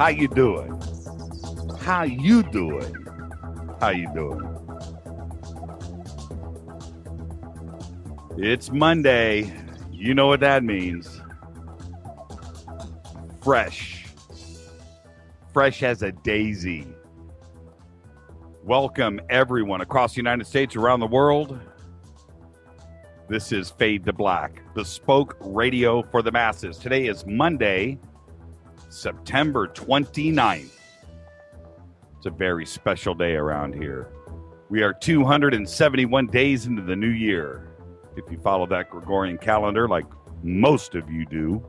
How you doing? How you doing? How you doing? It's Monday. You know what that means. Fresh. Fresh as a daisy. Welcome, everyone across the United States, around the world. This is Fade to Black, bespoke radio for the masses. Today is Monday, September 29th. It's a very special day around here. We are 271 days into the new year. If you follow that Gregorian calendar like most of you do.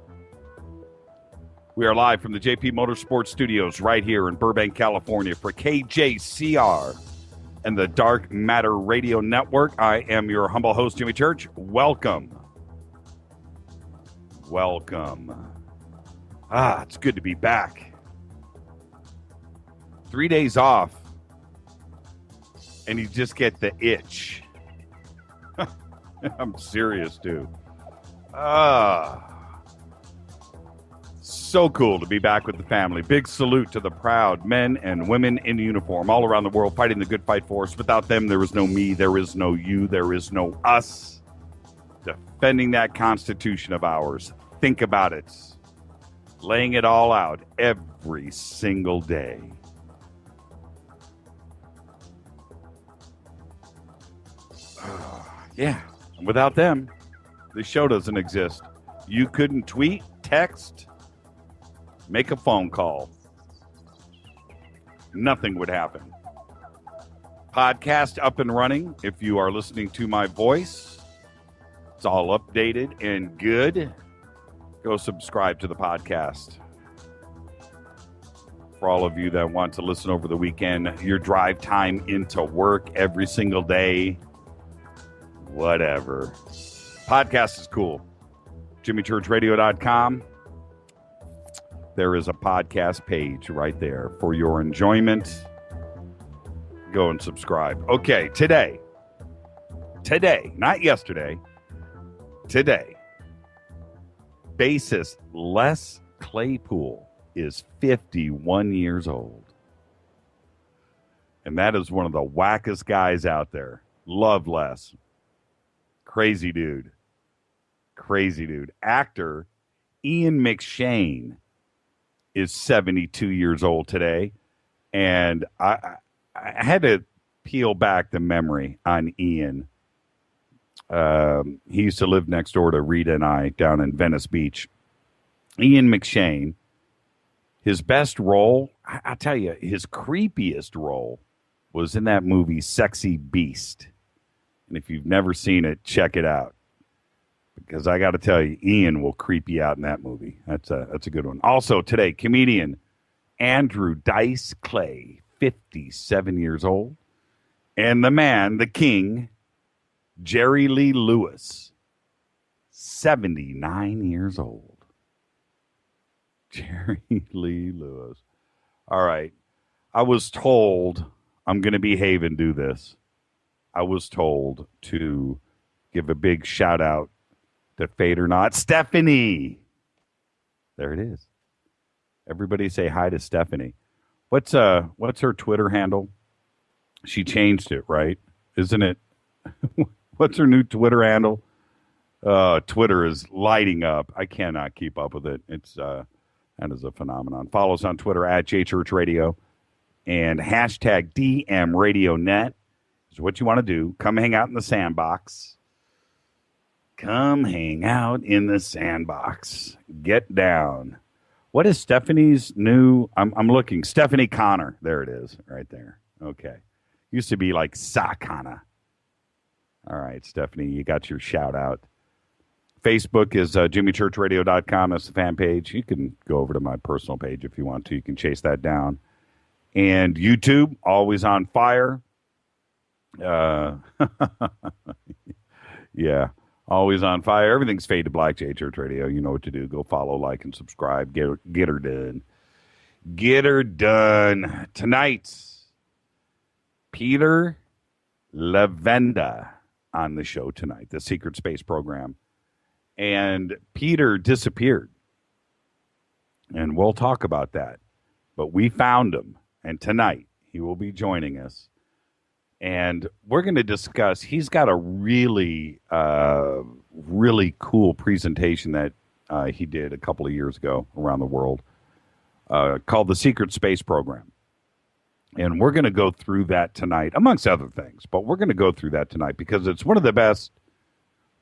We are live from the JP Motorsports Studios right here in Burbank, California for KJCR and the Dark Matter Radio Network. I am your humble host, Jimmy Church. Welcome. Welcome. It's good to be back. 3 days off, and you just get the itch. I'm serious, dude. So cool to be back with the family. Big salute to the proud men and women in uniform all around the world fighting the good fight for us. Without them, there is no me, there is no you, there is no us. Defending that Constitution of ours. Think about it. Laying it all out every single day. Yeah. Without them, the show doesn't exist. You couldn't tweet, text, make a phone call. Nothing would happen. Podcast up and running. If you are listening to my voice, it's all updated and good. Go subscribe to the podcast. For all of you that want to listen over the weekend, your drive time into work every single day, whatever. Podcast is cool. JimmyChurchRadio.com. There is a podcast page right there for your enjoyment. Go and subscribe. Okay, today, not yesterday, today, bassist Les Claypool is 51 years old. And that is one of the wackest guys out there. Love Les. Crazy dude. Crazy dude. Actor Ian McShane is 72 years old today. And I had to peel back the memory on Ian. He used to live next door to Rita and I down in Venice Beach. Ian McShane, his best role, I'll tell you, his creepiest role was in that movie Sexy Beast. And if you've never seen it, check it out. Because I got to tell you, Ian will creep you out in that movie. That's a good one. Also today, comedian Andrew Dice Clay, 57 years old. And the man, the king, Jerry Lee Lewis, 79 years old. Jerry Lee Lewis. All right. I was told, I'm going to behave and do this. I was told to give a big shout out to Fade or Not, Stephanie. There it is. Everybody say hi to Stephanie. What's her Twitter handle? She changed it, right? Isn't it? What's her new Twitter handle? Twitter is lighting up. I cannot keep up with it. It's that is a phenomenon. Follow us on Twitter at JChurchRadio and hashtag DMRadioNet is what you want to do. Come hang out in the sandbox. Come hang out in the sandbox. Get down. What is Stephanie's new? I'm looking. Stephanie Connor. There it is, right there. Okay. Used to be like Sakana. All right, Stephanie, you got your shout out. Facebook is JimmyChurchRadio.com. That's the fan page. You can go over to my personal page if you want to. You can chase that down. And YouTube, always on fire. Yeah, always on fire. Everything's Fade to Black, J Church Radio. You know what to do. Go follow, like, and subscribe. Get her done. Get her done. Tonight, Peter Levenda on the show tonight, the Secret Space program. And Peter disappeared. And we'll talk about that. but we found him. And tonight he will be joining us. And we're going to discuss, he's got a really cool presentation that he did a couple of years ago around the world called the Secret Space Program. And we're going to go through that tonight, amongst other things. But we're going to go through that tonight because it's one of the best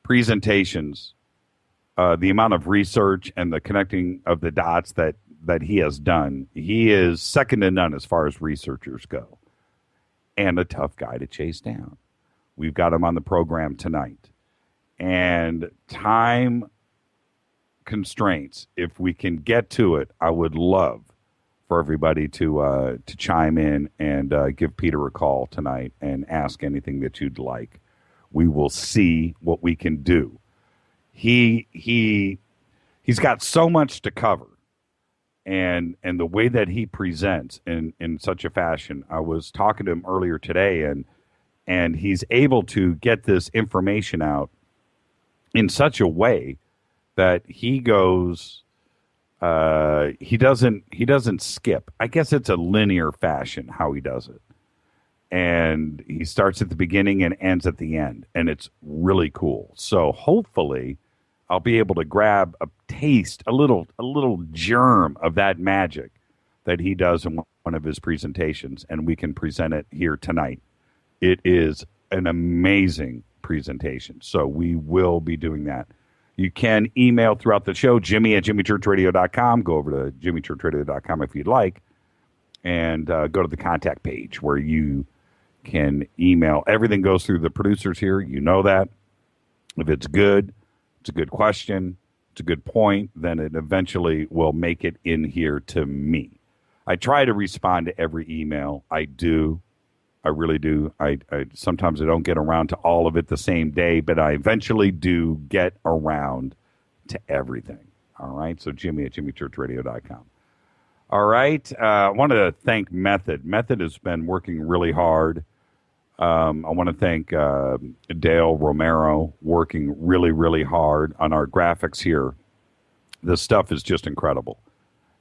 presentations, the amount of research and the connecting of the dots that he has done. He is second to none as far as researchers go, and a tough guy to chase down. We've got him on the program tonight. And time constraints, if we can get to it, I would love for everybody to chime in and give Peter a call tonight and ask anything that you'd like. We will see what we can do. He's got so much to cover, and the way that he presents in such a fashion. I was talking to him earlier today, and he's able to get this information out in such a way that he goes. He doesn't skip. I guess it's a linear fashion how he does it. And he starts at the beginning and ends at the end. And it's really cool. So hopefully I'll be able to grab a taste, a little germ of that magic that he does in one of his presentations, and we can present it here tonight. It is an amazing presentation. So we will be doing that. You can email throughout the show, Jimmy@jimmychurchradio.com. Go over to jimmychurchradio.com if you'd like, and go to the contact page where you can email. Everything goes through the producers here. You know that. If it's good, it's a good question, it's a good point, then it eventually will make it in here to me. I try to respond to every email. I do. I really do. I sometimes I don't get around to all of it the same day, but I eventually do get around to everything. All right. So Jimmy@jimmychurchradio.com. All right. I want to thank Method. Method has been working really hard. I want to thank Dale Romero, working really, really hard on our graphics here. This stuff is just incredible.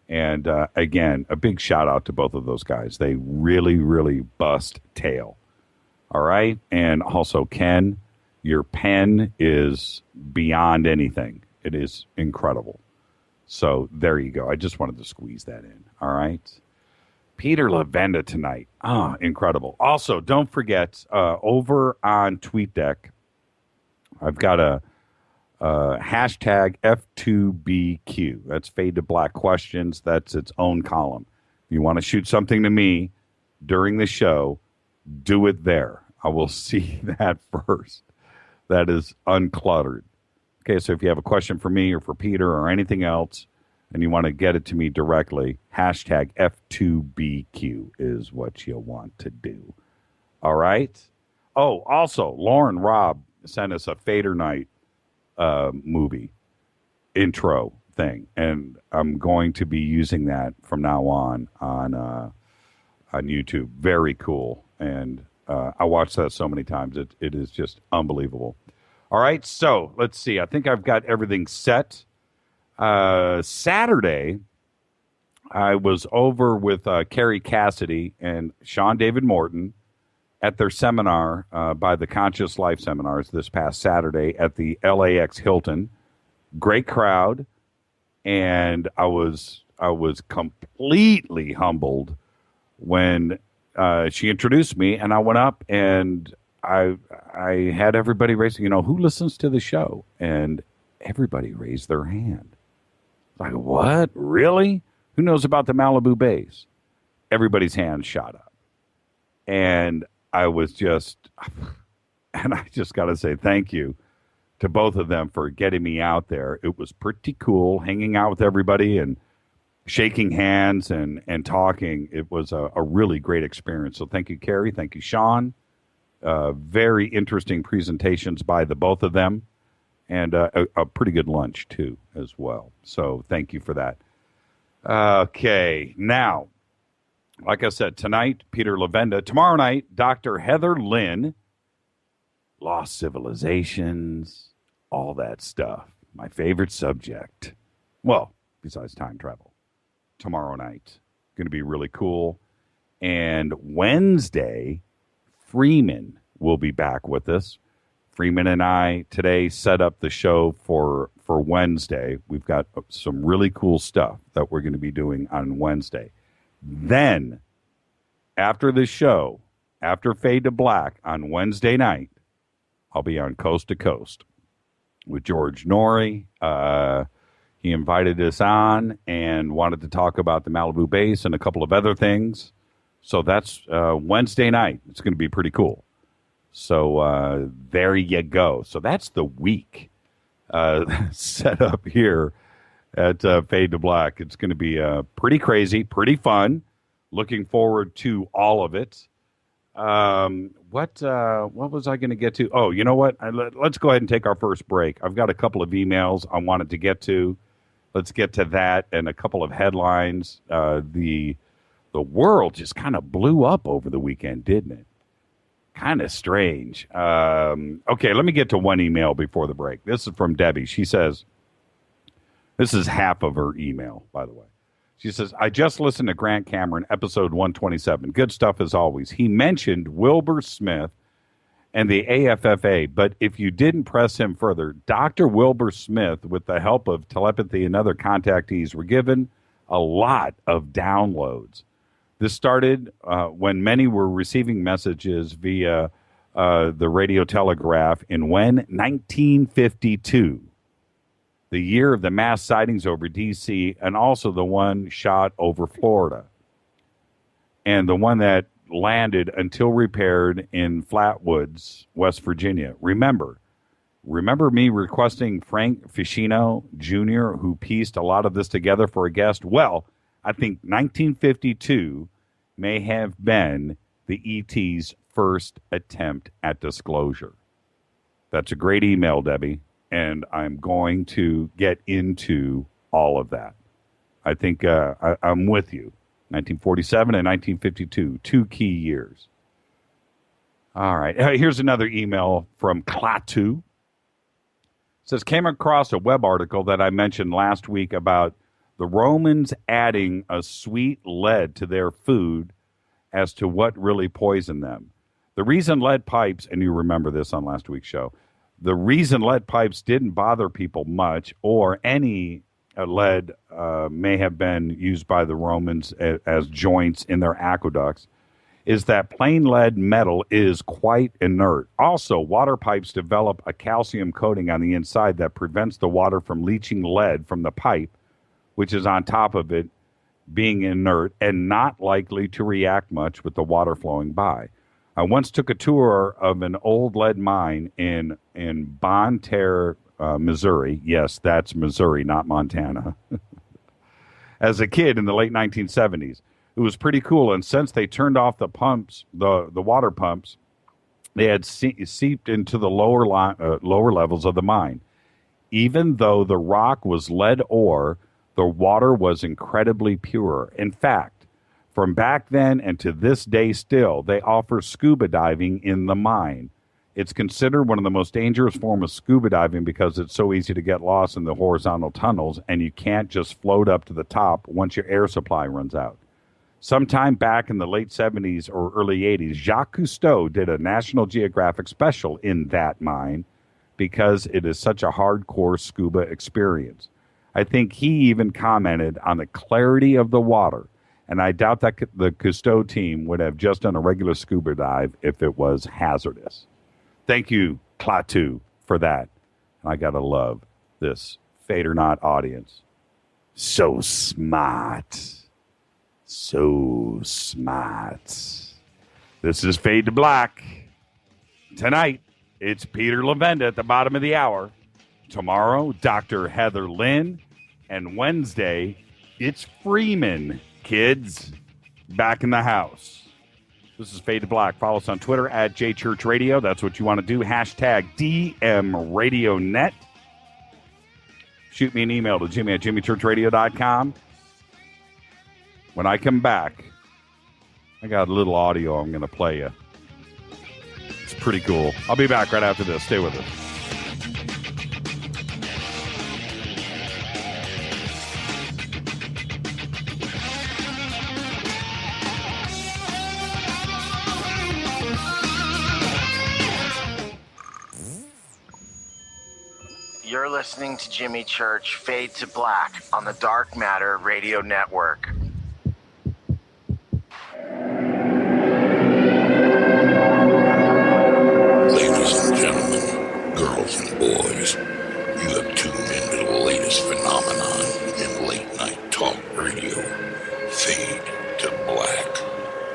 And again, a big shout out to both of those guys. They really, really bust tail. All right. And also, Ken, your pen is beyond anything. It is incredible. So there you go. I just wanted to squeeze that in. All right. Peter Levenda tonight. Ah, incredible. Also, don't forget, over on TweetDeck, I've got a hashtag F2BQ. That's Fade to Black Questions. That's its own column. If you want to shoot something to me during the show, do it there. I will see that first. That is uncluttered. Okay, so if you have a question for me or for Peter or anything else, and you want to get it to me directly, hashtag F2BQ is what you'll want to do. All right? Oh, also, Lauren Robb sent us a Fader Night movie intro thing, and I'm going to be using that from now on YouTube. Very cool, and I watched that so many times. It is just unbelievable. All right, so let's see. I think I've got everything set. Saturday, I was over with Carrie Cassidy and Sean David Morton at their seminar by the Conscious Life Seminars this past Saturday at the LAX Hilton. Great crowd, and I was completely humbled when she introduced me, and I went up and I had everybody raising, who listens to the show, and everybody raised their hand. Like, what? Really? Who knows about the Malibu Bays? Everybody's hand shot up. And I just got to say thank you to both of them for getting me out there. It was pretty cool hanging out with everybody and shaking hands and talking. It was a really great experience. So thank you, Carrie. Thank you, Sean. Very interesting presentations by the both of them. And a pretty good lunch, too, as well. So thank you for that. Okay. Now, like I said, tonight, Peter Levenda. Tomorrow night, Dr. Heather Lynn. Lost civilizations, all that stuff. My favorite subject. Well, besides time travel. Tomorrow night. going to be really cool. And Wednesday, Freeman will be back with us. Freeman and I today set up the show for Wednesday. We've got some really cool stuff that we're going to be doing on Wednesday. Then, after the show, after Fade to Black on Wednesday night, I'll be on Coast to Coast with George Norrie. He invited us on and wanted to talk about the Malibu base and a couple of other things. So that's Wednesday night. It's going to be pretty cool. So there you go. So that's the week set up here at Fade to Black. It's going to be pretty crazy, pretty fun. Looking forward to all of it. What was I going to get to? Oh, you know what? Let's go ahead and take our first break. I've got a couple of emails I wanted to get to. Let's get to that and a couple of headlines. The world just kind of blew up over the weekend, didn't it? Kind of strange. Okay, let me get to one email before the break. This is from Debbie. She says, this is half of her email, by the way. She says, I just listened to Grant Cameron, episode 127. Good stuff as always. He mentioned Wilbur Smith and the AFFA, but if you didn't press him further, Dr. Wilbur Smith, with the help of telepathy and other contactees, were given a lot of downloads. This started when many were receiving messages via the radio telegraph in 1952, the year of the mass sightings over D.C., and also the one shot over Florida, and the one that landed until repaired in Flatwoods, West Virginia. Remember me requesting Frank Ficino Jr., who pieced a lot of this together for a guest? Well, I think 1952 may have been the ET's first attempt at disclosure. That's a great email, Debbie, and I'm going to get into all of that. I think I'm with you. 1947 and 1952, 2 key years. All right. Here's another email from Klaatu. It says, came across a web article that I mentioned last week about the Romans adding a sweet lead to their food as to what really poisoned them. The reason lead pipes, and you remember this on last week's show, the reason lead pipes didn't bother people much, or any lead may have been used by the Romans as joints in their aqueducts, is that plain lead metal is quite inert. Also, water pipes develop a calcium coating on the inside that prevents the water from leaching lead from the pipe, which is on top of it, being inert and not likely to react much with the water flowing by. I once took a tour of an old lead mine in Bonne Terre, Missouri. Yes, that's Missouri, not Montana. As a kid in the late 1970s. It was pretty cool, and since they turned off the pumps, the water pumps, they had seeped into the lower levels of the mine. Even though the rock was lead ore, the water was incredibly pure. In fact, from back then and to this day still, they offer scuba diving in the mine. It's considered one of the most dangerous forms of scuba diving because it's so easy to get lost in the horizontal tunnels, and you can't just float up to the top once your air supply runs out. Sometime back in the late 70s or early 80s, Jacques Cousteau did a National Geographic special in that mine because it is such a hardcore scuba experience. I think he even commented on the clarity of the water, and I doubt that the Cousteau team would have just done a regular scuba dive if it was hazardous. Thank you, Klaatu, for that. I got to love this Fade or Not audience. So smart. So smart. This is Fade to Black. Tonight, it's Peter Levenda at the bottom of the hour. Tomorrow, Dr. Heather Lynn. And Wednesday, it's Freeman, kids, back in the house. This is Fade to Black. Follow us on Twitter at JChurchRadio. That's what you want to do. Hashtag DMRadioNet. Shoot me an email to Jimmy at JimmyChurchRadio.com. When I come back, I got a little audio I'm going to play you. It's pretty cool. I'll be back right after this. Stay with us. You're listening to Jimmy Church Fade to Black on the Dark Matter Radio Network. Ladies and gentlemen, girls and boys, you have tuned into the latest phenomenon in late night talk radio, Fade to Black,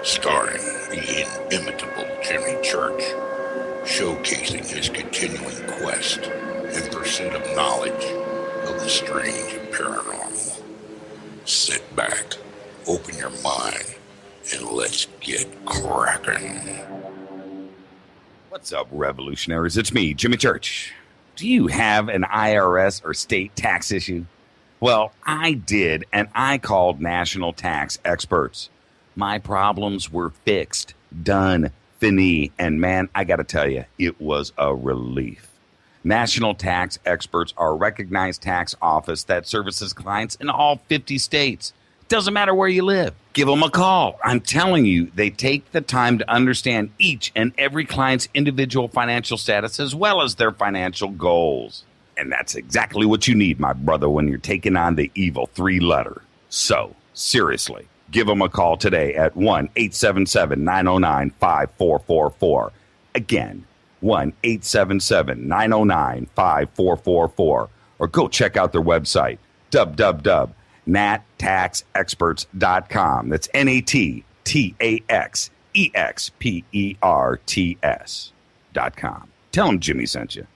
starring the inimitable Jimmy Church, showcasing his continuing quest in pursuit of knowledge of the strange and paranormal. Sit back, open your mind, and let's get cracking. What's up, revolutionaries? It's me, Jimmy Church. Do you have an IRS or state tax issue? Well, I did, and I called national tax experts. My problems were fixed, done, fini, and man, I got to tell you, it was a relief. National tax experts are a recognized tax office that services clients in all 50 states. Doesn't matter where you live. Give them a call. I'm telling you, they take the time to understand each and every client's individual financial status as well as their financial goals. And that's exactly what you need, my brother, when you're taking on the evil three-letter. So, seriously, give them a call today at 1-877-909-5444. Again, 1-877-909-5444. Or go check out their website, www.nattaxexperts.com. That's NATTAXEXPERTS.com. Tell them Jimmy sent you.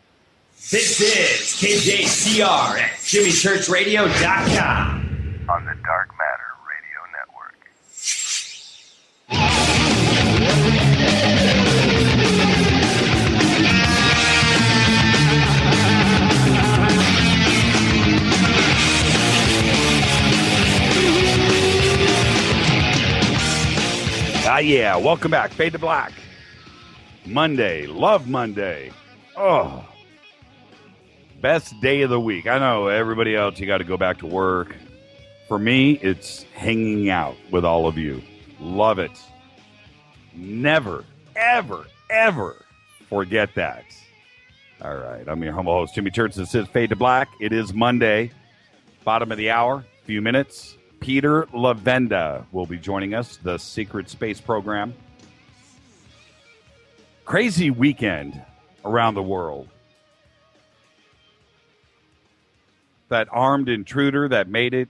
This is KJCR at JimmyChurchRadio.com On the Dark Matter Radio Network. Yeah, welcome back. Fade to Black. Monday. Love Monday. Oh, best day of the week. I know everybody else, you got to go back to work. For me, it's hanging out with all of you. Love it. Never, ever, ever forget that. All right. I'm your humble host, Jimmy Church. This is Fade to Black. It is Monday, bottom of the hour, few minutes. Peter Levenda will be joining us, the Secret Space Program. Crazy weekend around the world. That armed intruder that made it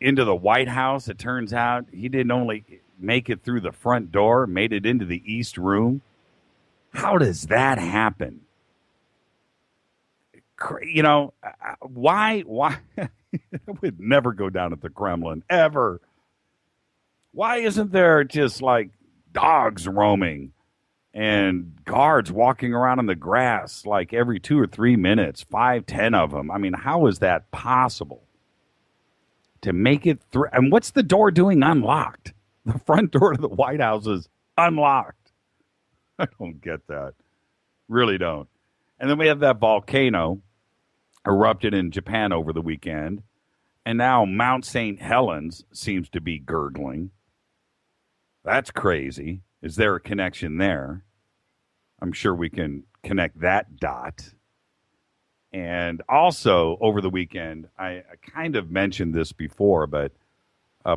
into the White House, it turns out he didn't only make it through the front door, made it into the East Room. How does that happen? You know, why? I would never go down at the Kremlin, ever. Why isn't there just like dogs roaming and guards walking around in the grass like every 2 or 3 minutes, 5, 10 of them? I mean, how is that possible to make it through? And what's the door doing unlocked? The front door to the White House is unlocked. I don't get that. Really don't. And then we have that volcano erupted in Japan over the weekend, and now Mount St. Helens seems to be gurgling. That's crazy. Is there a connection there? I'm sure we can connect that dot. And also over the weekend, I kind of mentioned this before, but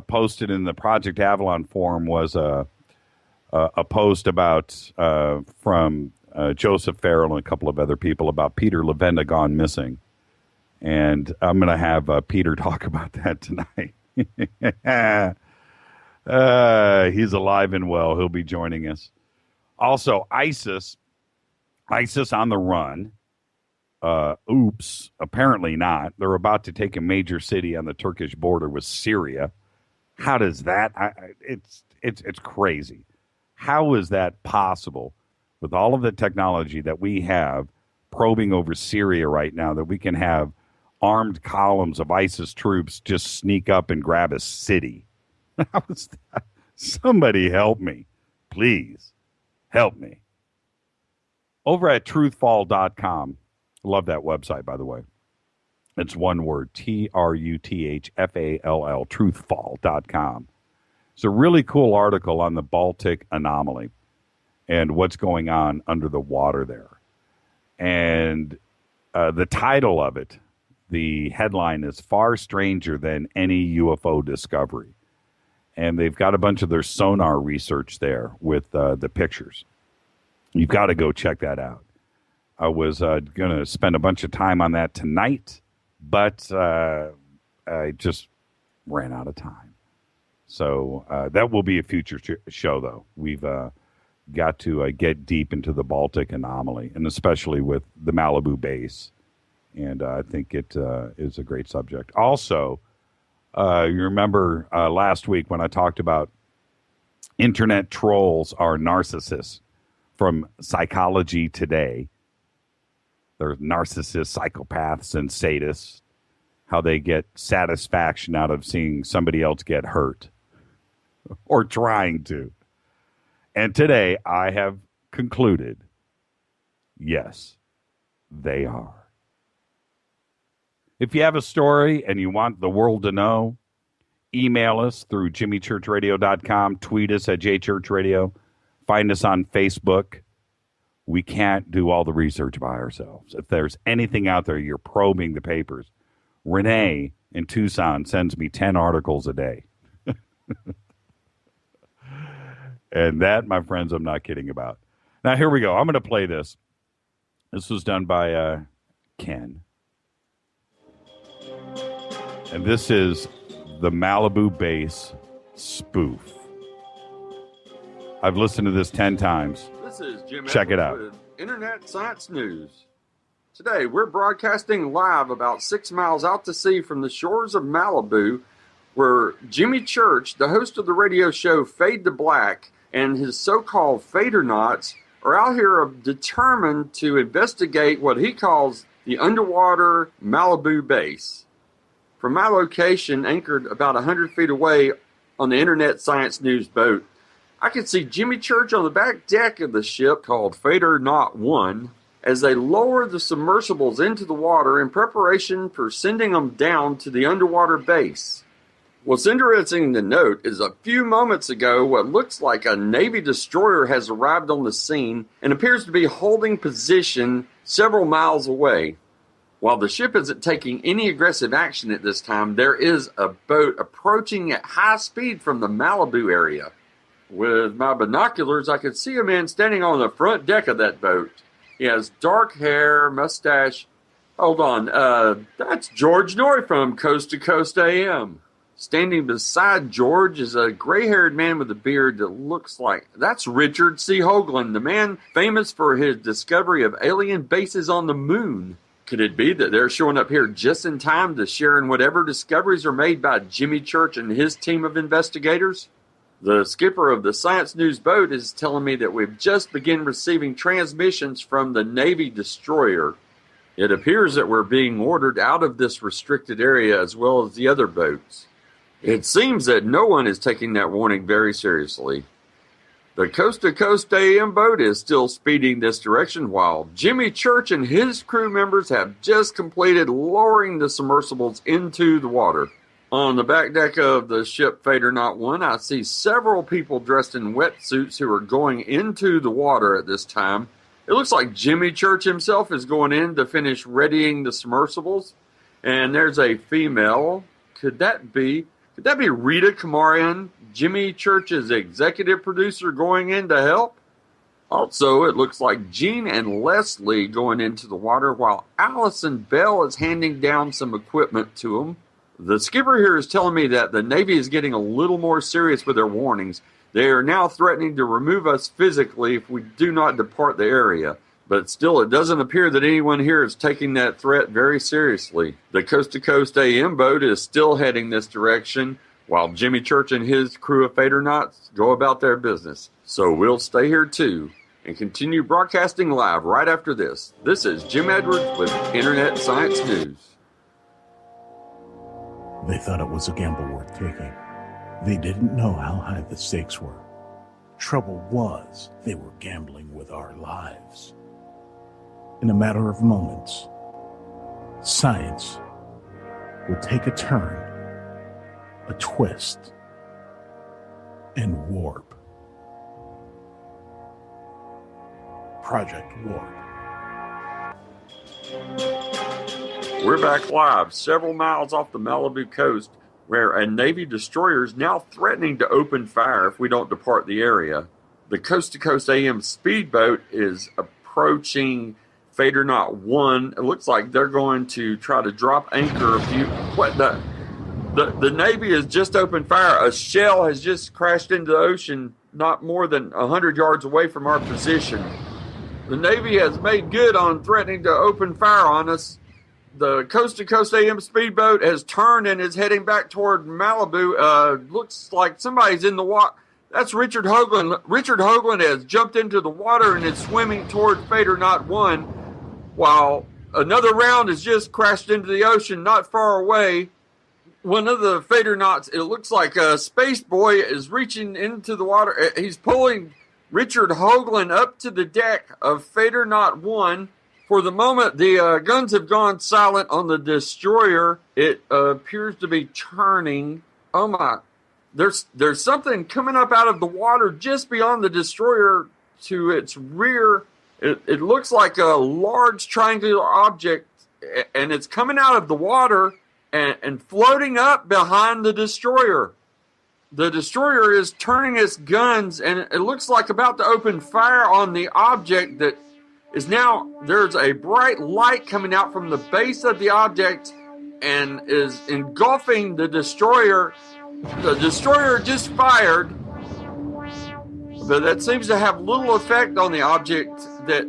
posted in the Project Avalon forum was a post about from Joseph Farrell and a couple of other people about Peter Levenda gone missing. And I'm going to have Peter talk about that tonight. He's alive and well. He'll be joining us. Also, ISIS on the run. Oops, apparently not. They're about to take a major city on the Turkish border with Syria. How does that? It's crazy. How is that possible with all of the technology that we have probing over Syria right now, that we can have armed columns of ISIS troops just sneak up and grab a city? How is that? Somebody help me. Please help me. Over at truthfall.com. Love that website, by the way. It's one word, TRUTHFALL, truthfall.com. It's a really cool article on the Baltic anomaly and what's going on under the water there. And the title of it the headline is far stranger than any UFO discovery. And they've got a bunch of their sonar research there with the pictures. You've got to go check that out. I was going to spend a bunch of time on that tonight, but I just ran out of time. So that will be a future show, though. We've got to get deep into the Baltic anomaly, and especially with the Malibu base. And I think it is a great subject. Also, you remember last week when I talked about internet trolls are narcissists from Psychology Today. They're narcissists, psychopaths, and sadists. How they get satisfaction out of seeing somebody else get hurt or trying to. And today I have concluded, yes, they are. If you have a story and you want the world to know, email us through jimmychurchradio.com, tweet us at jchurchradio, find us on Facebook. We can't do all the research by ourselves. If there's anything out there, you're probing the papers. Renee in Tucson sends me 10 articles a day. And that, my friends, I'm not kidding about. Now, here we go. I'm going to play this. This was done by Ken. And this is the Malibu base spoof. I've listened to this 10 times. This is Jim Check it Edwards out. with Internet Science News. Today, we're broadcasting live about 6 miles out to sea from the shores of Malibu, where Jimmy Church, the host of the radio show Fade to Black, and his so-called Fadernauts are out here determined to investigate what he calls the underwater Malibu base. From my location, anchored about 100 feet away on the Internet Science News boat, I could see Jimmy Church on the back deck of the ship called Fadernaut 1 as they lower the submersibles into the water in preparation for sending them down to the underwater base. What's interesting to note is a few moments ago, what looks like a Navy destroyer has arrived on the scene and appears to be holding position several miles away. While the ship isn't taking any aggressive action at this time, there is a boat approaching at high speed from the Malibu area. With my binoculars, I could see a man standing on the front deck of that boat. He has dark hair, mustache. Hold on, that's George Norrie from Coast to Coast AM. Standing beside George is a gray-haired man with a beard that looks like... That's Richard C. Hoagland, the man famous for his discovery of alien bases on the moon. Could it be that they're showing up here just in time to share in whatever discoveries are made by Jimmy Church and his team of investigators? The skipper of the Science News boat is telling me that we've just begun receiving transmissions from the Navy destroyer. It appears that we're being ordered out of this restricted area as well as the other boats. It seems that no one is taking that warning very seriously. The Coast to Coast AM boat is still speeding this direction while Jimmy Church and his crew members have just completed lowering the submersibles into the water. On the back deck of the ship Fadernaut 1, I see several people dressed in wetsuits who are going into the water at this time. It looks like Jimmy Church himself is going in to finish readying the submersibles. And there's a female. Could that be Rita Kamarian, Jimmy Church's executive producer, going in to help? Also, it looks like Gene and Leslie going into the water while Allison Bell is handing down some equipment to them. The skipper here is telling me that the Navy is getting a little more serious with their warnings. They are now threatening to remove us physically if we do not depart the area. But still, it doesn't appear that anyone here is taking that threat very seriously. The Coast to Coast AM boat is still heading this direction, while Jimmy Church and his crew of Fadernauts go about their business. So we'll stay here too, and continue broadcasting live right after this. This is Jim Edwards with Internet Science News. They thought it was a gamble worth taking. They didn't know how high the stakes were. Trouble was, they were gambling with our lives. In a matter of moments, science would take a turn, a twist, and warp. Project Warp. We're back live several miles off the Malibu coast where a Navy destroyer is now threatening to open fire if we don't depart the area. The coast-to-coast AM speedboat is approaching Fader Knot 1. It looks like they're going to try to drop anchor a few... What the Navy has just opened fire. A shell has just crashed into the ocean not more than 100 yards away from our position. The Navy has made good on threatening to open fire on us. The coast-to-coast AM speedboat has turned and is heading back toward Malibu. Looks like somebody's in the water. That's Richard Hoagland. Richard Hoagland has jumped into the water and is swimming toward Fader Knot 1, while another round has just crashed into the ocean not far away. One of the Fader knots, it looks like a space boy is reaching into the water. He's pulling Richard Hoagland up to the deck of Fader Knot 1. For the moment, the guns have gone silent on the destroyer. It appears to be turning. Oh my! There's something coming up out of the water just beyond the destroyer to its rear. It looks like a large triangular object, and it's coming out of the water and floating up behind the destroyer. The destroyer is turning its guns, and it looks like about to open fire on the object that is now, there's a bright light coming out from the base of the object and is engulfing the destroyer. The destroyer just fired, but that seems to have little effect on the object. That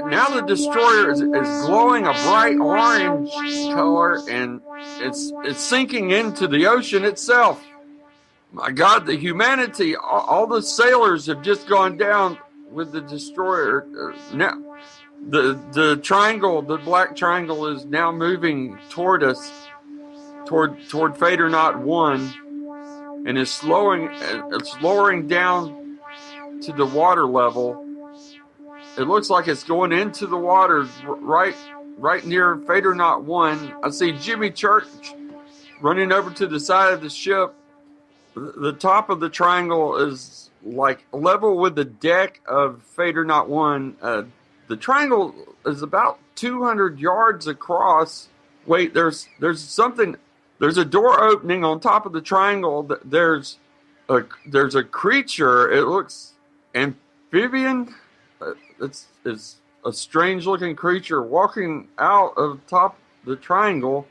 now the destroyer is glowing a bright orange color, and it's sinking into the ocean itself. My God, the humanity, all the sailors have just gone down with the destroyer. Now the triangle, the black triangle, is now moving toward us, toward Fader Knot 1, and is it's lowering down to the water level. It looks like it's going into the water right near Fader Knot 1. I see Jimmy Church running over to the side of the ship. The top of the triangle is like level with the deck of Fader Knot 1. The triangle is about 200 yards across. Wait, there's something. There's a door opening on top of the triangle. There's a creature. It looks amphibian. It's a strange looking creature walking out of top the triangle.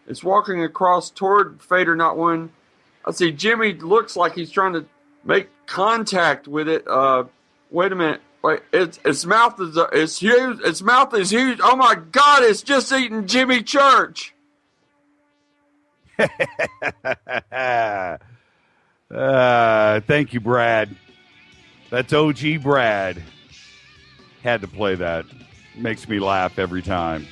It's walking across toward Fader Knot 1. I see Jimmy looks like he's trying to make contact with it. Wait a minute. Wait, its mouth is huge. Its mouth is huge. Oh my God! It's just eating Jimmy Church. Thank you, Brad. That's OG Brad. Had to play that. Makes me laugh every time.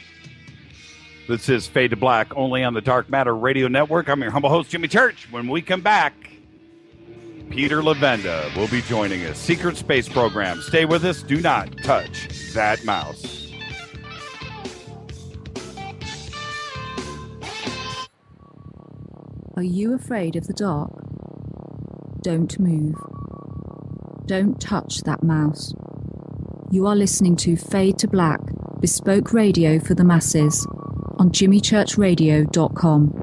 This is Fade to Black, only on the Dark Matter Radio Network. I'm your humble host, Jimmy Church. When we come back, Peter Levenda will be joining us. Secret Space Program. Stay with us. Do not touch that mouse. Are you afraid of the dark? Don't move. Don't touch that mouse. You are listening to Fade to Black, bespoke radio for the masses, on jimmychurchradio.com.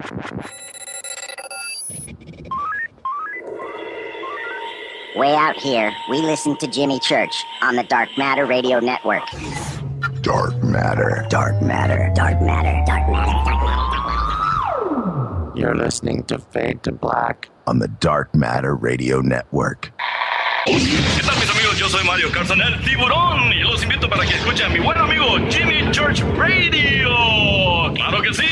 Way out here, we listen to Jimmy Church on the Dark Matter Radio Network. Dark Matter. Dark Matter. Dark Matter. Dark Matter. Dark Matter. You're listening to Fade to Black on the Dark Matter Radio Network. ¿Qué tal, mis amigos? Yo soy Mario Carson, el tiburón, y los invito para que escuchen a mi buen amigo Jimmy Church Radio. ¡Claro que sí!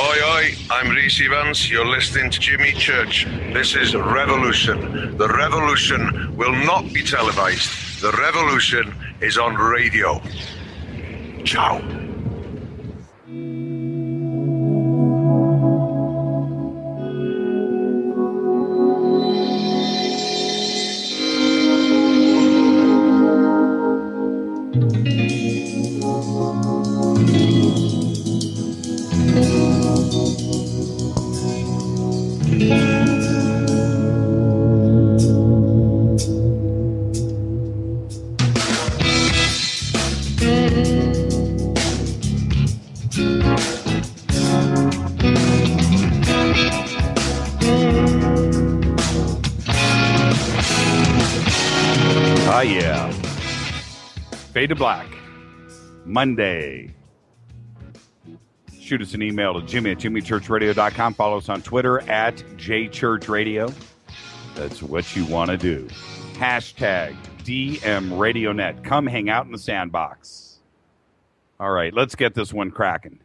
Oi, oi, I'm Reese Evans. You're listening to Jimmy Church. This is Revolution. The revolution will not be televised. The revolution is on radio. Ciao. Oh, yeah. Fade to Black. Monday. Shoot us an email to Jimmy at jimmychurchradio.com. Follow us on Twitter at jchurchradio. That's what you want to do. Hashtag DMRadioNet. Come hang out in the sandbox. All right, let's get this one cracking.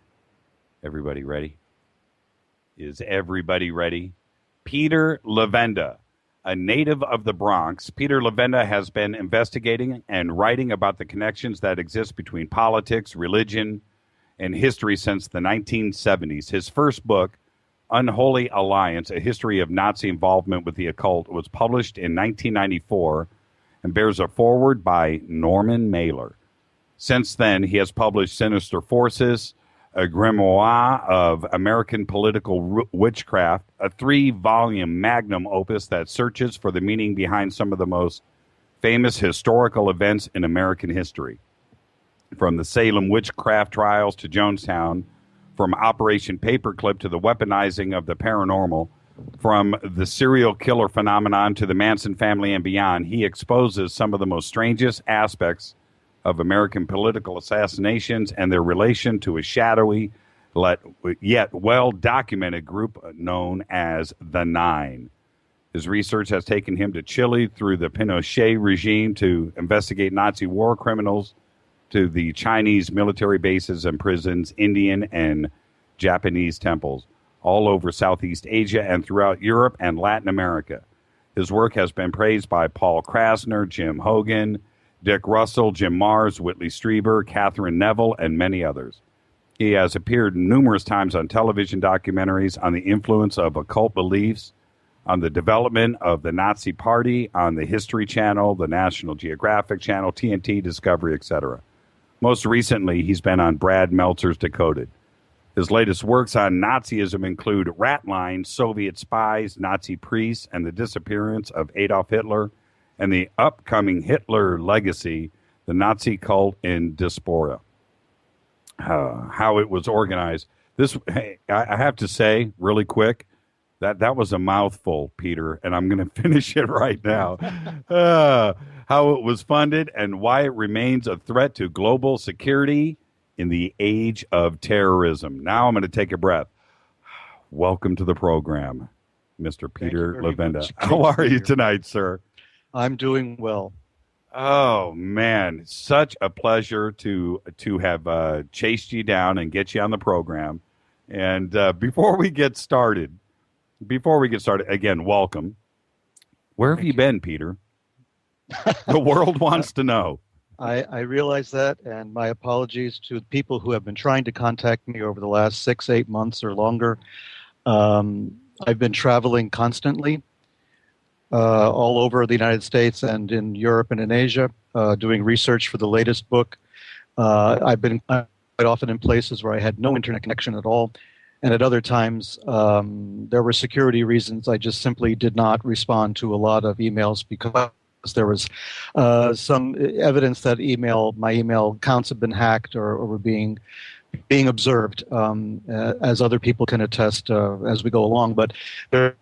Everybody ready? Is everybody ready? Peter Levenda, a native of the Bronx. Peter Levenda has been investigating and writing about the connections that exist between politics, religion, and history since the 1970s. His first book, Unholy Alliance, A History of Nazi Involvement with the Occult, was published in 1994 and bears a foreword by Norman Mailer. Since then, he has published Sinister Forces, a grimoire of American political witchcraft, a 3-volume magnum opus that searches for the meaning behind some of the most famous historical events in American history. From the Salem witchcraft trials to Jonestown, from Operation Paperclip to the weaponizing of the paranormal, from the serial killer phenomenon to the Manson family and beyond, he exposes some of the most strangest aspects of American political assassinations and their relation to a shadowy, yet well-documented group known as the Nine. His research has taken him to Chile through the Pinochet regime to investigate Nazi war criminals, to the Chinese military bases and prisons, Indian and Japanese temples, all over Southeast Asia and throughout Europe and Latin America. His work has been praised by Paul Krasner, Jim Hogan, Dick Russell, Jim Mars, Whitley Strieber, Catherine Neville, and many others. He has appeared numerous times on television documentaries on the influence of occult beliefs, on the development of the Nazi Party, on the History Channel, the National Geographic Channel, TNT, Discovery, etc. Most recently, he's been on Brad Meltzer's Decoded. His latest works on Nazism include Ratline, Soviet Spies, Nazi Priests, and the Disappearance of Adolf Hitler, and the upcoming Hitler Legacy, the Nazi Cult in Diaspora. How it was organized. I have to say, really quick, that was a mouthful, Peter, and I'm going to finish it right now. How it was funded and why it remains a threat to global security in the age of terrorism. Now I'm going to take a breath. Welcome to the program, Mr. Peter Levenda. How are you tonight, sir? I'm doing well. Oh, man. Such a pleasure to have chased you down and get you on the program. And before we get started, again, welcome. Where have you been, Peter? The world wants to know. I realize that, and my apologies to people who have been trying to contact me over the last 6-8 months or longer. I've been traveling constantly all over the United States and in Europe and in Asia, doing research for the latest book. I've been quite often in places where I had no internet connection at all, and at other times there were security reasons. I just simply did not respond to a lot of emails because there was some evidence that my email accounts have been hacked or were being observed, as other people can attest as we go along. But there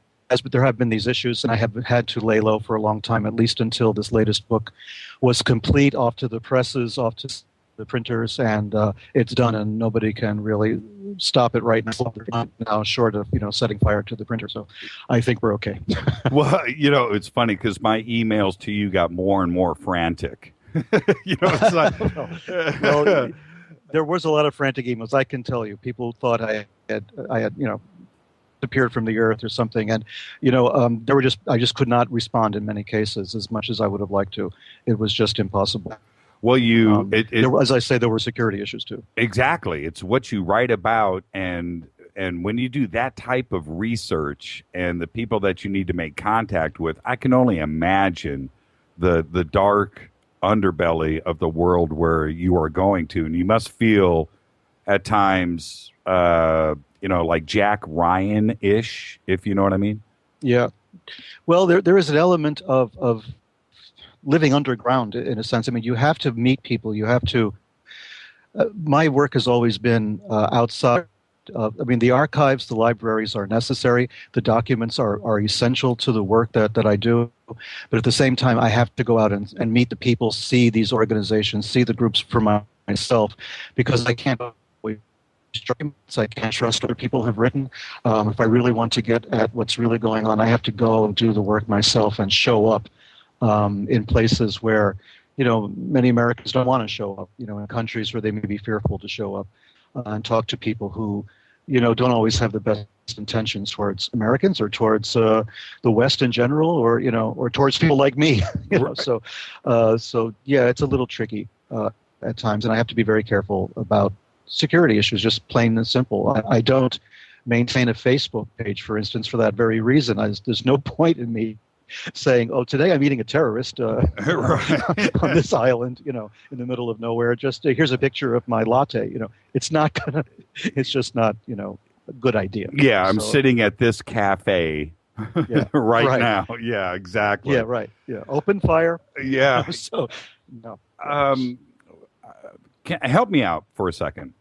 have been these issues, and I have had to lay low for a long time, at least until this latest book was complete, off to the presses, off to the printers, and it's done, and nobody can really stop it right now, short of setting fire to the printer. So I think we're okay. Well, it's funny because my emails to you got more and more frantic. It's like, well, there was a lot of frantic emails. I can tell you, people thought I had appeared from the earth or something, and I just could not respond in many cases as much as I would have liked to. It was just impossible. Well, as I say, there were security issues too. Exactly. It's what you write about, and when you do that type of research and the people that you need to make contact with, I can only imagine the dark underbelly of the world where you are going to, and you must feel at times, like Jack Ryan-ish, if you know what I mean. Yeah. Well, there is an element of living underground in a sense. I mean, you have to meet people. You have to. My work has always been outside I mean, the archives, the libraries are necessary. The documents are essential to the work that I do. But at the same time, I have to go out and meet the people, see these organizations, see the groups for myself, because I can't I can't trust other people have written. If I really want to get at what's really going on, I have to go and do the work myself and show up in places where, many Americans don't want to show up, in countries where they may be fearful to show up, and talk to people who, don't always have the best intentions towards Americans or towards the West in general, or towards people like me. So yeah, it's a little tricky at times, and I have to be very careful about security issues, just plain and simple. I don't maintain a Facebook page, for instance, for that very reason. There's no point in me saying, "Oh, today I'm eating a terrorist on this island, in the middle of nowhere. Just here's a picture of my latte." It's not gonna. It's just not, a good idea. Yeah, I'm sitting at this cafe right now. Yeah, exactly. Yeah, right. Yeah, open fire. Yeah. So, no. Help me out for a second.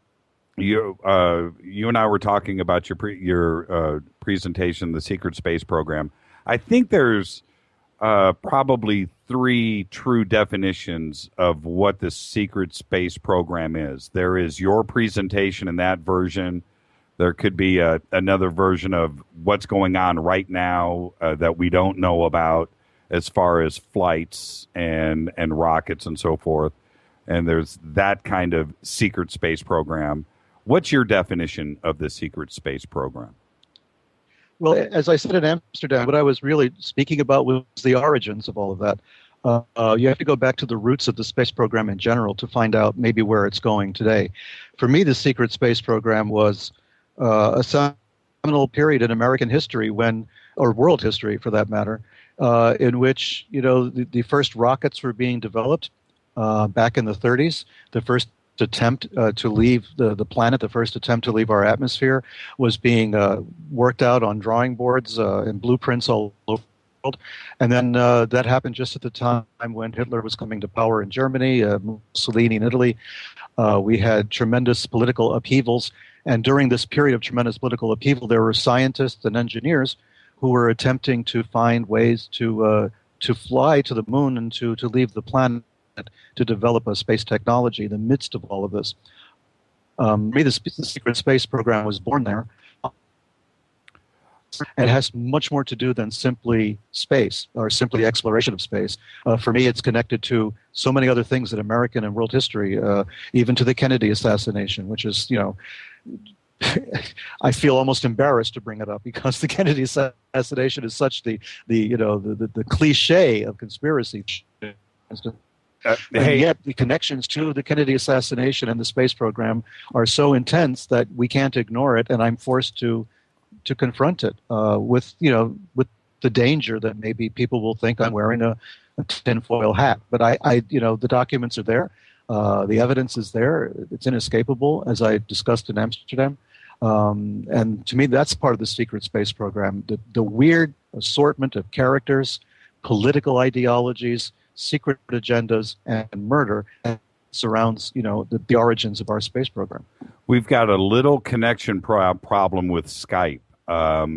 You and I were talking about your presentation, the Secret Space Program. I think there's probably 3 true definitions of what the Secret Space Program is. There is your presentation in that version. There could be another version of what's going on right now that we don't know about, as far as flights and rockets and so forth. And there's that kind of secret space program. What's your definition of the secret space program? Well, as I said in Amsterdam, what I was really speaking about was the origins of all of that. You have to go back to the roots of the space program in general to find out maybe where it's going today. For me, the secret space program was a seminal period in American history or world history for that matter, in which, the first rockets were being developed back in the 30s. The first attempt to leave the planet, the first attempt to leave our atmosphere, was being worked out on drawing boards and blueprints all over the world. And then that happened just at the time when Hitler was coming to power in Germany, Mussolini in Italy. We had tremendous political upheavals. And during this period of tremendous political upheaval, there were scientists and engineers who were attempting to find ways to fly to the moon and to leave the planet, to develop a space technology in the midst of all of this. For me, the secret space program was born there. And it has much more to do than simply space or simply exploration of space. For me, it's connected to so many other things in American and world history, even to the Kennedy assassination, which is, I feel almost embarrassed to bring it up because the Kennedy assassination is such the cliche of conspiracy. And yet the connections to the Kennedy assassination and the space program are so intense that we can't ignore it, and I'm forced to confront it with the danger that maybe people will think I'm wearing a tinfoil hat. But I the documents are there, the evidence is there, it's inescapable, as I discussed in Amsterdam, and to me that's part of the secret space program. The weird assortment of characters, political ideologies, secret agendas, and murder surrounds, the origins of our space program. We've got a little connection problem with Skype.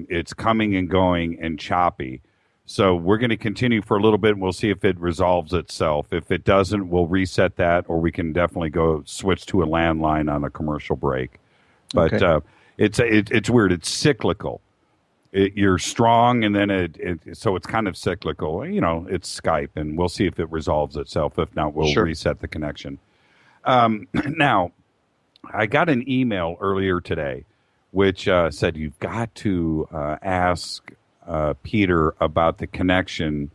It's coming and going and choppy. So we're going to continue for a little bit, and we'll see if it resolves itself. If it doesn't, we'll reset that, or we can definitely go switch to a landline on a commercial break. But okay. It's weird. It's cyclical. You're strong, and then so it's kind of cyclical. It's Skype, and we'll see if it resolves itself. If not, we'll reset the connection. Now, I got an email earlier today, which said you've got to ask Peter about the connection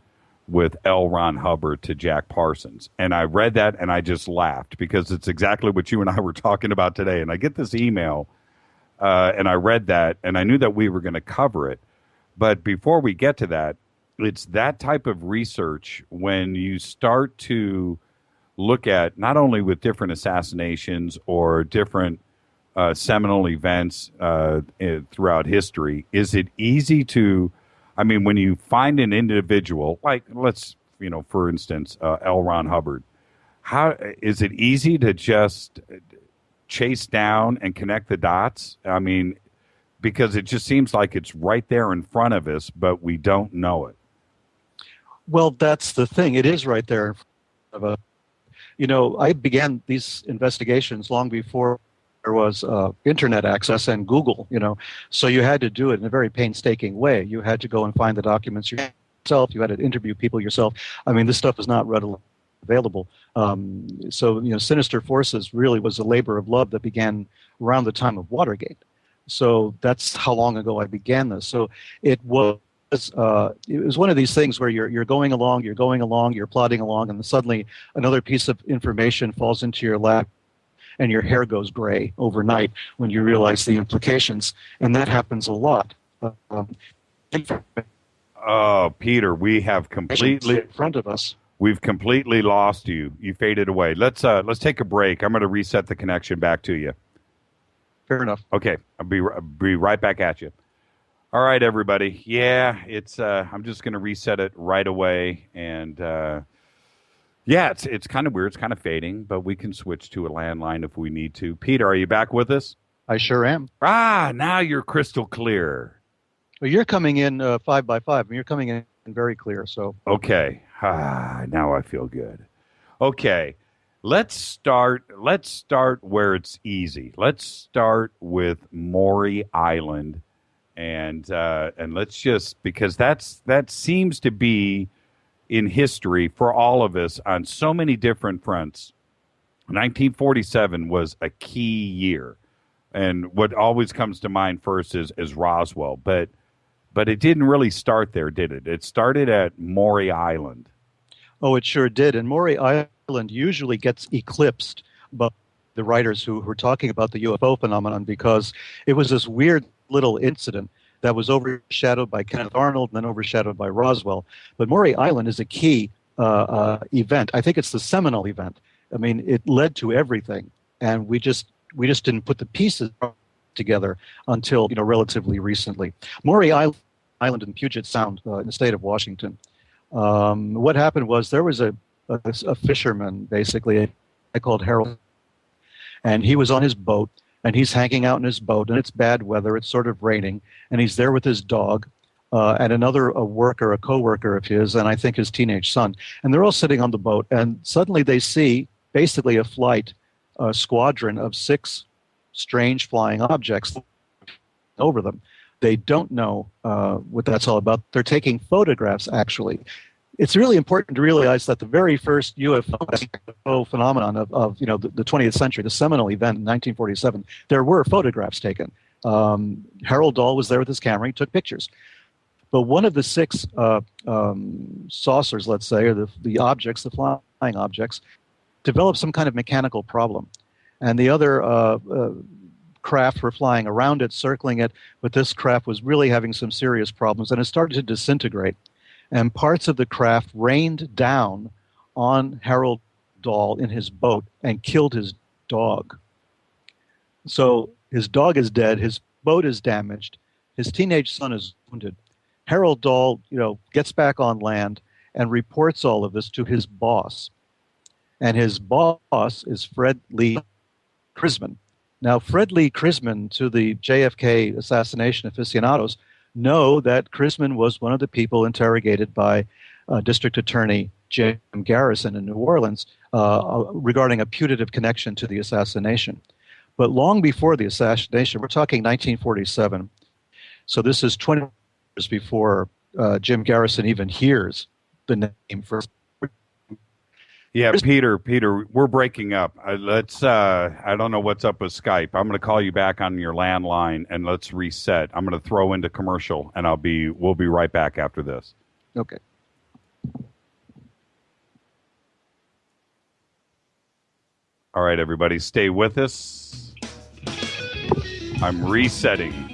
with L. Ron Hubbard to Jack Parsons. And I read that, and I just laughed because it's exactly what you and I were talking about today. And I get this email. And I read that, and I knew that we were going to cover it. But before we get to that, it's that type of research when you start to look at not only with different assassinations or different seminal events throughout history, is it easy to, when you find an individual, like let's, for instance, L. Ron Hubbard, how is it easy to just chase down and connect the dots? I mean, because it just seems like it's right there in front of us, but we don't know it. Well, that's the thing. It is right there in front of us. You know, I began these investigations long before there was internet access and Google, you know. So you had to do it in a very painstaking way. You had to go and find the documents yourself. You had to interview people yourself. I mean, this stuff was not readily available. So, you know, Sinister Forces really was a labor of love that began around the time of Watergate. So that's how long ago I began this. So it was one of these things where you're going along, you're plodding along, and suddenly another piece of information falls into your lap, and your hair goes gray overnight when you realize the implications, and that happens a lot. Oh, Peter, we have completely in front of us. We've completely lost you. You faded away. Let's take a break. I'm going to reset the connection back to you. Fair enough. Okay, I'll be right back at you. All right, everybody. Yeah, it's. I'm just going to reset it right away, and yeah, it's kind of weird. It's kind of fading, but we can switch to a landline if we need to. Peter, are you back with us? I sure am. Now you're crystal clear. Well, you're coming in 5 by 5. I mean, you're coming in very clear. So okay. Now I feel good. Okay. Let's start where it's easy. Let's start with Maury Island, and let's just, because that seems to be in history for all of us on so many different fronts. 1947 was a key year, and what always comes to mind first is Roswell, but it didn't really start there, did it? It started at Maury Island. Oh, it sure did. And Maury Island usually gets eclipsed by the writers who were talking about the UFO phenomenon, because it was this weird little incident that was overshadowed by Kenneth Arnold and then overshadowed by Roswell. But Maury Island is a key event. I think it's the seminal event. I mean, it led to everything, and we just didn't put the pieces together until, you know, relatively recently. Maury Island in Puget Sound in the state of Washington. What happened was there was a fisherman, basically, called Harold, and he was on his boat, and he's hanging out in his boat, and it's bad weather, it's sort of raining, and he's there with his dog and another a co-worker of his, and I think his teenage son, and they're all sitting on the boat, and suddenly they see basically a squadron of 6 strange flying objects over them. They don't know what that's all about. They're taking photographs, actually. It's really important to realize that the very first UFO phenomenon of you know, the 20th century, the seminal event in 1947, there were photographs taken. Harold Dahl was there with his camera. He took pictures. But one of the 6 saucers, let's say, or the objects, the flying objects, developed some kind of mechanical problem. And the other craft were flying around it, circling it, but this craft was really having some serious problems, and it started to disintegrate. And parts of the craft rained down on Harold Dahl in his boat and killed his dog. So his dog is dead, his boat is damaged, his teenage son is wounded. Harold Dahl, you know, gets back on land and reports all of this to his boss. And his boss is Fred Lee Crisman. Now, Fred Lee Crisman, to the JFK assassination aficionados, know that Crisman was one of the people interrogated by District Attorney Jim Garrison in New Orleans regarding a putative connection to the assassination. But long before the assassination, we're talking 1947, so this is 20 years before Jim Garrison even hears the name first. Yeah, Peter, we're breaking up. I don't know what's up with Skype. I'm going to call you back on your landline, and let's reset. I'm going to throw into commercial, and we'll be right back after this. Okay. All right, everybody, stay with us. I'm resetting.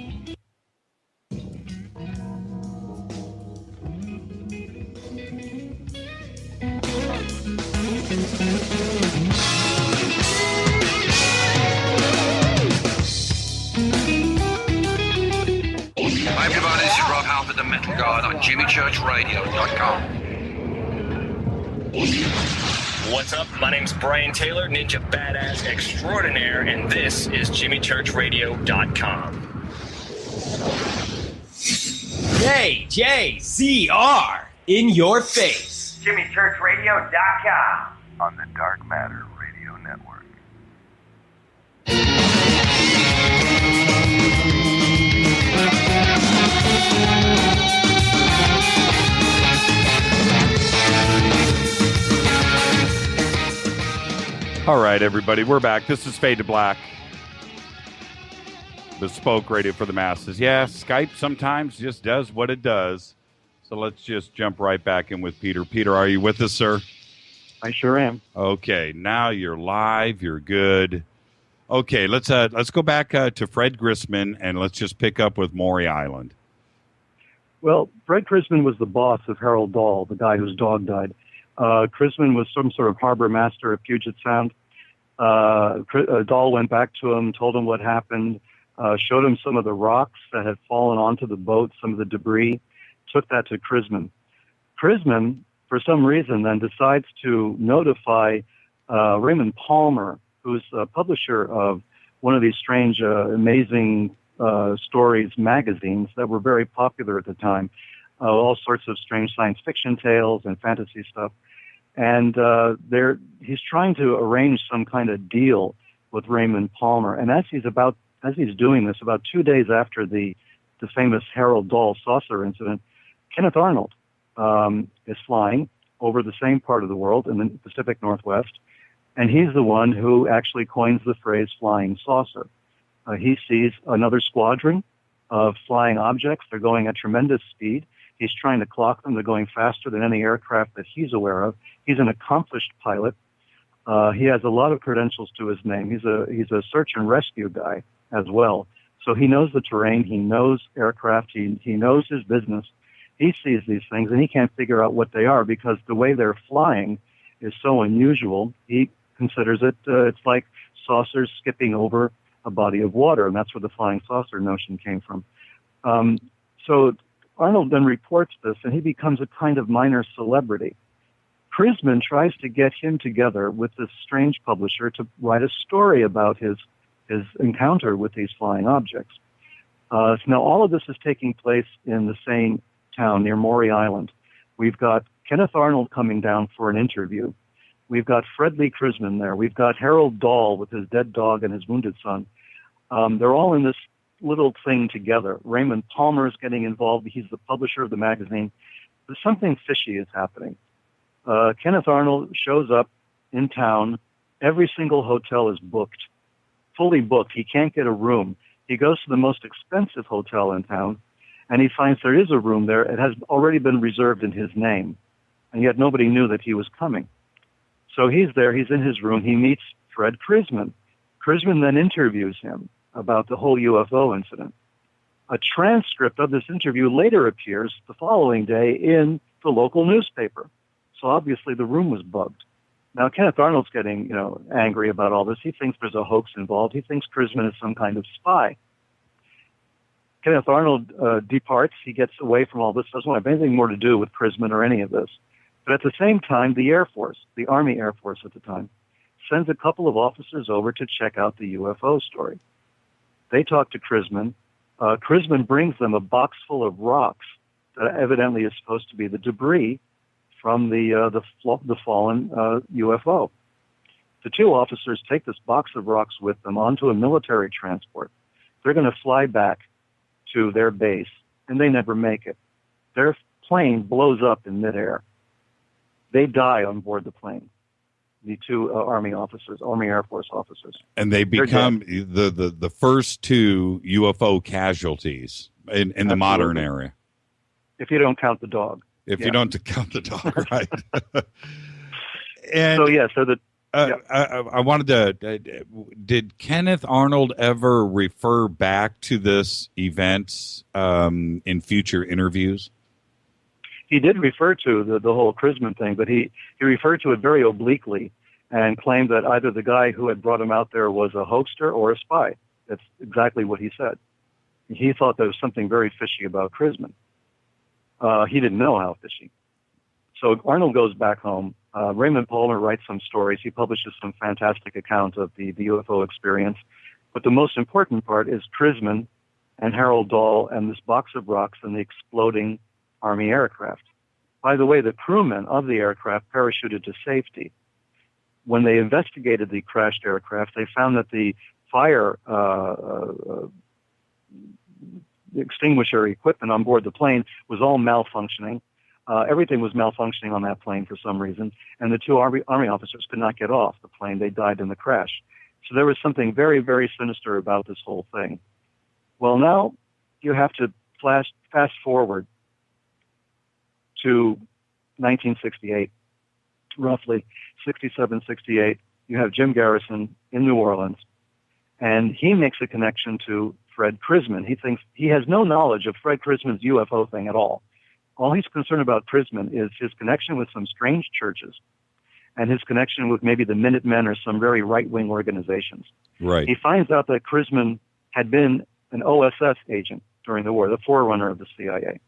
Hi everybody, this is Rob Halford, the Metal Guard on JimmyChurchRadio.com. What's up? My name's Brian Taylor, Ninja Badass Extraordinaire, and this is JimmyChurchRadio.com. JJZR in your face. JimmyChurchRadio.com on the Dark Matter Radio Network. All right, everybody, we're back. This is Fade to Black. Bespoke radio for the masses. Yeah, Skype sometimes just does what it does. So let's just jump right back in with Peter. Peter, are you with us, sir? I sure am. Okay, now you're live. You're good. Okay, let's go back to Fred Grissman, and let's just pick up with Maury Island. Well, Fred Grissman was the boss of Harold Dahl, the guy whose dog died. Grissman was some sort of harbor master at Puget Sound. Dahl went back to him, told him what happened, showed him some of the rocks that had fallen onto the boat, some of the debris, took that to Grissman. Grissman, for some reason, then decides to notify Raymond Palmer, who's a publisher of one of these strange, amazing stories magazines that were very popular at the time, all sorts of strange science fiction tales and fantasy stuff. And he's trying to arrange some kind of deal with Raymond Palmer. And as he's doing this, about 2 days after the famous Harold Dahl saucer incident, Kenneth Arnold is flying over the same part of the world in the Pacific Northwest, and he's the one who actually coins the phrase flying saucer. He sees another squadron of flying objects. They're going at tremendous speed. He's trying to clock them. They're going faster than any aircraft that he's aware of. He's an accomplished pilot. He has a lot of credentials to his name. He's a search and rescue guy as well. So he knows the terrain. He knows aircraft. He knows his business. He sees these things, and he can't figure out what they are because the way they're flying is so unusual. He considers it's like saucers skipping over a body of water, and that's where the flying saucer notion came from. So Arnold then reports this, and he becomes a kind of minor celebrity. Grissman tries to get him together with this strange publisher to write a story about his encounter with these flying objects. So now all of this is taking place in the same town near Maury Island. We've got Kenneth Arnold coming down for an interview. We've got Fred Lee Grissman there. We've got Harold Dahl with his dead dog and his wounded son. They're all in this little thing together. Raymond Palmer is getting involved. He's the publisher of the magazine. But something fishy is happening. Kenneth Arnold shows up in town. Every single hotel is booked, fully booked. He can't get a room. He goes to the most expensive hotel in town, and he finds there is a room there. It has already been reserved in his name, and yet nobody knew that he was coming. So he's there. He's in his room. He meets Fred Grissman. Grissman then interviews him about the whole UFO incident. A transcript of this interview later appears the following day in the local newspaper. So obviously the room was bugged. Now Kenneth Arnold's getting, angry about all this. He thinks there's a hoax involved. He thinks Grissman is some kind of spy. Kenneth Arnold departs. He gets away from all this. Doesn't want to have anything more to do with Grissman or any of this. But at the same time, the Air Force, the Army Air Force at the time, sends a couple of officers over to check out the UFO story. They talk to Grissman. Grissman brings them a box full of rocks that evidently is supposed to be the debris from the fallen UFO. The two officers take this box of rocks with them onto a military transport. They're going to fly back to their base, and they never make it. Their plane blows up in midair. They die on board the plane. The two Army Air Force officers. And they become the first two UFO casualties in the modern era. If you don't count the dog. If you don't count the dog, right. And I wanted to, did Kenneth Arnold ever refer back to this event in future interviews? He did refer to the whole Grissman thing, but he referred to it very obliquely and claimed that either the guy who had brought him out there was a hoaxer or a spy. That's exactly what he said. He thought there was something very fishy about Grissman. He didn't know how fishy. So Arnold goes back home. Raymond Palmer writes some stories. He publishes some fantastic accounts of the UFO experience. But the most important part is Crisman and Harold Dahl and this box of rocks and the exploding Army aircraft. By the way, the crewmen of the aircraft parachuted to safety. When they investigated the crashed aircraft, they found that the fire extinguisher equipment on board the plane was all malfunctioning. Everything was malfunctioning on that plane for some reason, and the two Army officers could not get off the plane. They died in the crash. So there was something very, very sinister about this whole thing. Well, now you have to fast forward to 1968, roughly 67, 68. You have Jim Garrison in New Orleans, and he makes a connection to Fred Crisman. He thinks he has no knowledge of Fred Crisman's UFO thing at all. All he's concerned about Crisman is his connection with some strange churches and his connection with maybe the Minutemen or some very right-wing organizations. Right. He finds out that Crisman had been an OSS agent during the war, the forerunner of the CIA.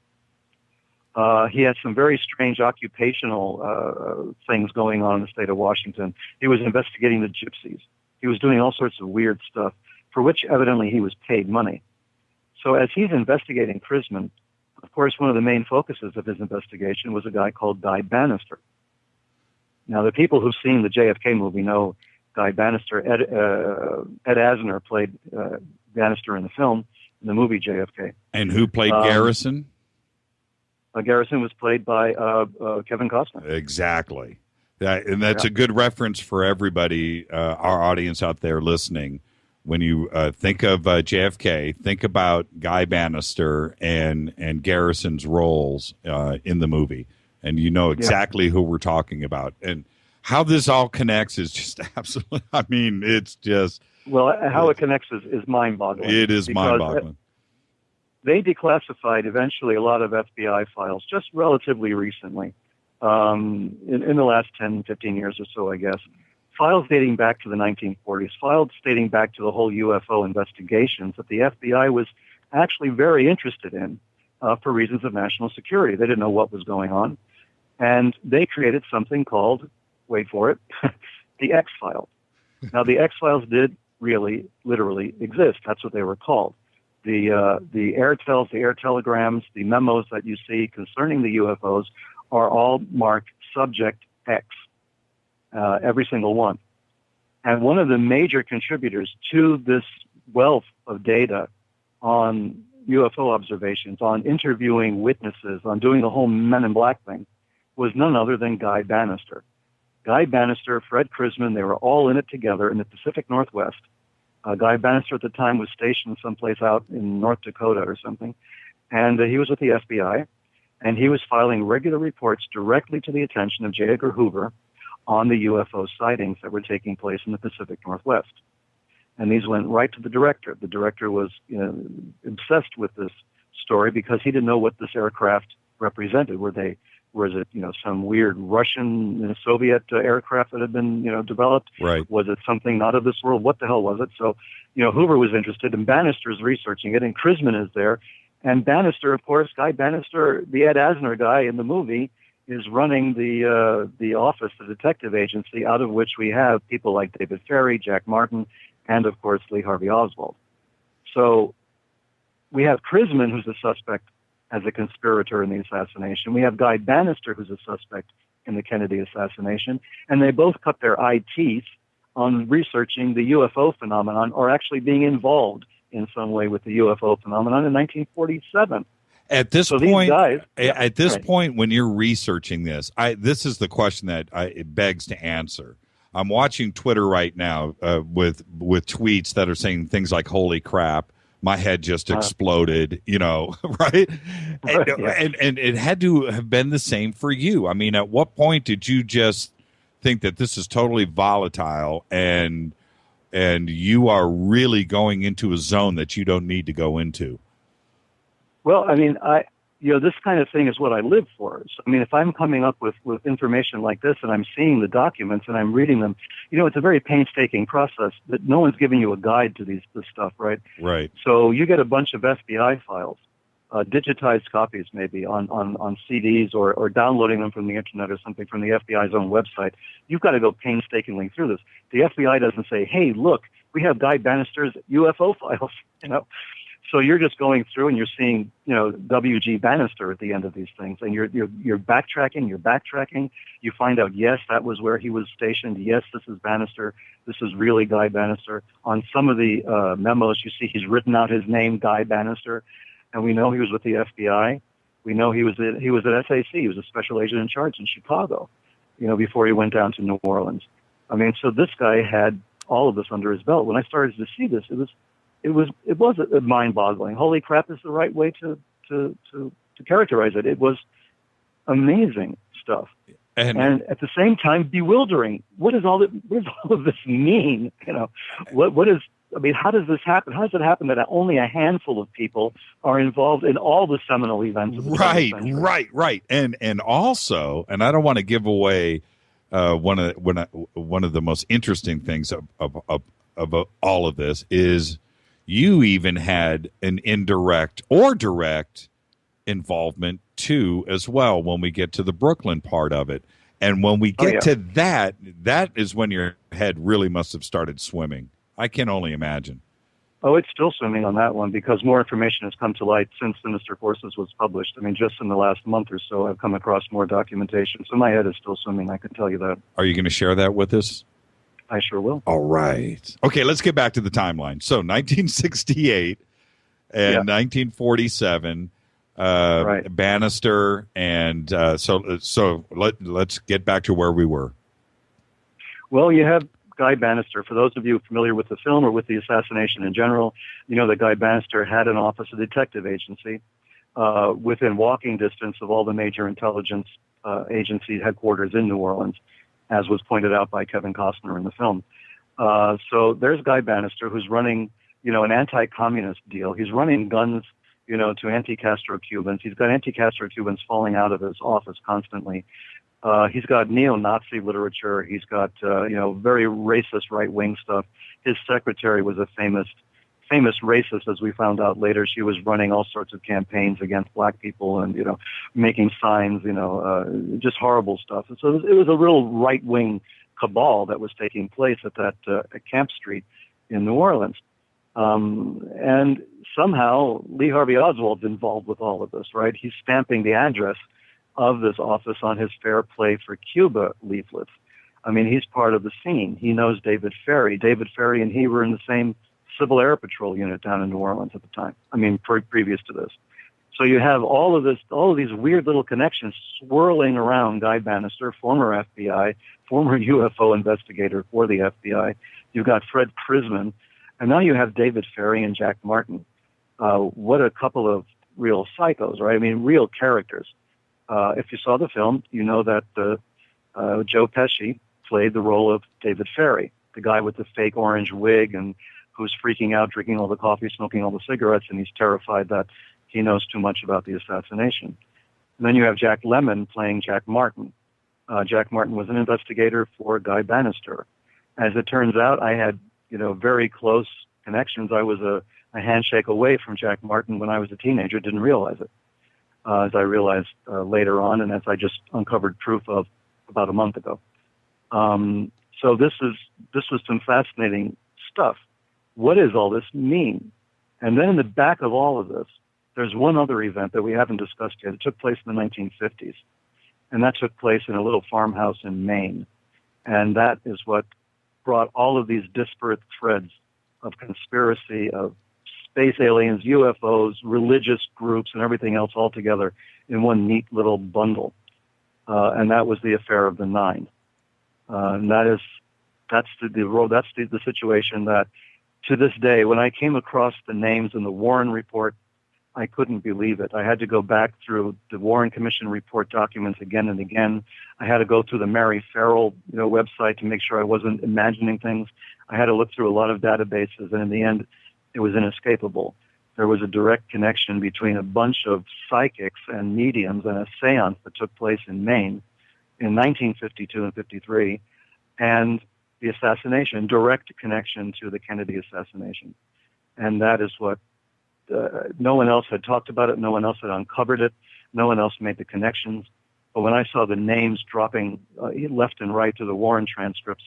He had some very strange occupational things going on in the state of Washington. He was investigating the gypsies. He was doing all sorts of weird stuff, for which evidently he was paid money. So as he's investigating Crisman, of course, one of the main focuses of his investigation was a guy called Guy Bannister. Now, the people who've seen the JFK movie know Guy Bannister. Ed Asner played Bannister in the film, in the movie JFK. And who played Garrison? Garrison was played by Kevin Costner. Exactly. That's a good reference for everybody, our audience out there listening. When you think of JFK, think about Guy Bannister and Garrison's roles in the movie. And you know exactly who we're talking about. And how this all connects is just absolutely, I mean, it's just... Well, how it connects is mind-boggling. It is mind-boggling. They declassified eventually a lot of FBI files just relatively recently, in the last 10, 15 years or so, I guess. Files dating back to the 1940s, files dating back to the whole UFO investigations that the FBI was actually very interested in for reasons of national security. They didn't know what was going on. And they created something called, wait for it, the X-Files. Now, the X-Files did really, literally exist. That's what they were called. The airtels, the air telegrams, the memos that you see concerning the UFOs are all marked Subject X, every single one. And one of the major contributors to this wealth of data on UFO observations, on interviewing witnesses, on doing the whole Men in Black thing, was none other than Guy Bannister. Guy Bannister, Fred Crisman, they were all in it together in the Pacific Northwest. Guy Bannister at the time was stationed someplace out in North Dakota or something, and he was with the FBI, and he was filing regular reports directly to the attention of J. Edgar Hoover on the UFO sightings that were taking place in the Pacific Northwest. And these went right to the director. The director was obsessed with this story because he didn't know what this aircraft represented. Was it some weird Russian, Soviet aircraft that had been developed? Right. Was it something not of this world? What the hell was it? So Hoover was interested, and Bannister's researching it, and Crisman is there, and Bannister, of course, Guy Bannister, the Ed Asner guy in the movie, is running the office, the detective agency, out of which we have people like David Ferry, Jack Martin, and of course Lee Harvey Oswald. So we have Crisman, who's a suspect as a conspirator in the assassination. We have Guy Bannister, who's a suspect in the Kennedy assassination, and they both cut their eye teeth on researching the UFO phenomenon, or actually being involved in some way with the UFO phenomenon in 1947. At this point, point, when you're researching this, this is the question that it begs to answer. I'm watching Twitter right now with tweets that are saying things like "Holy crap, my head just exploded," right? And it had to have been the same for you. I mean, at what point did you just think that this is totally volatile and you are really going into a zone that you don't need to go into? Well, I mean, this kind of thing is what I live for. So, I mean, if I'm coming up with information like this and I'm seeing the documents and I'm reading them, it's a very painstaking process that no one's giving you a guide to this stuff, right? Right. So you get a bunch of FBI files digitized copies maybe on CDs or downloading them from the internet or something from the FBI's own website. You've got to go painstakingly through this. The FBI doesn't say, hey, look, we have Guy Bannister's UFO files, So you're just going through and you're seeing, W.G. Bannister at the end of these things, and you're backtracking. You find out, yes, that was where he was stationed. Yes, this is Bannister. This is really Guy Bannister. On some of the memos, you see he's written out his name, Guy Bannister, and we know he was with the FBI. We know he was at SAC. He was a special agent in charge in Chicago, before he went down to New Orleans. I mean, so this guy had all of this under his belt. When I started to see this, it was mind-boggling. Holy crap is the right way to characterize it. It was amazing stuff, and at the same time bewildering. What does all of this mean? What is? I mean, how does this happen? How does it happen that only a handful of people are involved in all the seminal events of the 20th century? Right. And also, and I don't want to give away one of the most interesting things of all of this is you even had an indirect or direct involvement too as well when we get to the Brooklyn part of it. And when we get to that is when your head really must have started swimming. I can only imagine. Oh, it's still swimming on that one because more information has come to light since Sinister Forces was published. I mean, just in the last month or so, I've come across more documentation. So my head is still swimming, I can tell you that. Are you going to share that with us? I sure will. All right. Okay, let's get back to the timeline. So 1968 and 1947, Bannister, and so let's get back to where we were. Well, you have Guy Bannister. For those of you familiar with the film or with the assassination in general, you know that Guy Bannister had an office, a detective agency, within walking distance of all the major intelligence agency headquarters in New Orleans, as was pointed out by Kevin Costner in the film. So there's Guy Bannister, who's running, an anti-communist deal. He's running guns, to anti-Castro Cubans. He's got anti-Castro Cubans falling out of his office constantly. He's got neo-Nazi literature. He's got, very racist right-wing stuff. His secretary was a famous racist, as we found out later. She was running all sorts of campaigns against black people and, making signs, just horrible stuff. And so it was a real right-wing cabal that was taking place at that at Camp Street in New Orleans. And somehow Lee Harvey Oswald's involved with all of this, right? He's stamping the address of this office on his Fair Play for Cuba leaflets. I mean, he's part of the scene. He knows David Ferry. David Ferry and he were in the same Civil Air Patrol unit down in New Orleans at the time. I mean, previous to this. So you have all of these weird little connections swirling around Guy Bannister, former FBI, former UFO investigator for the FBI. You've got Fred Prisman, and now you have David Ferry and Jack Martin. What a couple of real psychos, right? I mean, real characters. If you saw the film, you know that Joe Pesci played the role of David Ferry, the guy with the fake orange wig and who's freaking out, drinking all the coffee, smoking all the cigarettes, and he's terrified that he knows too much about the assassination. And then you have Jack Lemmon playing Jack Martin. Jack Martin was an investigator for Guy Bannister. As it turns out, I had, very close connections. I was a handshake away from Jack Martin when I was a teenager, didn't realize it. As I realized later on, and as I just uncovered proof of about a month ago. So this was some fascinating stuff. What does all this mean? And then in the back of all of this, there's one other event that we haven't discussed yet. It took place in the 1950s, and that took place in a little farmhouse in Maine. And that is what brought all of these disparate threads of conspiracy, of space aliens, UFOs, religious groups, and everything else all together in one neat little bundle. And that was the Affair of the Nine. And that's the situation that, to this day, when I came across the names in the Warren Report, I couldn't believe it. I had to go back through the Warren Commission report documents again and again. I had to go through the Mary Farrell, website to make sure I wasn't imagining things. I had to look through a lot of databases, and in the end, it was inescapable. There was a direct connection between a bunch of psychics and mediums and a seance that took place in Maine in 1952 and 53, and the assassination, direct connection to the Kennedy assassination. And that is what no one else had talked about it. No one else had uncovered it. No one else made the connections. But when I saw the names dropping left and right to the Warren transcripts,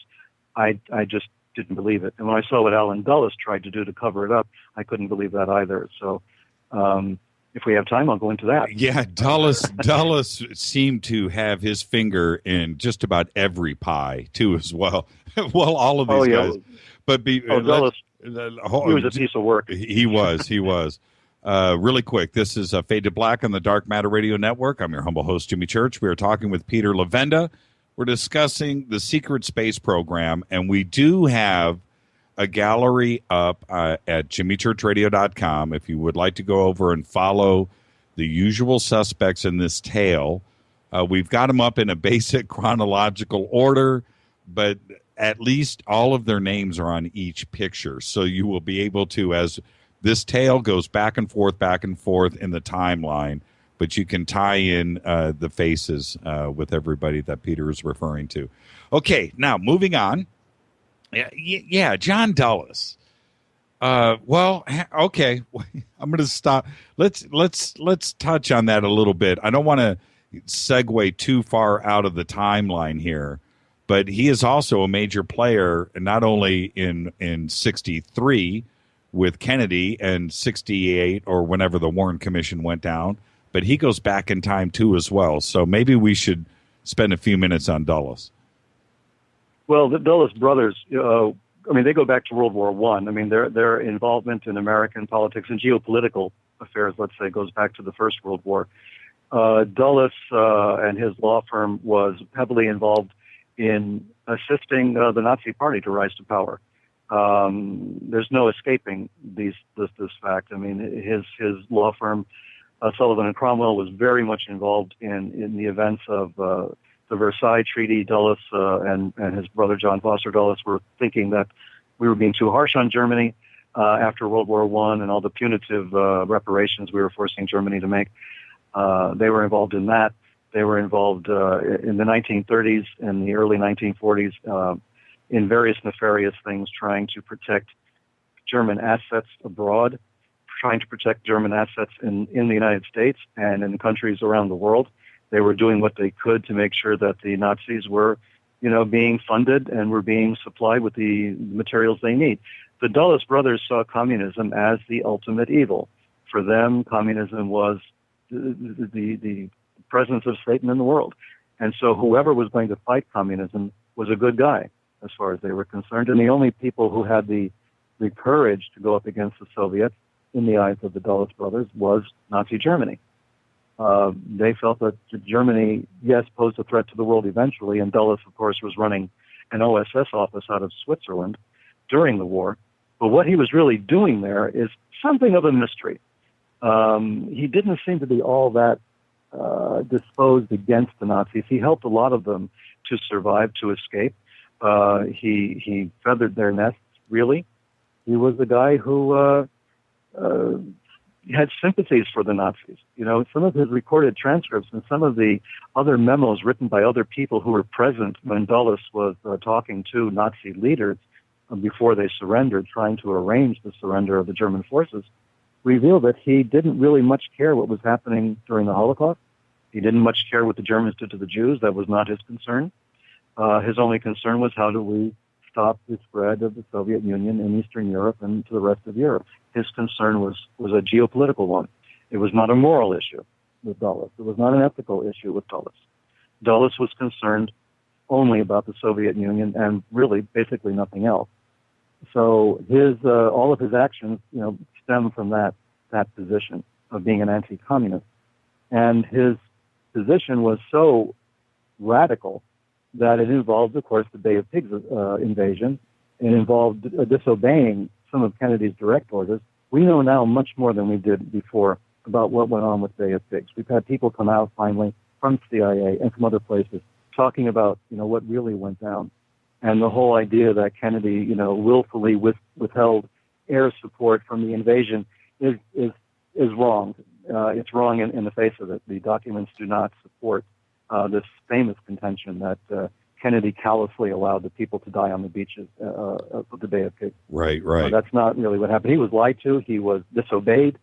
I just didn't believe it. And when I saw what Alan Dulles tried to do to cover it up, I couldn't believe that either. So if we have time, I'll go into that. Yeah, Dulles seemed to have his finger in just about every pie, too, as well. Well, all of these guys. But Dulles, he was a piece of work. He was. Really quick, this is Fade to Black on the Dark Matter Radio Network. I'm your humble host, Jimmy Church. We are talking with Peter Levenda. We're discussing the secret space program, and we do have a gallery up at jimmychurchradio.com if you would like to go over and follow the usual suspects in this tale. We've got them up in a basic chronological order, but at least all of their names are on each picture. So you will be able to, as this tale goes back and forth in the timeline, but you can tie in the faces with everybody that Peter is referring to. Okay, now moving on. Yeah, John Dulles. Well, okay, I'm going to stop. Let's touch on that a little bit. I don't want to segue too far out of the timeline here, but he is also a major player, not only in 63 with Kennedy and 68 or whenever the Warren Commission went down, but he goes back in time too as well. So maybe we should spend a few minutes on Dulles. Well, the Dulles brothers, they go back to World War I. I mean, their involvement in American politics and geopolitical affairs, let's say, goes back to the First World War. Dulles and his law firm was heavily involved in assisting the Nazi Party to rise to power. There's no escaping this fact. I mean, his law firm, Sullivan and Cromwell, was very much involved in the events of the Versailles Treaty. Dulles and his brother John Foster Dulles were thinking that we were being too harsh on Germany after World War I and all the punitive reparations we were forcing Germany to make. They were involved in that. They were involved in the 1930s and the early 1940s in various nefarious things, trying to protect German assets abroad, trying to protect German assets in the United States and in countries around the world. They were doing what they could to make sure that the Nazis were, being funded and were being supplied with the materials they need. The Dulles brothers saw communism as the ultimate evil. For them, communism was the presence of Satan in the world. And so whoever was going to fight communism was a good guy, as far as they were concerned. And the only people who had the courage to go up against the Soviets, in the eyes of the Dulles brothers, was Nazi Germany. They felt that Germany, yes, posed a threat to the world eventually, and Dulles, of course, was running an OSS office out of Switzerland during the war. But what he was really doing there is something of a mystery. He didn't seem to be all that disposed against the Nazis. He helped a lot of them to survive, to escape. He feathered their nests, really. He was the guy who had sympathies for the Nazis. Some of his recorded transcripts and some of the other memos written by other people who were present when Dulles was talking to Nazi leaders before they surrendered, trying to arrange the surrender of the German forces, reveal that he didn't really much care what was happening during the Holocaust. He didn't much care what the Germans did to the Jews. That was not his concern. His only concern was, how do we stop the spread of the Soviet Union in Eastern Europe and to the rest of Europe? His concern was a geopolitical one. It was not a moral issue with Dulles. It was not an ethical issue with Dulles. Dulles was concerned only about the Soviet Union and really basically nothing else. So all of his actions, stem from that position of being an anti-communist. And his position was so radical that it involved, of course, the Bay of Pigs invasion. It involved disobeying some of Kennedy's direct orders. We know now much more than we did before about what went on with Bay of Pigs. We've had people come out finally from CIA and from other places talking about, what really went down. And the whole idea that Kennedy, willfully withheld air support from the invasion is wrong. It's wrong in the face of it. The documents do not support this famous contention that Kennedy callously allowed the people to die on the beaches of the Bay of Pigs. Right. That's not really what happened. He was lied to. He was disobeyed.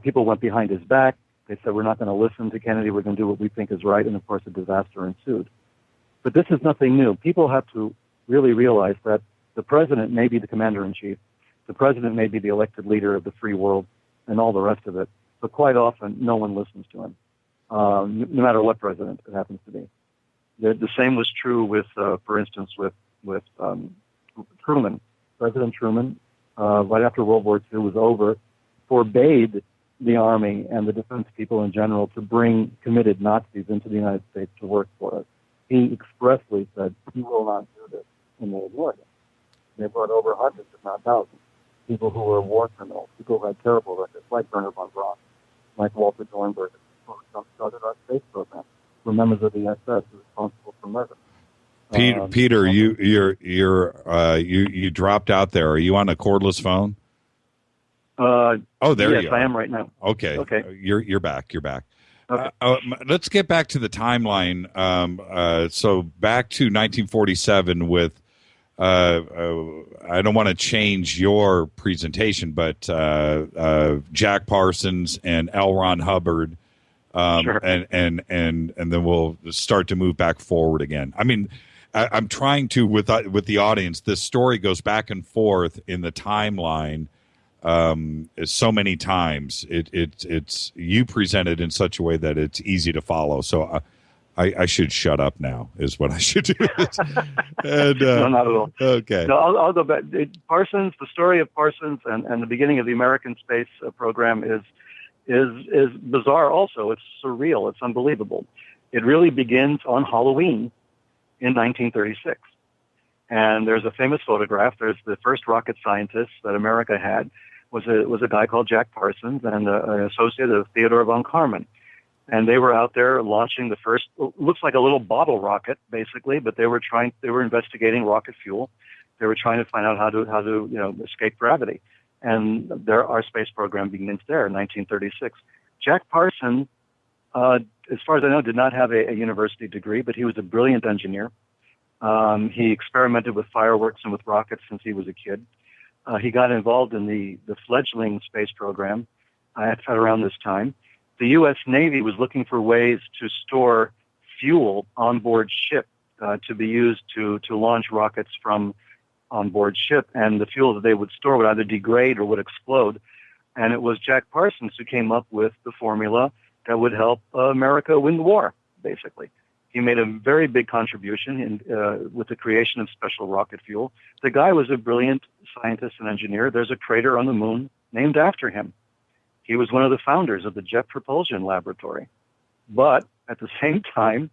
People went behind his back. They said, we're not going to listen to Kennedy. We're going to do what we think is right. And, of course, a disaster ensued. But this is nothing new. People have to really realize that the president may be the commander-in-chief. The president may be the elected leader of the free world and all the rest of it. But quite often, no one listens to him, no matter what president it happens to be. The same was true with, for instance, with Truman. President Truman, right after World War II was over, forbade the Army and the defense people in general to bring committed Nazis into the United States to work for us. He expressly said, "You will not do this," and they ignored it. They brought over hundreds, if not thousands, people who were war criminals, people who had terrible records, like Werner von Braun, like Walter Dornberg, who started our space program, were members of the SS responsible for murder. Peter, you dropped out there. Are you on a cordless phone? There yes, you are. Yes, I am right now. Okay. You're back. You're back. Okay. Let's get back to the timeline. So back to 1947 with. I don't want to change your presentation, but Jack Parsons and L. Ron Hubbard, sure. and then we'll start to move back forward again. I mean, I'm trying to with the audience. This story goes back and forth in the timeline so many times. It's you present it in such a way that it's easy to follow. So I should shut up now, is what I should do. And, no, not at all. Okay. No, I'll go back. Parsons, the story of Parsons and the beginning of the American space program is bizarre also. It's surreal. It's unbelievable. It really begins on Halloween in 1936. And there's a famous photograph. There's the first rocket scientist that America had was a guy called Jack Parsons and an associate of Theodore von Karman. And they were out there launching the first, looks like a little bottle rocket, basically, but they were investigating rocket fuel. They were trying to find out how to escape gravity. And our space program begins there in 1936. Jack Parsons, as far as I know, did not have a university degree, but he was a brilliant engineer. He experimented with fireworks and with rockets since he was a kid. He got involved in the fledgling space program at around this time. The U.S. Navy was looking for ways to store fuel on board ship to be used to launch rockets from on board ship, and the fuel that they would store would either degrade or would explode. And it was Jack Parsons who came up with the formula that would help America win the war, basically. He made a very big contribution with the creation of special rocket fuel. The guy was a brilliant scientist and engineer. There's a crater on the moon named after him. He was one of the founders of the Jet Propulsion Laboratory. But at the same time,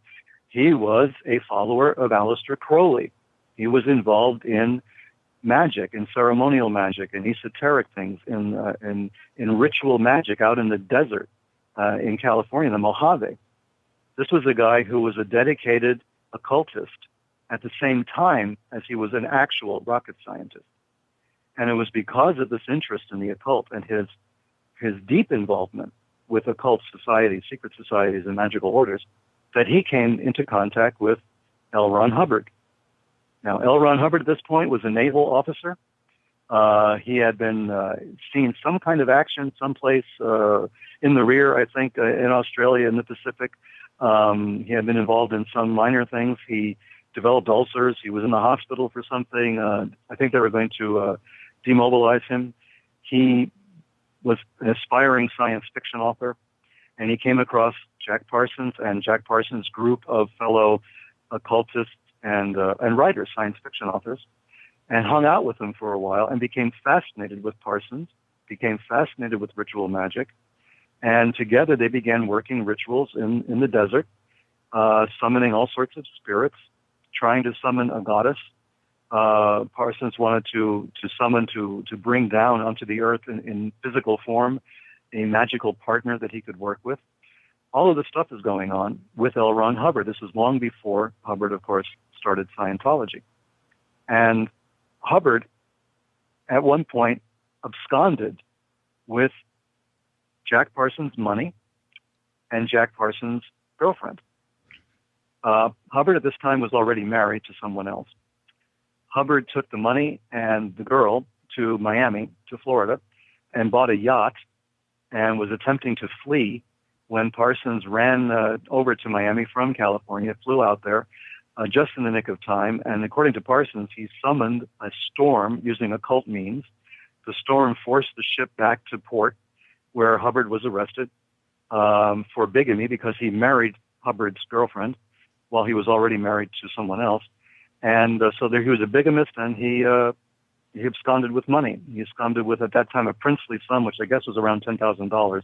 he was a follower of Aleister Crowley. He was involved in magic, in ceremonial magic, in esoteric things, in ritual magic out in the desert in California, the Mojave. This was a guy who was a dedicated occultist at the same time as he was an actual rocket scientist. And it was because of this interest in the occult and his deep involvement with occult societies, secret societies, and magical orders, that he came into contact with L. Ron Hubbard. Now, L. Ron Hubbard at this point was a naval officer. He had been seen some kind of action someplace in the rear, I think, in Australia, in the Pacific. He had been involved in some minor things. He developed ulcers. He was in the hospital for something. I think they were going to demobilize him. He was an aspiring science fiction author, and he came across Jack Parsons and Jack Parsons' group of fellow occultists and writers, science fiction authors, and hung out with them for a while and became fascinated with Parsons, became fascinated with ritual magic, and together they began working rituals in the desert, summoning all sorts of spirits, trying to summon a goddess. Parsons wanted to summon, to bring down onto the earth in physical form a magical partner that he could work with. All of this stuff is going on with L. Ron Hubbard. This is long before Hubbard, of course, started Scientology. And Hubbard, at one point, absconded with Jack Parsons' money and Jack Parsons' girlfriend. Hubbard at this time was already married to someone else. Hubbard took the money and the girl to Miami, to Florida, and bought a yacht and was attempting to flee when Parsons ran over to Miami from California, flew out there just in the nick of time. And according to Parsons, he summoned a storm using occult means. The storm forced the ship back to port where Hubbard was arrested for bigamy because he married Hubbard's girlfriend while he was already married to someone else. And so there he was a bigamist, and he absconded with money. He absconded with, at that time, a princely sum, which I guess was around $10,000,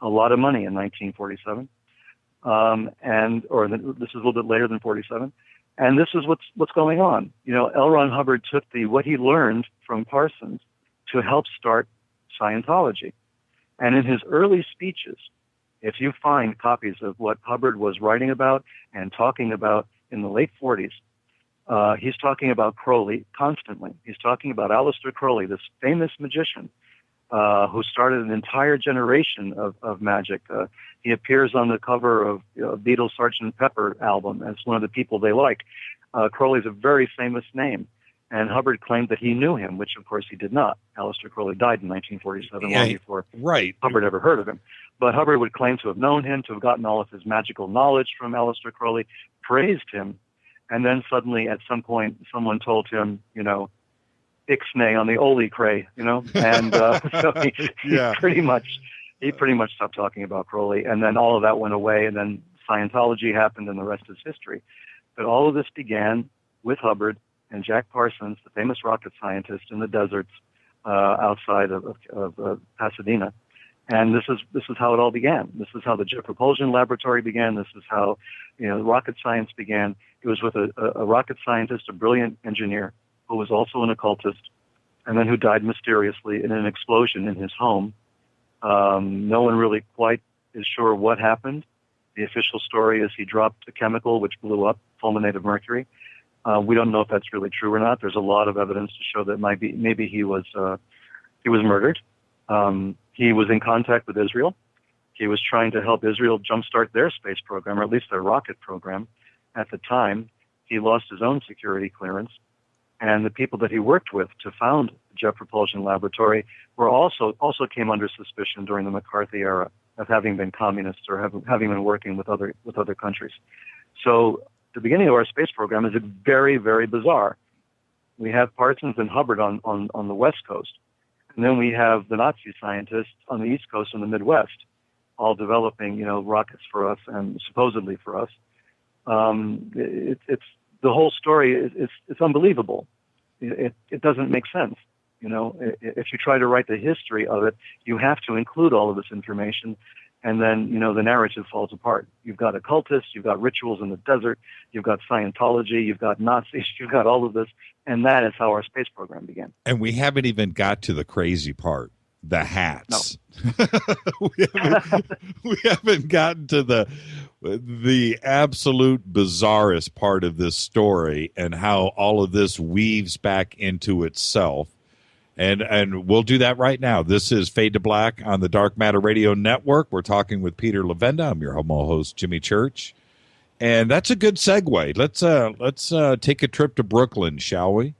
a lot of money in 1947. This is a little bit later than 47. And this is what's going on. You know, L. Ron Hubbard took what he learned from Parsons to help start Scientology. And in his early speeches, if you find copies of what Hubbard was writing about and talking about in the late 40s, he's talking about Crowley constantly. He's talking about Aleister Crowley, this famous magician who started an entire generation of magic. He appears on the cover of Beatles' Sgt. Pepper album as one of the people they like. Crowley's a very famous name, and Hubbard claimed that he knew him, which of course he did not. Aleister Crowley died in 1947, long before Hubbard ever heard of him. But Hubbard would claim to have known him, to have gotten all of his magical knowledge from Aleister Crowley, praised him, and then suddenly at some point someone told him, you know, ixnay on the Oli cray, you know, and so he pretty much stopped talking about Crowley, and then all of that went away, and then Scientology happened, and the rest is history. But all of this began with Hubbard and Jack Parsons, the famous rocket scientist in the deserts outside of Pasadena. And this is how it all began. This is how the Jet Propulsion Laboratory began. This is how, you know, rocket science began. It was with a rocket scientist, a brilliant engineer, who was also an occultist, and then who died mysteriously in an explosion in his home. No one really quite is sure what happened. The official story is he dropped a chemical which blew up, fulminate of mercury. We don't know if that's really true or not. There's a lot of evidence to show that maybe he was murdered. He was in contact with Israel. He was trying to help Israel jumpstart their space program, or at least their rocket program. At the time, he lost his own security clearance, and the people that he worked with to found the Jet Propulsion Laboratory were also came under suspicion during the McCarthy era of having been communists or having been working with other countries. So the beginning of our space program is very, very bizarre. We have Parsons and Hubbard on the West Coast, and then we have the Nazi scientists on the East Coast and the Midwest, all developing, you know, rockets for us and supposedly for us. It's the whole story it's unbelievable. It doesn't make sense. You know, if you try to write the history of it, you have to include all of this information, and then, you know, the narrative falls apart. You've got occultists, you've got rituals in the desert, you've got Scientology, you've got Nazis, you've got all of this, and that is how our space program began. And we haven't even got to the crazy part, the hats. No. we haven't gotten to the absolute bizarrest part of this story and how all of this weaves back into itself. And we'll do that right now. This is Fade to Black on the Dark Matter Radio Network. We're talking with Peter Levenda. I'm your host, Jimmy Church. And that's a good segue. Let's take a trip to Brooklyn, shall we?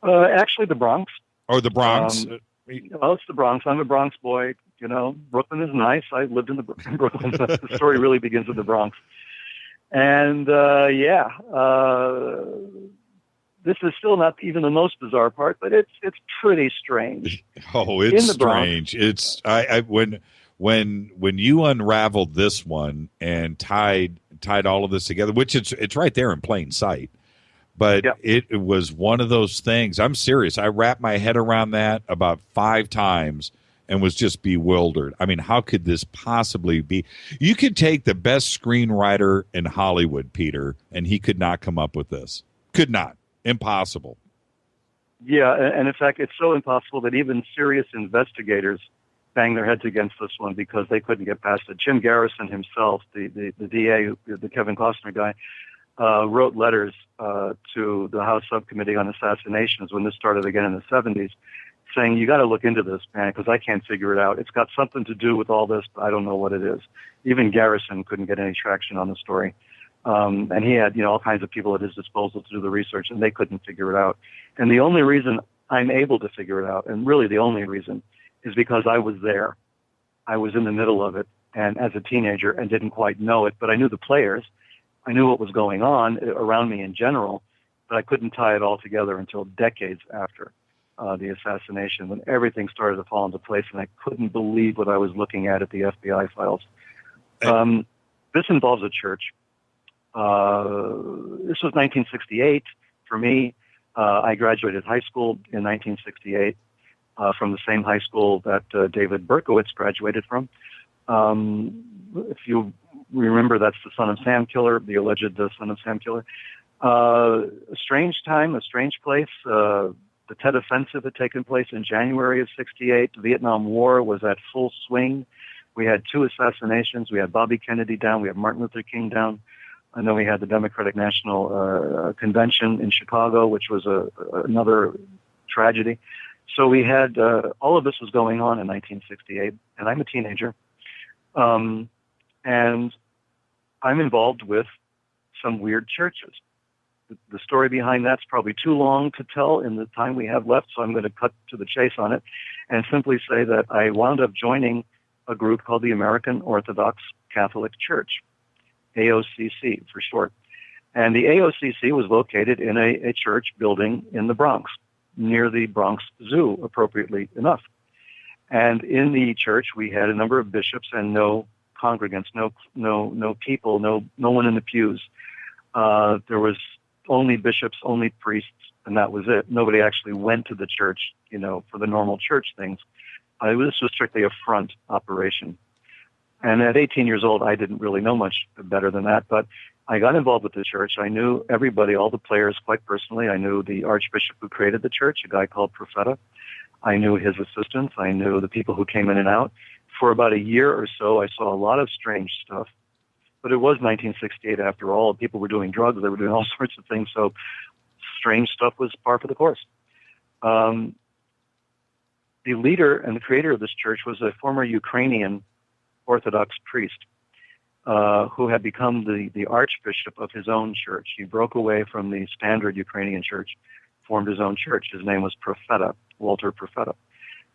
Actually, the Bronx. Or the Bronx. Well, it's the Bronx. I'm a Bronx boy. You know, Brooklyn is nice. I lived in Brooklyn. The story really begins with the Bronx. And, this is still not even the most bizarre part, but it's pretty strange. Oh, it's strange. It's when you unraveled this one and tied all of this together, which it's right there in plain sight. But it was one of those things. I'm serious. I wrapped my head around that about 5 times and was just bewildered. I mean, how could this possibly be? You could take the best screenwriter in Hollywood, Peter, and he could not come up with this. Could not. Impossible. Yeah, and in fact, it's so impossible that even serious investigators bang their heads against this one because they couldn't get past it. Jim Garrison himself, the DA, the Kevin Costner guy, wrote letters to the House Subcommittee on Assassinations when this started again in the 70s, saying, you got to look into this, man, because I can't figure it out. It's got something to do with all this, but I don't know what it is. Even Garrison couldn't get any traction on the story. And he had, you know, all kinds of people at his disposal to do the research, and they couldn't figure it out. And the only reason I'm able to figure it out, and really the only reason, is because I was there. I was in the middle of it, and as a teenager, and didn't quite know it, but I knew the players. I knew what was going on around me in general, but I couldn't tie it all together until decades after the assassination, when everything started to fall into place, and I couldn't believe what I was looking at the FBI files. This involves a church. This was 1968 for me. I graduated high school in 1968 from the same high school that David Berkowitz graduated from. If you remember, that's the Son of Sam killer, the alleged Son of Sam killer. A strange time, a strange place. The Tet Offensive had taken place in January of 68. The Vietnam War was at full swing. We had 2 assassinations. We had Bobby Kennedy down. We had Martin Luther King down. And then we had the Democratic National Convention in Chicago, which was another tragedy. So we had all of this was going on in 1968, and I'm a teenager. And I'm involved with some weird churches. The story behind that's probably too long to tell in the time we have left, so I'm going to cut to the chase on it and simply say that I wound up joining a group called the American Orthodox Catholic Church, AOCC for short. And the AOCC was located in a church building in the Bronx, near the Bronx Zoo, appropriately enough. And in the church, we had a number of bishops and no congregants, no people, no one in the pews. There was only bishops, only priests, and that was it. Nobody actually went to the church, for the normal church things. This was strictly a front operation. And at 18 years old, I didn't really know much better than that, but I got involved with the church. I knew everybody, all the players quite personally. I knew the archbishop who created the church, a guy called Profeta. I knew his assistants. I knew the people who came in and out. For about a year or so, I saw a lot of strange stuff. But it was 1968 after all. People were doing drugs. They were doing all sorts of things. So strange stuff was par for the course. The leader and the creator of this church was a former Ukrainian Orthodox priest who had become the archbishop of his own church. He broke away from the standard Ukrainian church, formed his own church. His name was Profeta, Walter Profeta.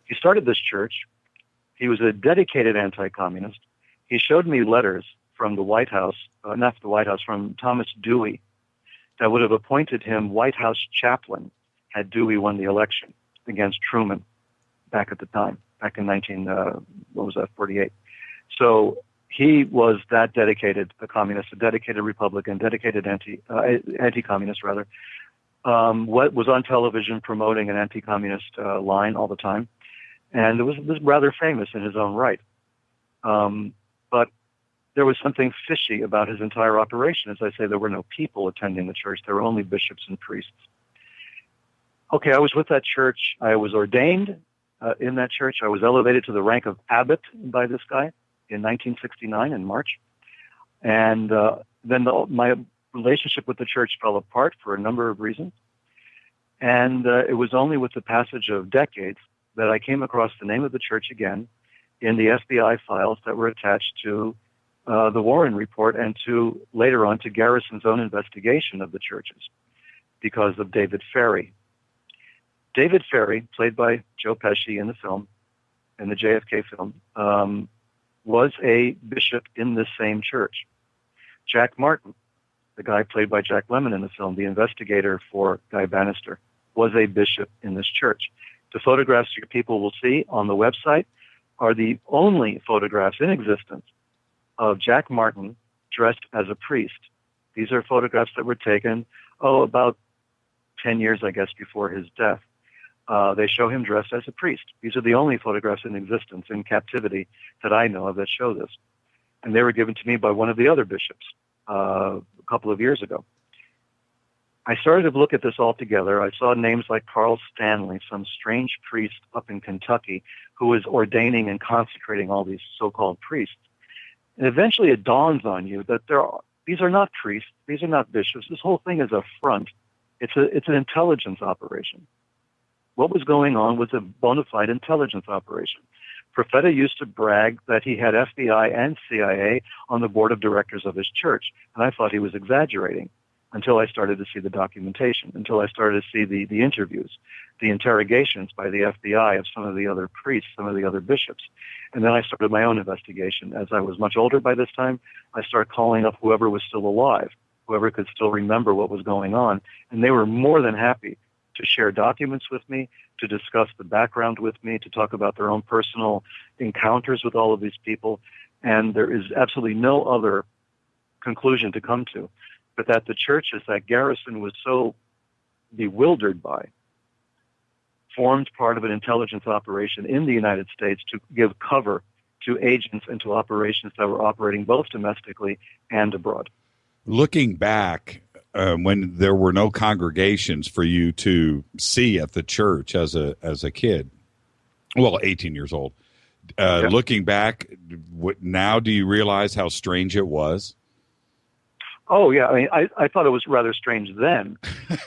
He started this church. He was a dedicated anti-communist. He showed me letters from the White House, not the White House, from Thomas Dewey, that would have appointed him White House chaplain had Dewey won the election against Truman back at the time, back in 48. So he was that dedicated a communist, a dedicated Republican, dedicated anti-communist rather. What was on television promoting an anti-communist line all the time, and it was rather famous in his own right. But there was something fishy about his entire operation. As I say, there were no people attending the church. There were only bishops and priests. Okay, I was with that church. I was ordained in that church. I was elevated to the rank of abbot by this guy in 1969 in March. And then my relationship with the church fell apart for a number of reasons. And it was only with the passage of decades that I came across the name of the church again in the FBI files that were attached to the Warren Report and to later on to Garrison's own investigation of the churches because of David Ferry. David Ferry, played by Joe Pesci in the film, in the JFK film, was a bishop in this same church. Jack Martin, the guy played by Jack Lemmon in the film, the investigator for Guy Bannister, was a bishop in this church. The photographs you people will see on the website are the only photographs in existence of Jack Martin dressed as a priest. These are photographs that were taken, about 10 years, I guess, before his death. They show him dressed as a priest. These are the only photographs in existence in captivity that I know of that show this. And they were given to me by one of the other bishops a couple of years ago. I started to look at this all together. I saw names like Carl Stanley, some strange priest up in Kentucky who was ordaining and consecrating all these so-called priests. And eventually it dawns on you that these are not priests, these are not bishops. This whole thing is a front. It's an intelligence operation. What was going on was a bona fide intelligence operation. Profeta used to brag that he had FBI and CIA on the board of directors of his church, and I thought he was exaggerating. until I started to see the documentation, until I started to see the interviews, the interrogations by the FBI of some of the other priests, some of the other bishops. And then I started my own investigation. As I was much older by this time, I started calling up whoever was still alive, whoever could still remember what was going on. And they were more than happy to share documents with me, to discuss the background with me, to talk about their own personal encounters with all of these people. And there is absolutely no other conclusion to come to, but that the churches that Garrison was so bewildered by formed part of an intelligence operation in the United States to give cover to agents and to operations that were operating both domestically and abroad. Looking back, when there were no congregations for you to see at the church as a kid, well, 18 years old, looking back, now do you realize how strange it was? Oh, yeah. I mean, I thought it was rather strange then,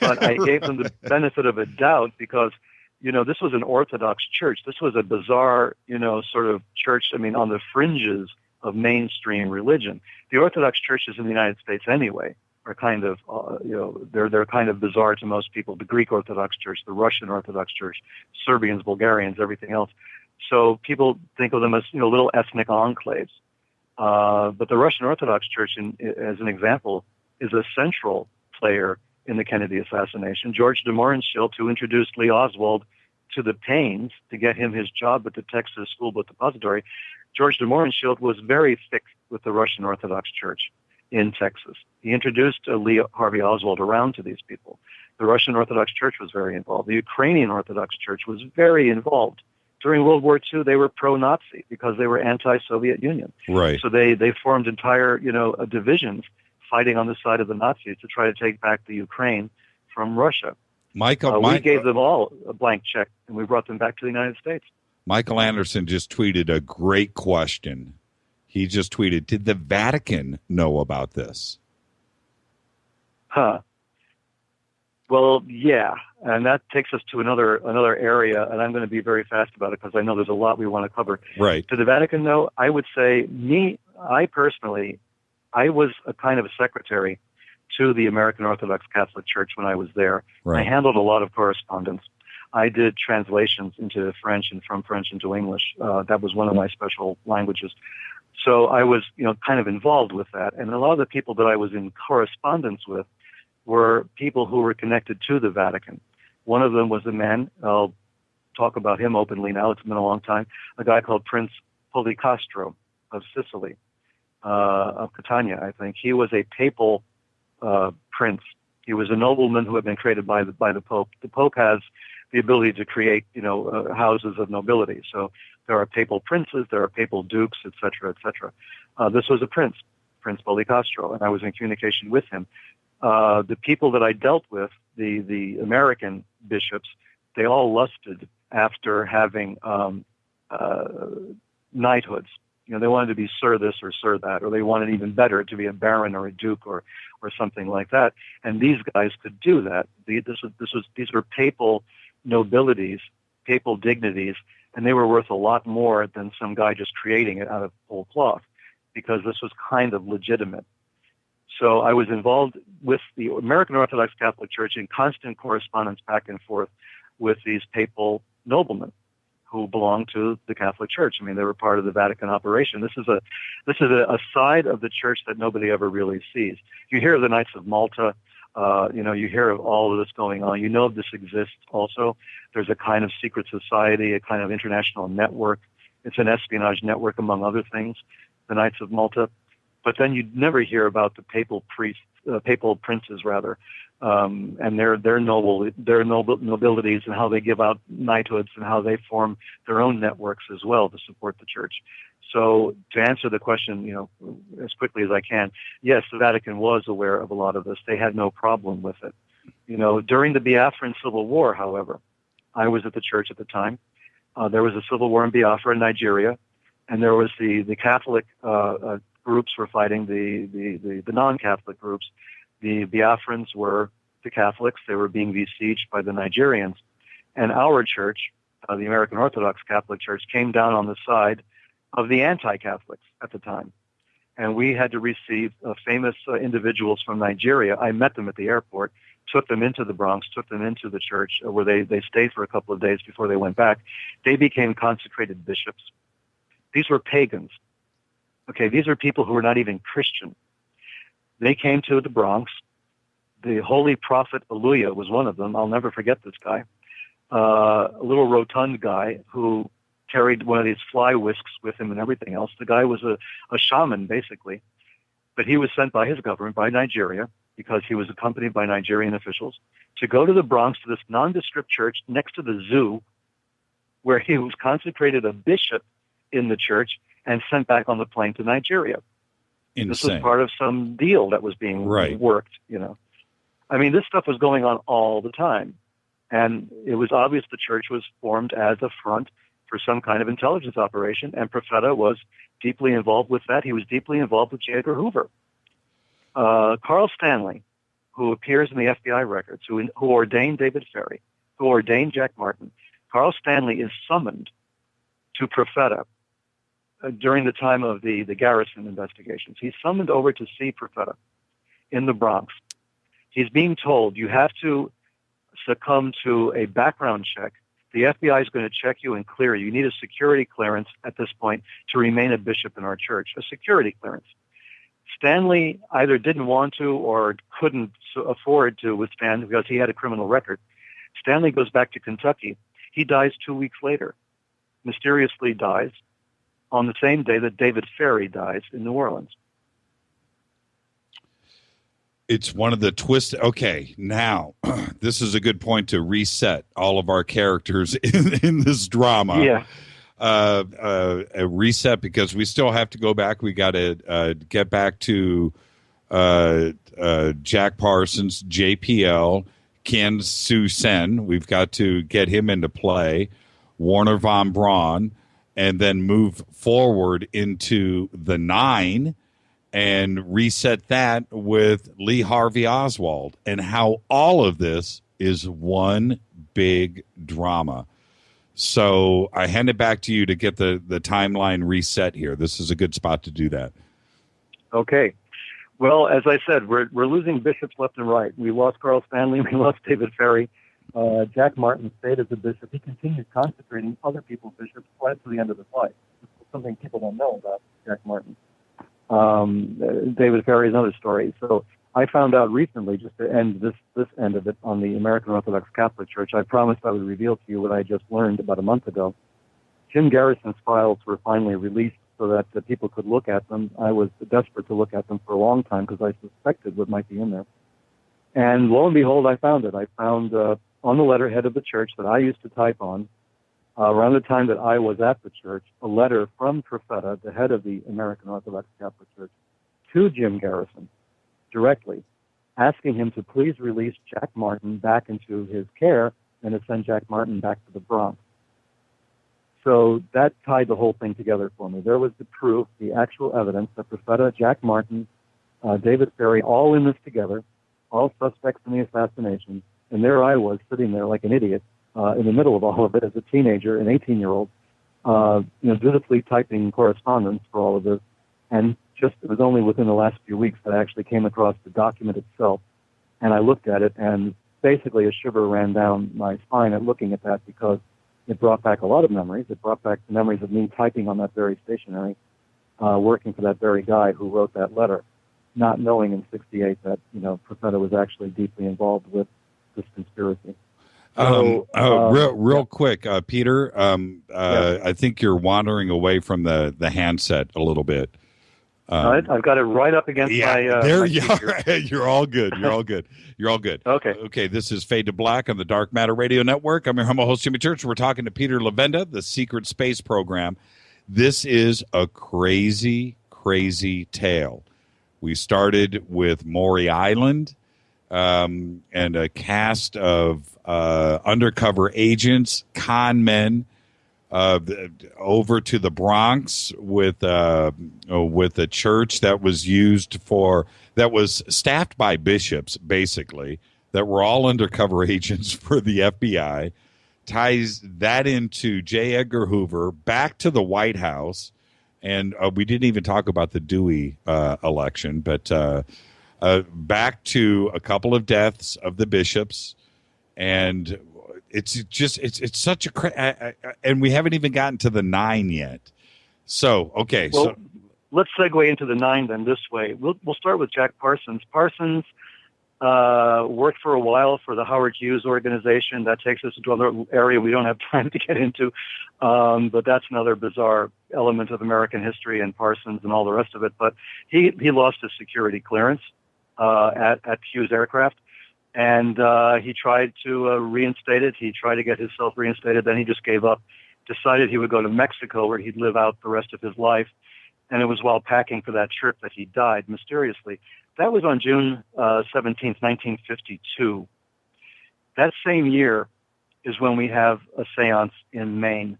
but I gave them the benefit of a doubt because, this was an Orthodox church. This was a bizarre, sort of church, on the fringes of mainstream religion. The Orthodox churches in the United States anyway are kind of, they're kind of bizarre to most people. The Greek Orthodox Church, the Russian Orthodox Church, Serbians, Bulgarians, everything else. So people think of them as, little ethnic enclaves. But the Russian Orthodox Church, as an example, is a central player in the Kennedy assassination. George de Mohrenschildt, who introduced Lee Oswald to the pains to get him his job at the Texas School Book Depository, George de Mohrenschildt was very thick with the Russian Orthodox Church in Texas. He introduced Lee Harvey Oswald around to these people. The Russian Orthodox Church was very involved. The Ukrainian Orthodox Church was very involved. During World War II, they were pro-Nazi because they were anti-Soviet Union. Right. So they formed entire, divisions fighting on the side of the Nazis to try to take back the Ukraine from Russia. We gave them all a blank check, and we brought them back to the United States. Michael Anderson just tweeted a great question. He just tweeted, did the Vatican know about this? Well, yeah, and that takes us to another area, and I'm going to be very fast about it because I know there's a lot we want to cover. Right. To the Vatican, though, I would say I personally, I was a kind of a secretary to the American Orthodox Catholic Church when I was there. Right. I handled a lot of correspondence. I did translations into French and from French into English. That was one of my special languages. So I was, kind of involved with that. And a lot of the people that I was in correspondence with were people who were connected to the Vatican. One of them was a man, I'll talk about him openly now, it's been a long time, a guy called Prince Policastro of Sicily, of Catania, I think. He was a papal prince. He was a nobleman who had been created by the Pope. The Pope has the ability to create, houses of nobility. So there are papal princes, there are papal dukes, et cetera, et cetera. This was a prince, Prince Policastro, and I was in communication with him. The people that I dealt with, the American bishops, they all lusted after having knighthoods. They wanted to be Sir this or Sir that, or they wanted even better to be a baron or a duke or something like that. And these guys could do that. These were papal nobilities, papal dignities, and they were worth a lot more than some guy just creating it out of whole cloth, because this was kind of legitimate. So I was involved with the American Orthodox Catholic Church in constant correspondence back and forth with these papal noblemen who belonged to the Catholic Church. They were part of the Vatican operation. This is a side of the church that nobody ever really sees. You hear of the Knights of Malta. You hear of all of this going on. This exists also. There's a kind of secret society, a kind of international network. It's an espionage network, among other things, the Knights of Malta. But then you'd never hear about the papal princes, rather, and their nobilities and how they give out knighthoods and how they form their own networks as well to support the church. So to answer the question, as quickly as I can, yes, the Vatican was aware of a lot of this. They had no problem with it. During the Biafran Civil War, however, I was at the church at the time. There was a civil war in Biafra in Nigeria, and there was the Catholic groups were fighting the non-Catholic groups. The Biafrans were the Catholics. They were being besieged by the Nigerians. And our church, the American Orthodox Catholic Church, came down on the side of the anti-Catholics at the time. and we had to receive famous individuals from Nigeria. I met them at the airport, took them into the Bronx, took them into the church where they stayed for a couple of days before they went back. They became consecrated bishops. These were pagans. Okay, these are people who were not even Christian. They came to the Bronx. The holy prophet Eluya was one of them. I'll never forget this guy. A little rotund guy who carried one of these fly whisks with him and everything else. The guy was a shaman, basically. But he was sent by his government, by Nigeria, because he was accompanied by Nigerian officials, to go to the Bronx to this nondescript church next to the zoo, where he was consecrated a bishop in the church and sent back on the plane to Nigeria. Insane. This was part of some deal that was being worked, you know. I mean, this stuff was going on all the time. And it was obvious the church was formed as a front for some kind of intelligence operation, and Profeta was deeply involved with that. He was deeply involved with J. Edgar Hoover. Carl Stanley, who appears in the FBI records, who ordained David Ferry, who ordained Jack Martin. Carl Stanley is summoned to Profeta during the time of the Garrison investigations. He's summoned over to see Profeta in the Bronx. He's being told, you have to succumb to a background check. The FBI is going to check you and clear you. You need a security clearance at this point to remain a bishop in our church, a security clearance. Stanley either didn't want to or couldn't afford to withstand because he had a criminal record. Stanley goes back to Kentucky. He dies 2 weeks later, mysteriously dies on the same day that David Ferry dies in New Orleans. It's one of the twists. Okay, now this is a good point to reset all of our characters in this drama. Yeah. A reset, because we still have to go back. We got to get back to Jack Parsons, JPL, Ken Su-Sen. We've got to get him into play, Warner Von Braun, and then move forward into the 9 and reset that with Lee Harvey Oswald, and how all of this is one big drama. So I hand it back to you to get the timeline reset here. This is a good spot to do that. Okay. Well, as I said, we're losing bishops left and right. We lost Carl Stanley. We lost David Ferry. Jack Martin stayed as a bishop. He continued consecrating other people's bishops right to the end of his life. It's something people don't know about Jack Martin. David Ferry is another story. So I found out recently, just to end this end of it on the American Orthodox Catholic Church, I promised I would reveal to you what I just learned about a month ago. Jim Garrison's files were finally released so that people could look at them. I was desperate to look at them for a long time because I suspected what might be in there. And lo and behold, I found it. I found on the letterhead of the church that I used to type on, around the time that I was at the church, a letter from Profeta, the head of the American Orthodox Catholic Church, to Jim Garrison directly, asking him to please release Jack Martin back into his care and to send Jack Martin back to the Bronx. So that tied the whole thing together for me. There was the proof, the actual evidence that Profeta, Jack Martin, David Ferry, all in this together, all suspects in the assassination, and there I was sitting there like an idiot in the middle of all of it as a teenager, an 18-year-old, dutifully typing correspondence for all of this. And it was only within the last few weeks that I actually came across the document itself, and I looked at it, and basically a shiver ran down my spine at looking at that, because it brought back a lot of memories. It brought back the memories of me typing on that very stationery, working for that very guy who wrote that letter, not knowing in '68 that, Profeta was actually deeply involved with this conspiracy. Real quick, Peter, I think you're wandering away from the handset a little bit. I've got it right up against my... there you are. You're all good. You're all good. You're all good. Okay. This is Fade to Black on the Dark Matter Radio Network. I'm your humble host, Jimmy Church. We're talking to Peter Levenda, the Secret Space Program. This is a crazy, crazy tale. We started with Maury Island and a cast of undercover agents, con men, over to the Bronx with a church that was staffed by bishops, basically, that were all undercover agents for the FBI, ties that into J. Edgar Hoover, back to the White House, And we didn't even talk about the Dewey election, but back to a couple of deaths of the bishops, and it's such a and we haven't even gotten to the 9 yet. So okay, well, let's segue into the 9 then this way. We'll start with Jack Parsons. Parsons worked for a while for the Howard Hughes organization. That takes us into another area we don't have time to get into, but that's another bizarre element of American history and Parsons and all the rest of it. But he lost his security clearance at Hughes Aircraft, and he tried to reinstate it. He tried to get himself reinstated. Then he just gave up, decided he would go to Mexico where he'd live out the rest of his life. And it was while packing for that trip that he died mysteriously. That was on June 17th, 1952. That same year is when we have a seance in Maine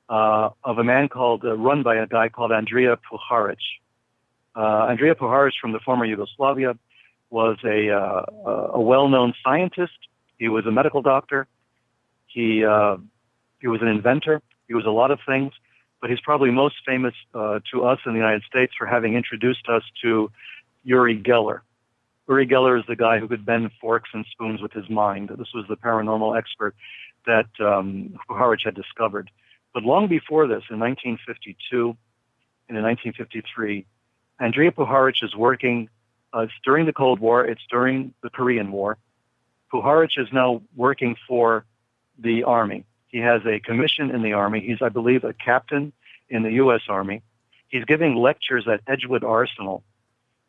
of a man run by a guy called Andrija Puharich. Andrija Puharich from the former Yugoslavia was a well-known scientist. He was a medical doctor. He was an inventor. He was a lot of things, but he's probably most famous to us in the United States for having introduced us to Uri Geller. Uri Geller is the guy who could bend forks and spoons with his mind. This was the paranormal expert that Puharich had discovered. But long before this, in 1952 and in 1953, Andrija Puharich is working. It's during the Cold War. It's during the Korean War. Puharich is now working for the Army. He has a commission in the Army. He's, I believe, a captain in the U.S. Army. He's giving lectures at Edgewood Arsenal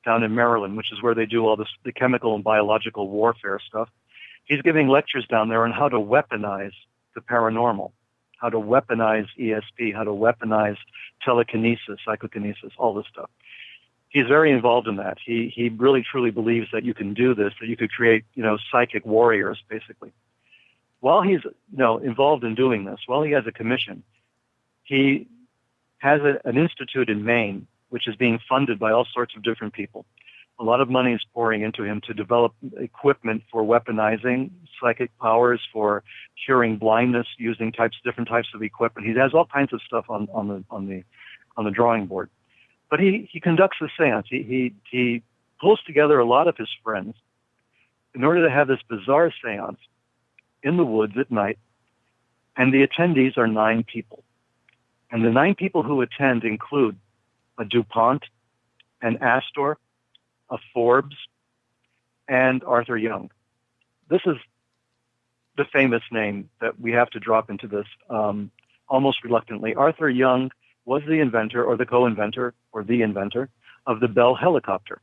down in Maryland, which is where they do all the chemical and biological warfare stuff. He's giving lectures down there on how to weaponize the paranormal, how to weaponize ESP, how to weaponize telekinesis, psychokinesis, all this stuff. He's very involved in that. He really truly believes that you can do this, that you could create, psychic warriors, basically. While he's, involved in doing this, while he has a commission, he has an institute in Maine, which is being funded by all sorts of different people. A lot of money is pouring into him to develop equipment for weaponizing psychic powers, for curing blindness using different types of equipment. He has all kinds of stuff on the drawing board. But he conducts a seance. He pulls together a lot of his friends in order to have this bizarre seance in the woods at night, and the attendees are 9 people. And the 9 people who attend include a DuPont, an Astor, a Forbes, and Arthur Young. This is the famous name that we have to drop into this almost reluctantly. Arthur Young was the inventor or the co-inventor or the inventor of the Bell helicopter.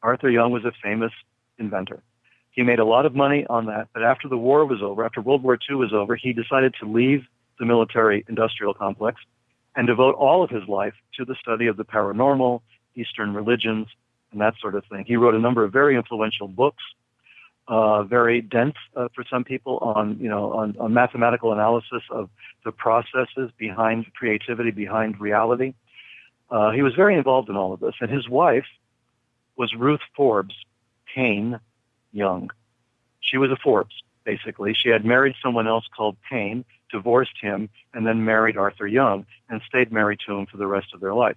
Arthur Young was a famous inventor. He made a lot of money on that, but after the war was over, after World War II was over, he decided to leave the military-industrial complex and devote all of his life to the study of the paranormal, Eastern religions, and that sort of thing. He wrote a number of very influential books, very dense for some people, on mathematical analysis of the processes behind creativity, behind reality. He was very involved in all of this, and his wife was Ruth Forbes Payne Young. She was a Forbes, basically. She had married someone else called Payne, divorced him, and then married Arthur Young, and stayed married to him for the rest of their life.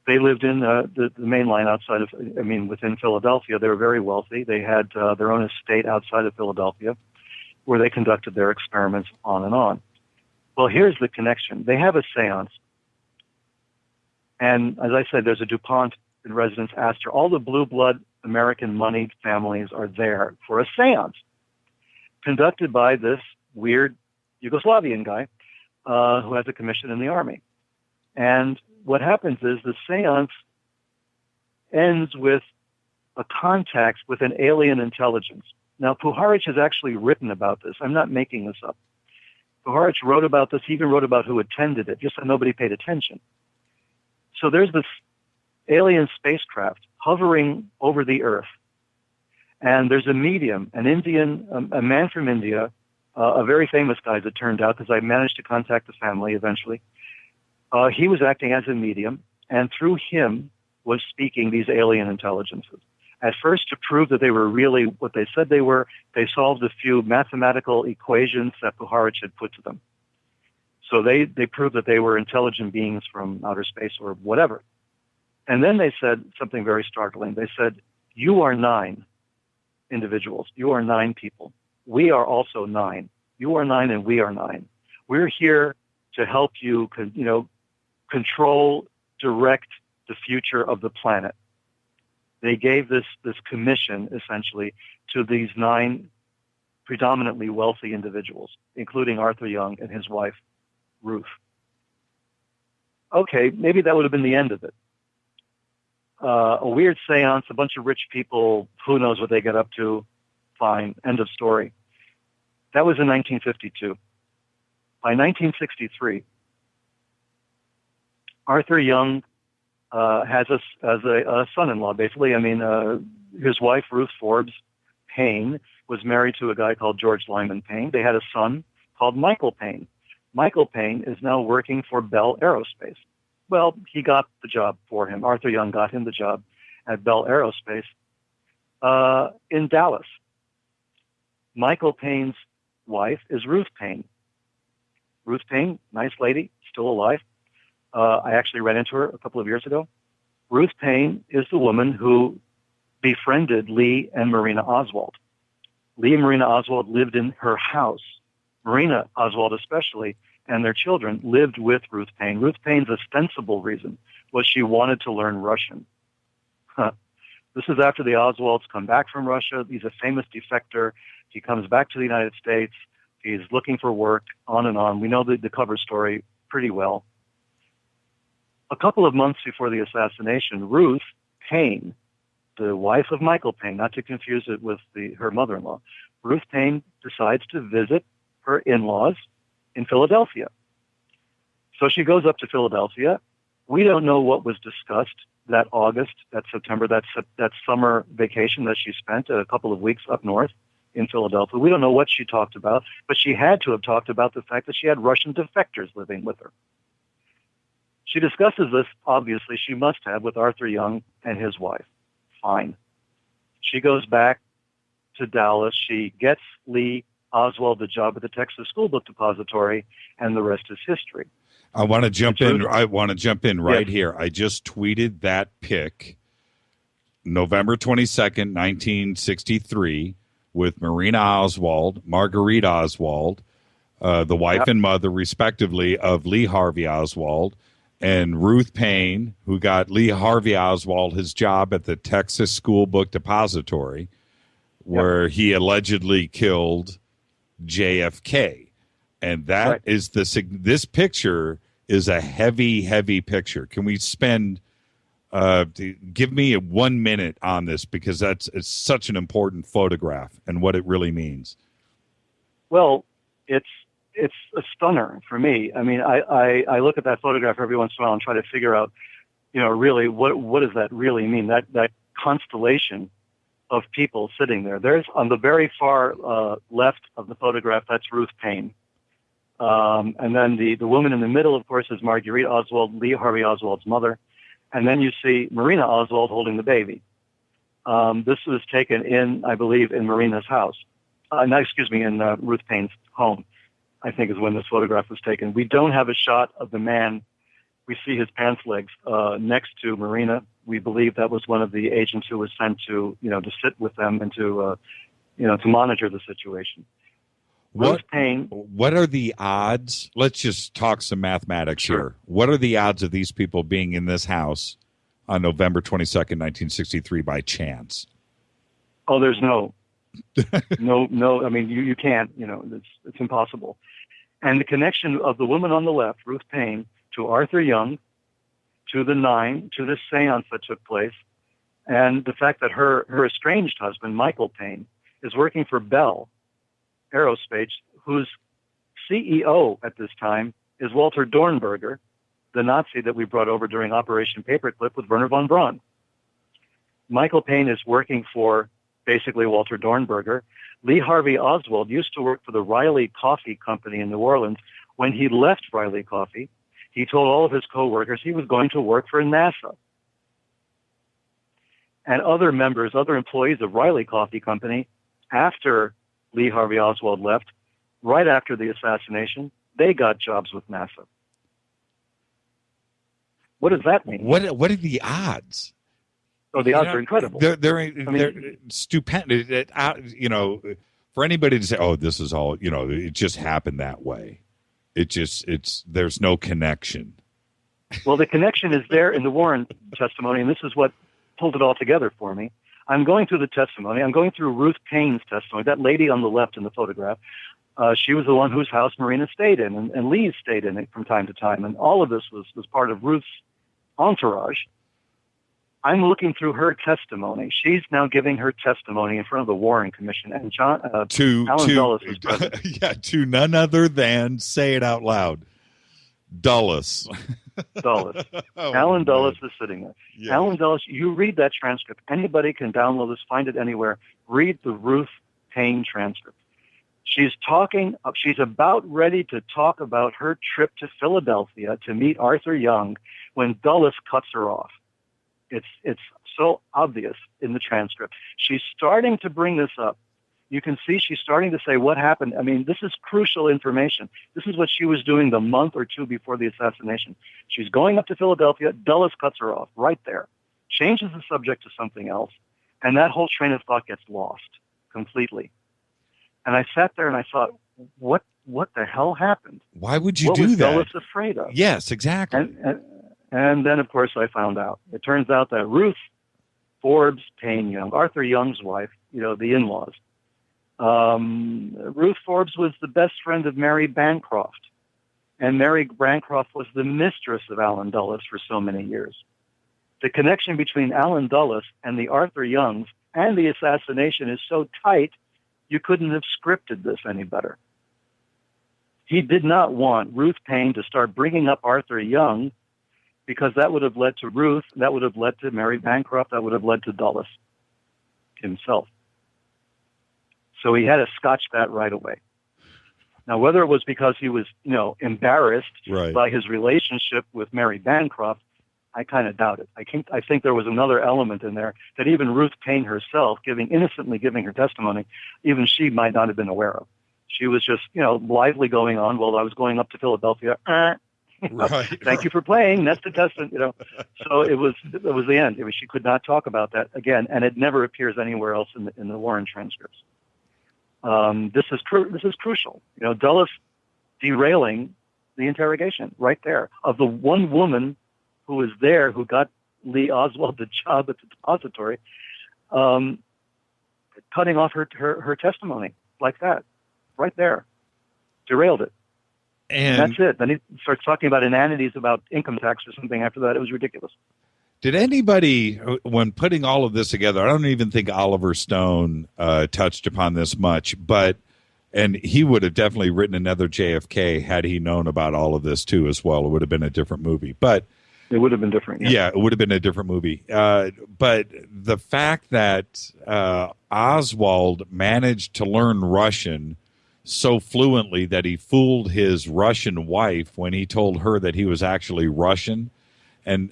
They lived in the main line within Philadelphia. They were very wealthy. They had their own estate outside of Philadelphia where they conducted their experiments on and on. Well, here's the connection. They have a seance. And as I said, there's a DuPont in residence, Astor. All the blue blood American moneyed families are there for a seance conducted by this weird Yugoslavian guy who has a commission in the Army. And what happens is the seance ends with a contact with an alien intelligence. Now, Puharich has actually written about this. I'm not making this up. Puharich wrote about this. He even wrote about who attended it, just so nobody paid attention. So there's this alien spacecraft hovering over the Earth. And there's a medium, a man from India, a very famous guy, as it turned out, because I managed to contact the family eventually. He was acting as a medium, and through him was speaking these alien intelligences. At first, to prove that they were really what they said they were, they solved a few mathematical equations that Puharich had put to them. So they proved that they were intelligent beings from outer space or whatever. And then they said something very startling. They said, you are 9 individuals. You are 9 people. We are also 9. You are 9 and we are 9. We're here to help you, control, direct the future of the planet. They gave this commission, essentially, to these 9 predominantly wealthy individuals, including Arthur Young and his wife, Ruth. Okay, maybe that would have been the end of it. A weird seance, a bunch of rich people, who knows what they get up to, fine, end of story. That was in 1952. By 1963, Arthur Young has a son-in-law, basically. I mean, his wife, Ruth Forbes Payne, was married to a guy called George Lyman Payne. They had a son called Michael Payne. Michael Payne is now working for Bell Aerospace. Well, he got the job for him. Arthur Young got him the job at Bell Aerospace in Dallas. Michael Payne's wife is Ruth Payne. Ruth Payne, nice lady, still alive. I actually ran into her a couple of years ago. Ruth Payne is the woman who befriended Lee and Marina Oswald. Lee and Marina Oswald lived in her house. Marina Oswald especially, and their children lived with Ruth Payne. Ruth Payne's ostensible reason was she wanted to learn Russian. This is after the Oswalds come back from Russia. He's a famous defector. He comes back to the United States. He's looking for work, on and on. We know the cover story pretty well. A couple of months before the assassination, Ruth Payne, the wife of Michael Payne, not to confuse it with her mother-in-law, Ruth Payne decides to visit her in-laws in Philadelphia. So she goes up to Philadelphia. We don't know what was discussed that August, that September, that summer vacation that she spent a couple of weeks up north in Philadelphia. We don't know what she talked about, but she had to have talked about the fact that she had Russian defectors living with her. She discusses this, obviously, she must have, with Arthur Young and his wife. Fine. She goes back to Dallas. She gets Lee Oswald the job at the Texas School Book Depository, and the rest is history. I want to jump in. I want to jump in right here. I just tweeted that pic, November 22nd, 1963, with Marina Oswald, Marguerite Oswald, the wife and mother, respectively, of Lee Harvey Oswald, and Ruth Payne, who got Lee Harvey Oswald his job at the Texas School Book Depository, where he allegedly killed JFK. And that is this picture is a heavy, heavy picture. Can we spend, give me 1 minute on this, because it's such an important photograph and what it really means. Well, it's a stunner for me. I mean, I look at that photograph every once in a while and try to figure out, really what does that really mean? That constellation of people sitting there. There's on the very far left of the photograph, that's Ruth Payne. And then the woman in the middle, of course, is Marguerite Oswald, Lee Harvey Oswald's mother. And then you see Marina Oswald holding the baby. This was taken in, I believe, in Marina's house. In Ruth Payne's home, I think is when this photograph was taken. We don't have a shot of the man. We see his pants legs next to Marina. We believe that was one of the agents who was sent to sit with them and to monitor the situation. What are the odds? Let's just talk some mathematics here. What are the odds of these people being in this house on November 22nd, 1963 by chance? Oh, there's no. I mean, you can't, it's impossible. And the connection of the woman on the left, Ruth Payne, to Arthur Young, to the 9, to this seance that took place, and the fact that her estranged husband, Michael Payne, is working for Bell Aerospace, whose CEO at this time is Walter Dornberger, the Nazi that we brought over during Operation Paperclip with Werner von Braun. Michael Payne is working for basically Walter Dornberger. Lee Harvey Oswald used to work for the Riley Coffee Company in New Orleans. When he left Riley Coffee, he told all of his coworkers he was going to work for NASA. And other employees of Riley Coffee Company, after Lee Harvey Oswald left, right after the assassination, they got jobs with NASA. What does that mean? What are the odds? Oh, the odds are incredible. They're stupendous. For anybody to say, "Oh, this is all," it just happened that way. There's no connection. Well, the connection is there in the Warren testimony, and this is what pulled it all together for me. I'm going through the testimony. I'm going through Ruth Payne's testimony, that lady on the left in the photograph. She was the one whose house Marina stayed in, and Lee stayed in it from time to time. And all of this was part of Ruth's entourage. I'm looking through her testimony. She's now giving her testimony in front of the Warren Commission, and Alan Dulles is present. Yeah, to none other than, say it out loud, Dulles. Dulles. Oh, Alan Dulles man. is sitting there. Yes. Alan Dulles, you read that transcript. Anybody can download this, find it anywhere. Read the Ruth Payne transcript. She's about ready to talk about her trip to Philadelphia to meet Arthur Young when Dulles cuts her off. It's so obvious in the transcript. She's starting to bring this up. You can see she's starting to say what happened. I mean, this is crucial information. This is what she was doing the month or two before the assassination. She's going up to Philadelphia. Dulles cuts her off right there, changes the subject to something else, and that whole train of thought gets lost completely. And I sat there and I thought, what the hell happened? Why would you what do was that? Dulles afraid of? Yes, exactly. And then, of course, I found out. It turns out that Ruth Forbes Payne Young, Arthur Young's wife, the in-laws, Ruth Forbes was the best friend of Mary Bancroft. And Mary Bancroft was the mistress of Alan Dulles for so many years. The connection between Alan Dulles and the Arthur Youngs and the assassination is so tight, you couldn't have scripted this any better. He did not want Ruth Payne to start bringing up Arthur Young, because that would have led to Ruth, that would have led to Mary Bancroft, that would have led to Dulles himself. So he had to scotch that right away. Now, whether it was because he was, embarrassed by his relationship with Mary Bancroft, I kind of doubt it. I think there was another element in there that even Ruth Payne herself, innocently giving her testimony, even she might not have been aware of. She was just, blithely going on, well, I was going up to Philadelphia. Right. Thank you for playing. That's the testament, So it was the end. She could not talk about that again, and it never appears anywhere else in the Warren transcripts. This is crucial. Dulles derailing the interrogation right there of the one woman who was there who got Lee Oswald the job at the depository, cutting off her testimony like that, right there, derailed it. And that's it. Then he starts talking about inanities about income tax or something after that. It was ridiculous. Did anybody, when putting all of this together, I don't even think Oliver Stone touched upon this much, and he would have definitely written another JFK had he known about all of this too as well. It would have been a different movie. But it would have been different. Yeah, it would have been a different movie. But the fact that Oswald managed to learn Russian so fluently that he fooled his Russian wife when he told her that he was actually Russian. And,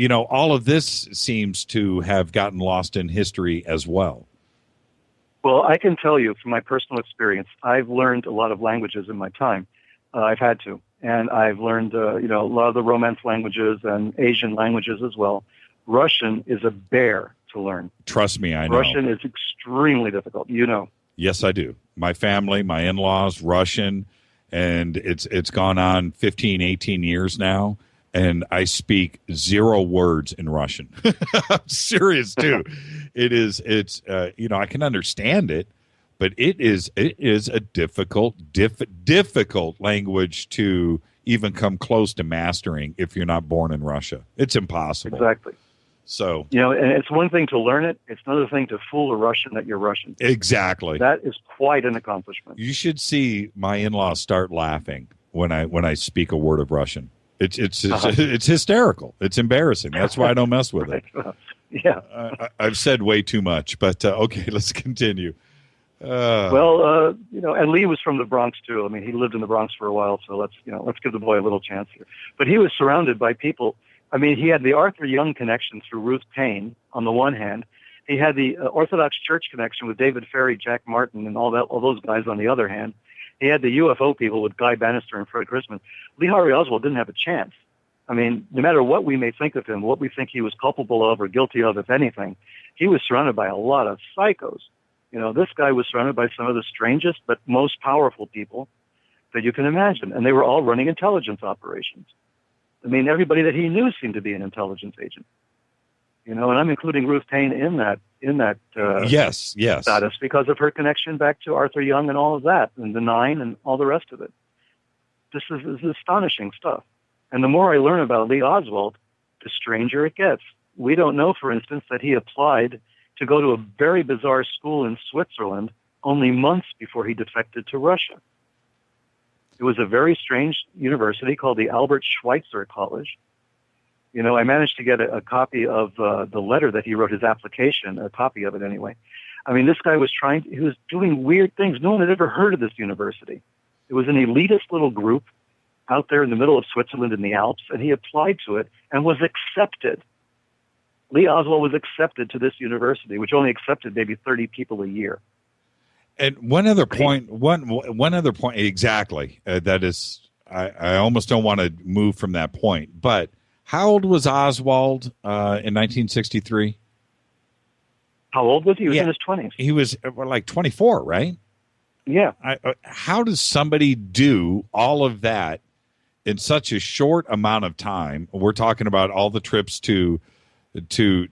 all of this seems to have gotten lost in history as well. Well, I can tell you from my personal experience, I've learned a lot of languages in my time. I've had to. And I've learned, a lot of the Romance languages and Asian languages as well. Russian is a bear to learn. Trust me, I know. Russian is extremely difficult, Yes, I do. My family, my in-laws, Russian, and it's gone on 15, 18 years now, and I speak 0 words in Russian. I'm serious, too. I can understand it, but it is a difficult language to even come close to mastering if you're not born in Russia. It's impossible. Exactly. So, and it's one thing to learn it. It's another thing to fool a Russian that you're Russian. Exactly. That is quite an accomplishment. You should see my in-laws start laughing when I speak a word of Russian. It's hysterical. It's embarrassing. That's why I don't mess with it. Yeah. I've said way too much, but okay, let's continue. And Lee was from the Bronx too. I mean, he lived in the Bronx for a while, so let's give the boy a little chance here. But he was surrounded by people. I mean, he had the Arthur Young connection through Ruth Payne on the one hand. He had the Orthodox Church connection with David Ferry, Jack Martin, and all those guys on the other hand. He had the UFO people with Guy Bannister and Fred Chrisman. Lee Harvey Oswald didn't have a chance. I mean, no matter what we may think of him, what we think he was culpable of or guilty of, if anything, he was surrounded by a lot of psychos. You know, this guy was surrounded by some of the strangest but most powerful people that you can imagine, and they were all running intelligence operations. I mean, everybody that he knew seemed to be an intelligence agent. You know, and I'm including Ruth Payne in that yes status because of her connection back to Arthur Young and all of that, and the Nine and all the rest of it. This is astonishing stuff. And the more I learn about Lee Oswald, the stranger it gets. We don't know, for instance, that he applied to go to a very bizarre school in Switzerland only months before he defected to Russia. It was a very strange university called the Albert Schweitzer College. You know, I managed to get a copy of the letter that he wrote, his application, a copy of it anyway. I mean, this guy was he was doing weird things. No one had ever heard of this university. It was an elitist little group out there in the middle of Switzerland in the Alps, and he applied to it and was accepted. Lee Oswald was accepted to this university, which only accepted maybe 30 people a year. And one other point, exactly. That is, I almost don't want to move from that point. But how old was Oswald in 1963? How old was he? He was in his 20s. He was like 24, right? Yeah. How does somebody do all of that in such a short amount of time? We're talking about all the trips to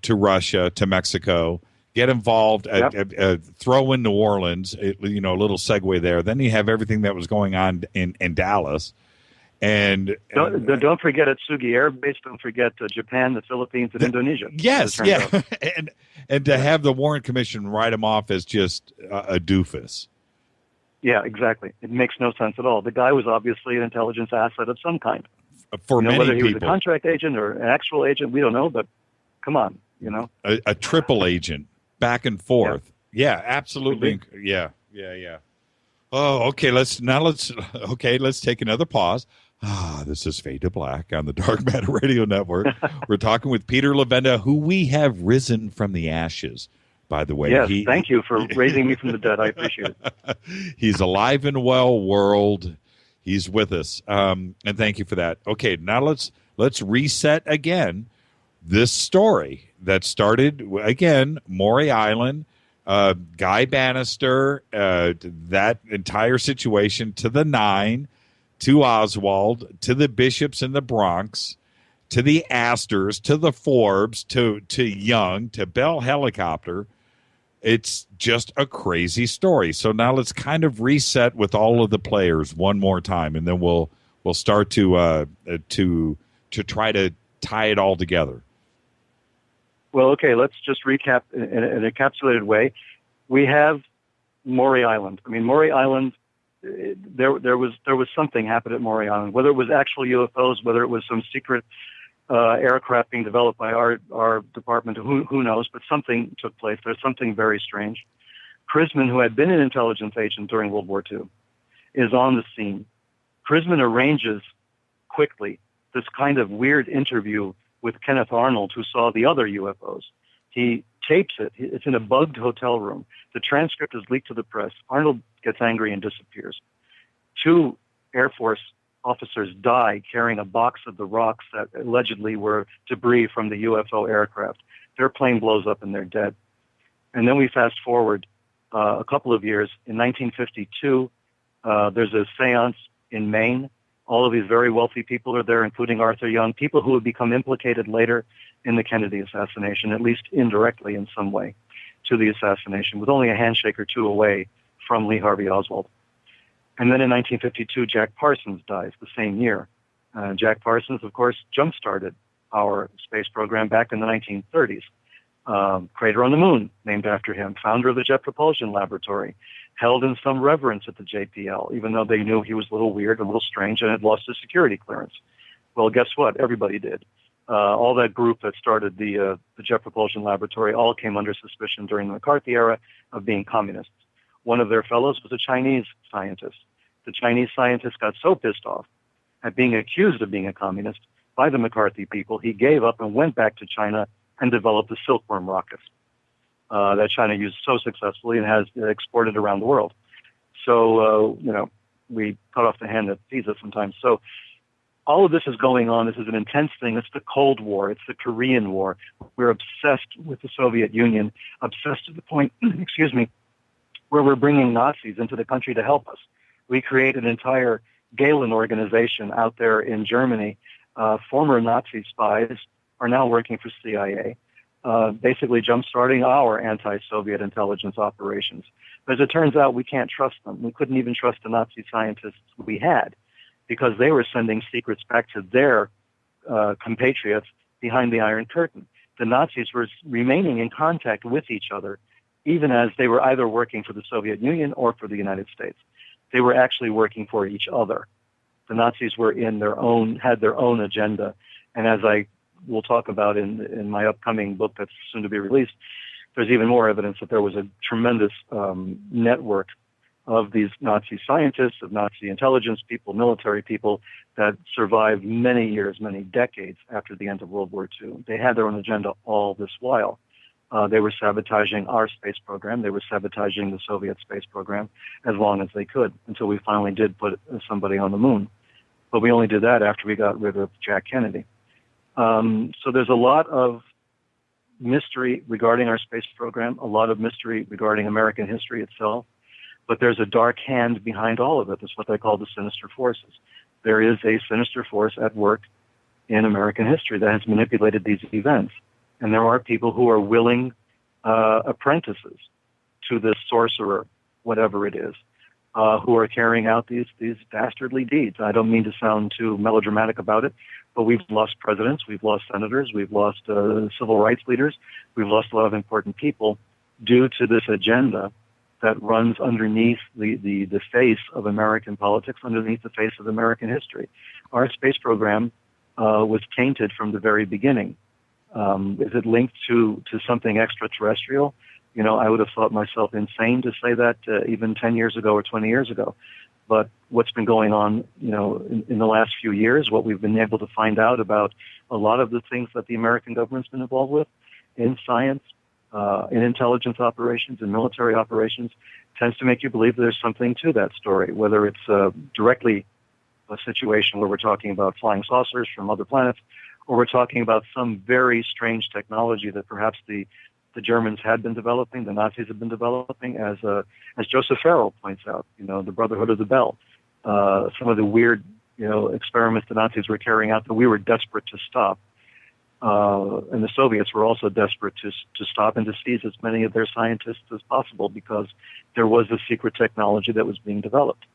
Russia, to Mexico, get involved, throw in New Orleans, a little segue there. Then you have everything that was going on in Dallas. And don't forget at Sugi Air Base. Don't forget Japan, the Philippines, and Indonesia. Yes, yeah. and to have the Warren Commission write him off as just a doofus. Yeah, exactly. It makes no sense at all. The guy was obviously an intelligence asset of some kind. For many whether he people. was a contract agent or an actual agent, we don't know, but come on, A triple agent, back and forth. Yeah, absolutely. Yeah. Oh, okay, let's take another pause. This is Fade to Black on the Dark Matter Radio Network. We're talking with Peter Levenda, who we have risen from the ashes. By the way, yes, thank you for raising me from the dead. I appreciate it. He's alive and well, world. He's with us, and thank you for that. Okay, now let's reset again this story that started again, Maury Island, Guy Bannister, that entire situation to the Nine, to Oswald, to the Bishops in the Bronx, to the Astors, to the Forbes, to Young, to Bell Helicopter. It's just a crazy story. So now let's kind of reset with all of the players one more time, and then we'll start to try to tie it all together. Well, okay, let's just recap in an encapsulated way. We have Maury Island. I mean, Maury Island, there was something happened at Maury Island, whether it was actual UFOs, whether it was some secret aircraft being developed by our department, who knows, but something took place. There's something very strange. Chrisman, who had been an intelligence agent during World War II, is on the scene. Chrisman arranges quickly this kind of weird interview with Kenneth Arnold, who saw the other UFOs. He tapes it. It's in a bugged hotel room. The transcript is leaked to the press. Arnold gets angry and disappears. 2 Air Force officers die carrying a box of the rocks that allegedly were debris from the UFO aircraft. Their plane blows up and they're dead. And then we fast forward a couple of years. In 1952, there's a seance in Maine. All of these very wealthy people are there, including Arthur Young, people who would become implicated later in the Kennedy assassination, at least indirectly in some way, to the assassination, with only a handshake or two away from Lee Harvey Oswald. And then in 1952, Jack Parsons dies the same year. Jack Parsons, of course, jump-started our space program back in the 1930s. Crater on the Moon, named after him, founder of the Jet Propulsion Laboratory, held in some reverence at the JPL, even though they knew he was a little weird, a little strange, and had lost his security clearance. Well, guess what? Everybody did. All that group that started the Jet Propulsion Laboratory all came under suspicion during the McCarthy era of being communists. One of their fellows was a Chinese scientist. The Chinese scientist got so pissed off at being accused of being a communist by the McCarthy people, he gave up and went back to China and developed the silkworm rockets that China used so successfully and has exported around the world. So, we cut off the hand that feeds us sometimes. So all of this is going on. This is an intense thing. It's the Cold War. It's the Korean War. We're obsessed with the Soviet Union, obsessed to the point, excuse me, where we're bringing Nazis into the country to help us. We create an entire Galen organization out there in Germany. Former Nazi spies are now working for CIA, basically jump-starting our anti-Soviet intelligence operations. But as it turns out, we can't trust them. We couldn't even trust the Nazi scientists we had because they were sending secrets back to their compatriots behind the Iron Curtain. The Nazis were remaining in contact with each other, even as they were either working for the Soviet Union or for the United States. They were actually working for each other. The Nazis were had their own agenda. And as I will talk about in my upcoming book that's soon to be released, there's even more evidence that there was a tremendous network of these Nazi scientists, of Nazi intelligence people, military people that survived many years, many decades after the end of World War II. They had their own agenda all this while. They were sabotaging our space program. They were sabotaging the Soviet space program as long as they could until we finally did put somebody on the moon. But we only did that after we got rid of Jack Kennedy. So there's a lot of mystery regarding our space program, a lot of mystery regarding American history itself. But there's a dark hand behind all of it. That's what they call the sinister forces. There is a sinister force at work in American history that has manipulated these events. And there are people who are willing apprentices to this sorcerer, whatever it is, who are carrying out these dastardly deeds. I don't mean to sound too melodramatic about it, but we've lost presidents, we've lost senators, we've lost civil rights leaders, we've lost a lot of important people due to this agenda that runs underneath the face of American politics, underneath the face of American history. Our space program was tainted from the very beginning. Is it linked to something extraterrestrial? You know, I would have thought myself insane to say that even 10 years ago or 20 years ago. But what's been going on, you know, in the last few years, what we've been able to find out about a lot of the things that the American government's been involved with in science, in intelligence operations, in military operations, tends to make you believe there's something to that story, whether it's directly a situation where we're talking about flying saucers from other planets, or we're talking about some very strange technology that perhaps the Germans had been developing, the Nazis had been developing, as Joseph Farrell points out, you know, the Brotherhood of the Bell, some of the weird, you know, experiments the Nazis were carrying out that we were desperate to stop. And the Soviets were also desperate to stop and to seize as many of their scientists as possible because there was a secret technology that was being developed.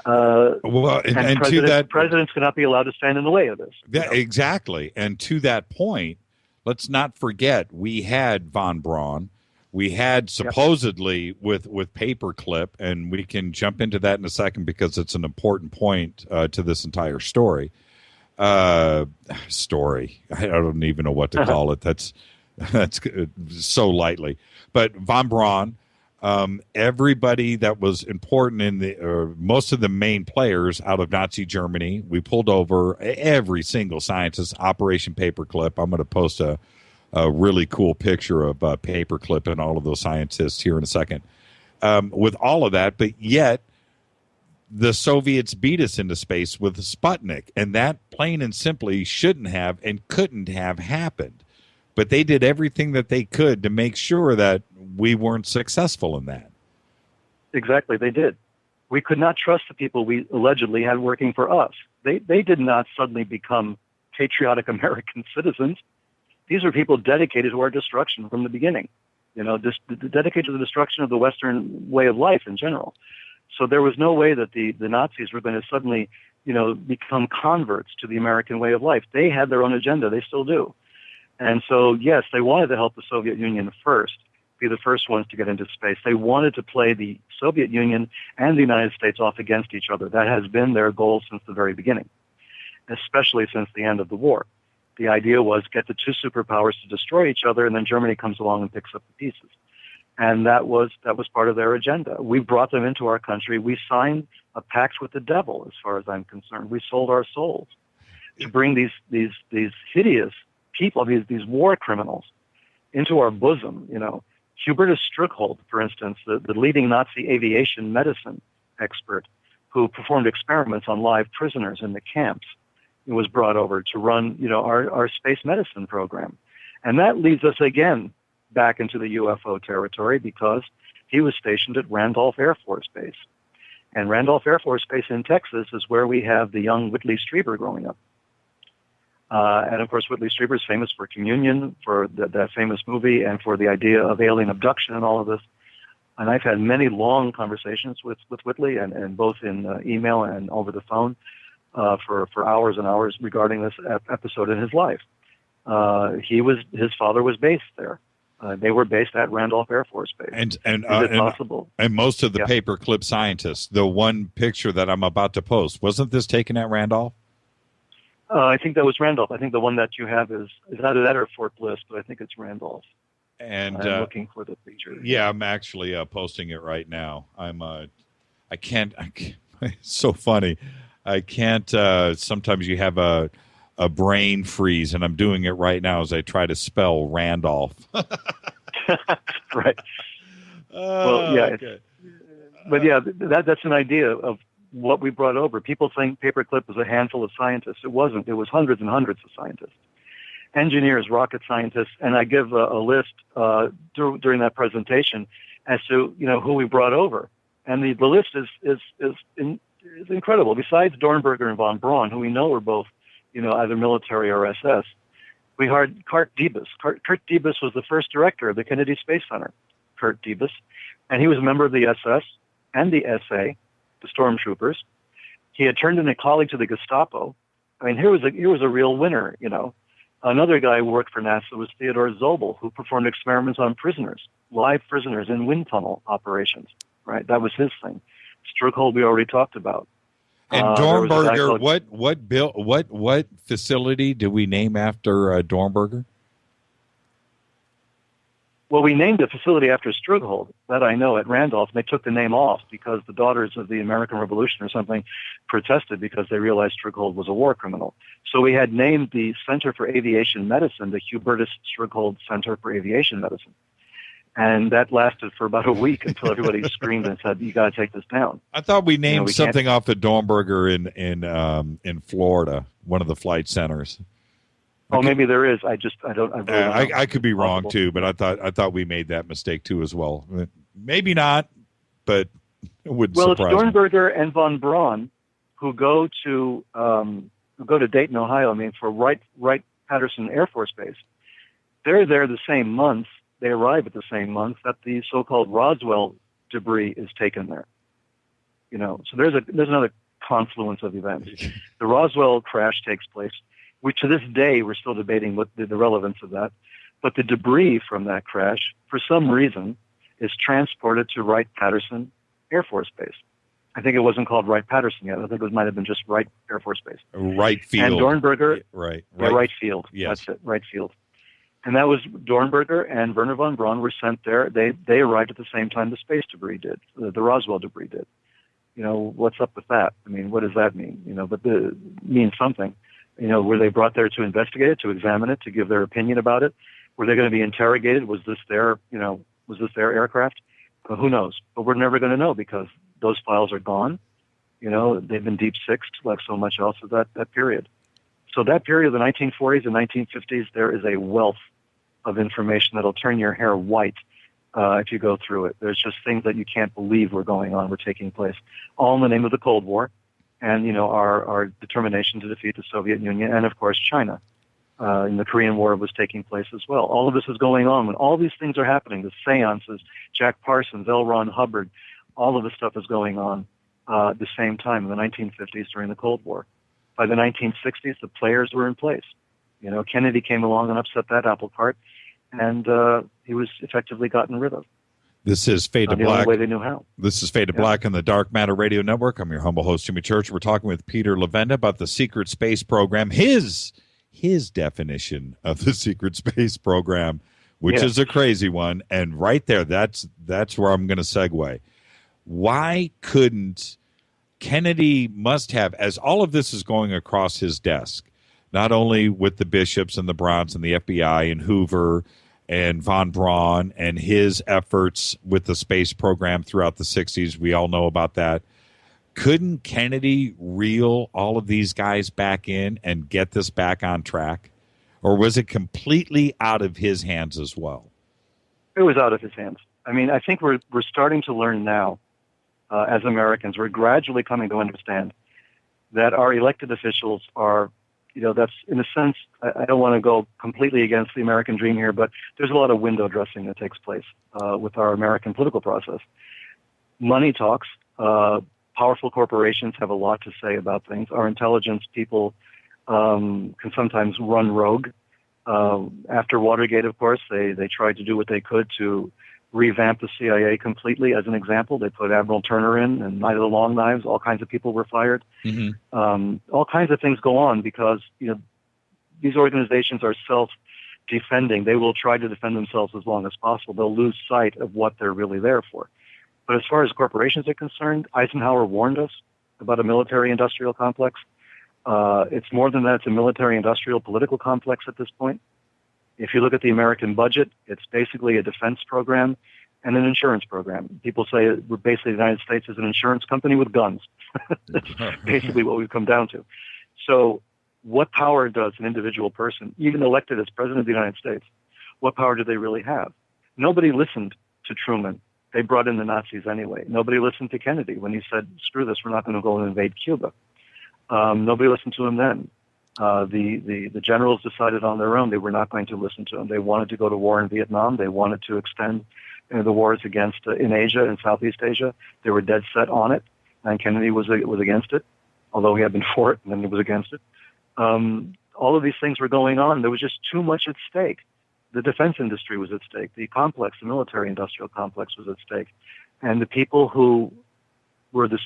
And to that, presidents cannot be allowed to stand in the way of this. Yeah, exactly. And to that point, let's not forget we had von Braun. We had supposedly with Paperclip, and we can jump into that in a second because it's an important point to this entire story. I don't even know what to call it. That's so lightly. But von Braun, everybody that was important in most of the main players out of Nazi Germany, we pulled over every single scientist. Operation Paperclip. I'm going to post a really cool picture of Paperclip and all of those scientists here in a second. With all of that, but yet the Soviets beat us into space with Sputnik, and that plain and simply shouldn't have and couldn't have happened. But they did everything that they could to make sure that we weren't successful in that. Exactly, they did. We could not trust the people we allegedly had working for us. They did not suddenly become patriotic American citizens. These were people dedicated to our destruction from the beginning, you know, dedicated to the destruction of the Western way of life in general. So there was no way that the Nazis were going to suddenly, you know, become converts to the American way of life. They had their own agenda. They still do. And so, yes, they wanted to help the Soviet Union first, be the first ones to get into space. They wanted to play the Soviet Union and the United States off against each other. That has been their goal since the very beginning, especially since the end of the war. The idea was get the two superpowers to destroy each other, and then Germany comes along and picks up the pieces. And that was part of their agenda. We brought them into our country. We signed a pact with the devil, as far as I'm concerned. We sold our souls to bring these hideous people, these war criminals, into our bosom. You know, Hubertus Struckhold, for instance, the leading Nazi aviation medicine expert, who performed experiments on live prisoners in the camps. He was brought over to run, our space medicine program. And that leads us again back into the UFO territory because he was stationed at Randolph Air Force Base. And Randolph Air Force Base in Texas is where we have the young Whitley Strieber growing up. And of course, Whitley Strieber is famous for Communion, for that famous movie, and for the idea of alien abduction and all of this. And I've had many long conversations with Whitley, and both in email and over the phone for hours and hours regarding this episode in his life. His father was based there. They were based at Randolph Air Force Base. And is it possible? And most of the paperclip scientists, the one picture that I'm about to post, wasn't this taken at Randolph? I think that was Randolph. I think the one that you have is either that or Fort Bliss, but I think it's Randolph. And I'm looking for the picture. Yeah, I'm actually posting it right now. I can't. It's so funny. I can't. Sometimes you have a brain freeze, and I'm doing it right now as I try to spell Randolph. Right. Well, yeah. Okay. But yeah, that's an idea of what we brought over. People think Paperclip was a handful of scientists. It wasn't. It was hundreds and hundreds of scientists, engineers, rocket scientists, and I give a list during that presentation as to who we brought over, and the list is incredible. Besides Dornberger and von Braun, who we know were both either military or SS, we had Kurt Debus. Kurt Debus was the first director of the Kennedy Space Center. Kurt Debus, and he was a member of the SS and the SA. The stormtroopers. He had turned in a colleague to the Gestapo. I mean, here was a real winner, Another guy who worked for NASA was Theodore Zobel, who performed experiments on prisoners, live prisoners in wind tunnel operations, right? That was his thing. Strughold we already talked about. And Dornberger, what facility did we name after Dornberger? Well, we named the facility after Strughold, that I know, at Randolph, and they took the name off because the Daughters of the American Revolution or something protested because they realized Strughold was a war criminal. So we had named the Center for Aviation Medicine the Hubertus Strughold Center for Aviation Medicine. And that lasted for about a week until everybody screamed and said, "You got to take this down." I thought we named something off of Dornberger in Florida, one of the flight centers. Oh, maybe there is. I don't. I could be wrong too, but I thought we made that mistake too as well. Maybe not, but it would surprise me. Well, it's Dornberger and von Braun who go to Dayton, Ohio. I mean, for Wright-Patterson Air Force Base. They're there the same month. They arrive at the same month that the so-called Roswell debris is taken there. So there's another confluence of events. The Roswell crash takes place. Which to this day, we're still debating what the relevance of that. But the debris from that crash, for some reason, is transported to Wright-Patterson Air Force Base. I think it wasn't called Wright-Patterson yet. I think it might have been just Wright Air Force Base. Wright Field. And Dornberger. Right. Yeah, Wright Field. Yes. That's it, Wright Field. And that was Dornberger and Werner von Braun were sent there. They arrived at the same time the space debris did, the Roswell debris did. What's up with that? I mean, what does that mean? But it means something. Were they brought there to investigate it, to examine it, to give their opinion about it? Were they going to be interrogated? Was this their aircraft? Who knows? But we're never going to know because those files are gone. They've been deep sixed like so much else of that period. So that period of the 1940s and 1950s, there is a wealth of information that'll turn your hair white if you go through it. There's just things that you can't believe were taking place, all in the name of the Cold War. And, our determination to defeat the Soviet Union and, of course, China. In the Korean War was taking place as well. All of this is going on when all these things are happening. The seances, Jack Parsons, L. Ron Hubbard, all of this stuff is going on at the same time in the 1950s during the Cold War. By the 1960s, the players were in place. Kennedy came along and upset that apple cart, and he was effectively gotten rid of. This is Fade to Black. The only way they knew how. This is Fade to Black on the Dark Matter Radio Network. I'm your humble host, Jimmy Church. We're talking with Peter Levenda about the secret space program, his definition of the secret space program, which is a crazy one. And right there, that's where I'm going to segue. Why couldn't Kennedy must have, as all of this is going across his desk, not only with the bishops and the Browns and the FBI and Hoover and von Braun and his efforts with the space program throughout the 60s. We all know about that. couldn't Kennedy reel all of these guys back in and get this back on track? Or was it completely out of his hands as well? It was out of his hands. I mean, I think we're starting to learn now, as Americans, we're gradually coming to understand that our elected officials are, that's in a sense, I don't want to go completely against the American dream here, but there's a lot of window dressing that takes place with our American political process. Money talks. Powerful corporations have a lot to say about things. Our intelligence people can sometimes run rogue. After Watergate, of course, they tried to do what they could to revamp the CIA completely. As an example, they put Admiral Turner in and Night of the Long Knives. All kinds of people were fired. Mm-hmm. All kinds of things go on because these organizations are self-defending. They will try to defend themselves as long as possible. They'll lose sight of what they're really there for. But as far as corporations are concerned, Eisenhower warned us about a military-industrial complex. It's more than that. It's a military-industrial political complex at this point. If you look at the American budget, it's basically a defense program and an insurance program. People say basically the United States is an insurance company with guns. That's basically what we've come down to. So what power does an individual person, even elected as president of the United States, what power do they really have? Nobody listened to Truman. They brought in the Nazis anyway. Nobody listened to Kennedy when he said, screw this, we're not going to go and invade Cuba. Nobody listened to him then. The generals decided on their own they were not going to listen to him. They wanted to go to war in Vietnam. They wanted to extend the wars against in Asia and Southeast Asia. They were dead set on it, and Kennedy was against it, although he had been for it, and then he was against it. All of these things were going on. There was just too much at stake. The defense industry was at stake. The complex, the military-industrial complex, was at stake, and the people who were the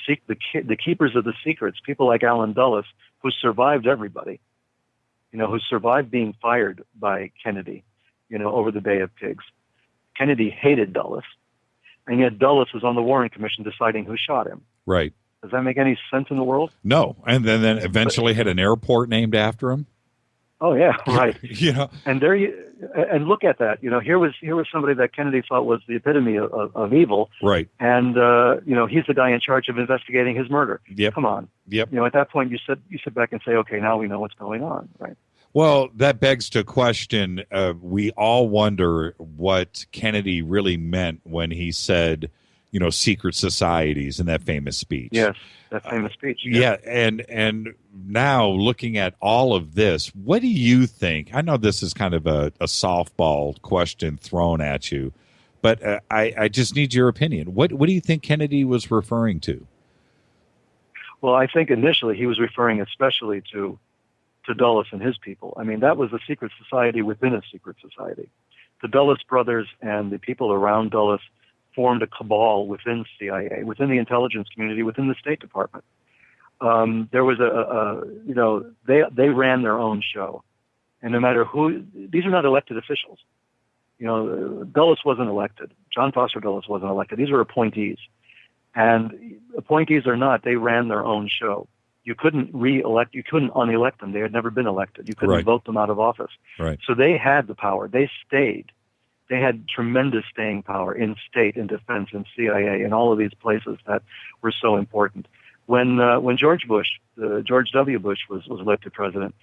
keepers of the secrets, people like Allen Dulles, who survived everybody, who survived being fired by Kennedy, over the Bay of Pigs. Kennedy hated Dulles, and yet Dulles was on the Warren Commission deciding who shot him. Right. Does that make any sense in the world? No. And then eventually had an airport named after him. Oh yeah, right. And and look at that. Here was somebody that Kennedy thought was the epitome of evil. Right. And he's the guy in charge of investigating his murder. Yep. Come on. Yep. At that point you sit back and say, okay, now we know what's going on, right? Well, that begs to question. We all wonder what Kennedy really meant when he said, secret societies in that famous speech. Yes, that famous speech. Yeah, and now looking at all of this, what do you think? I know this is kind of a softball question thrown at you, but I just need your opinion. What do you think Kennedy was referring to? Well, I think initially he was referring especially to Dulles and his people. I mean, that was a secret society within a secret society. The Dulles brothers and the people around Dulles formed a cabal within CIA, within the intelligence community, within the State Department. There was they ran their own show. And no matter who, these are not elected officials. Dulles wasn't elected. John Foster Dulles wasn't elected. These are appointees. And appointees or not, they ran their own show. You couldn't you couldn't unelect them. They had never been elected. You couldn't vote them out of office. Right. So they had the power. They stayed. They had tremendous staying power in state, in defense, in CIA, in all of these places that were so important. When George W. Bush was elected president,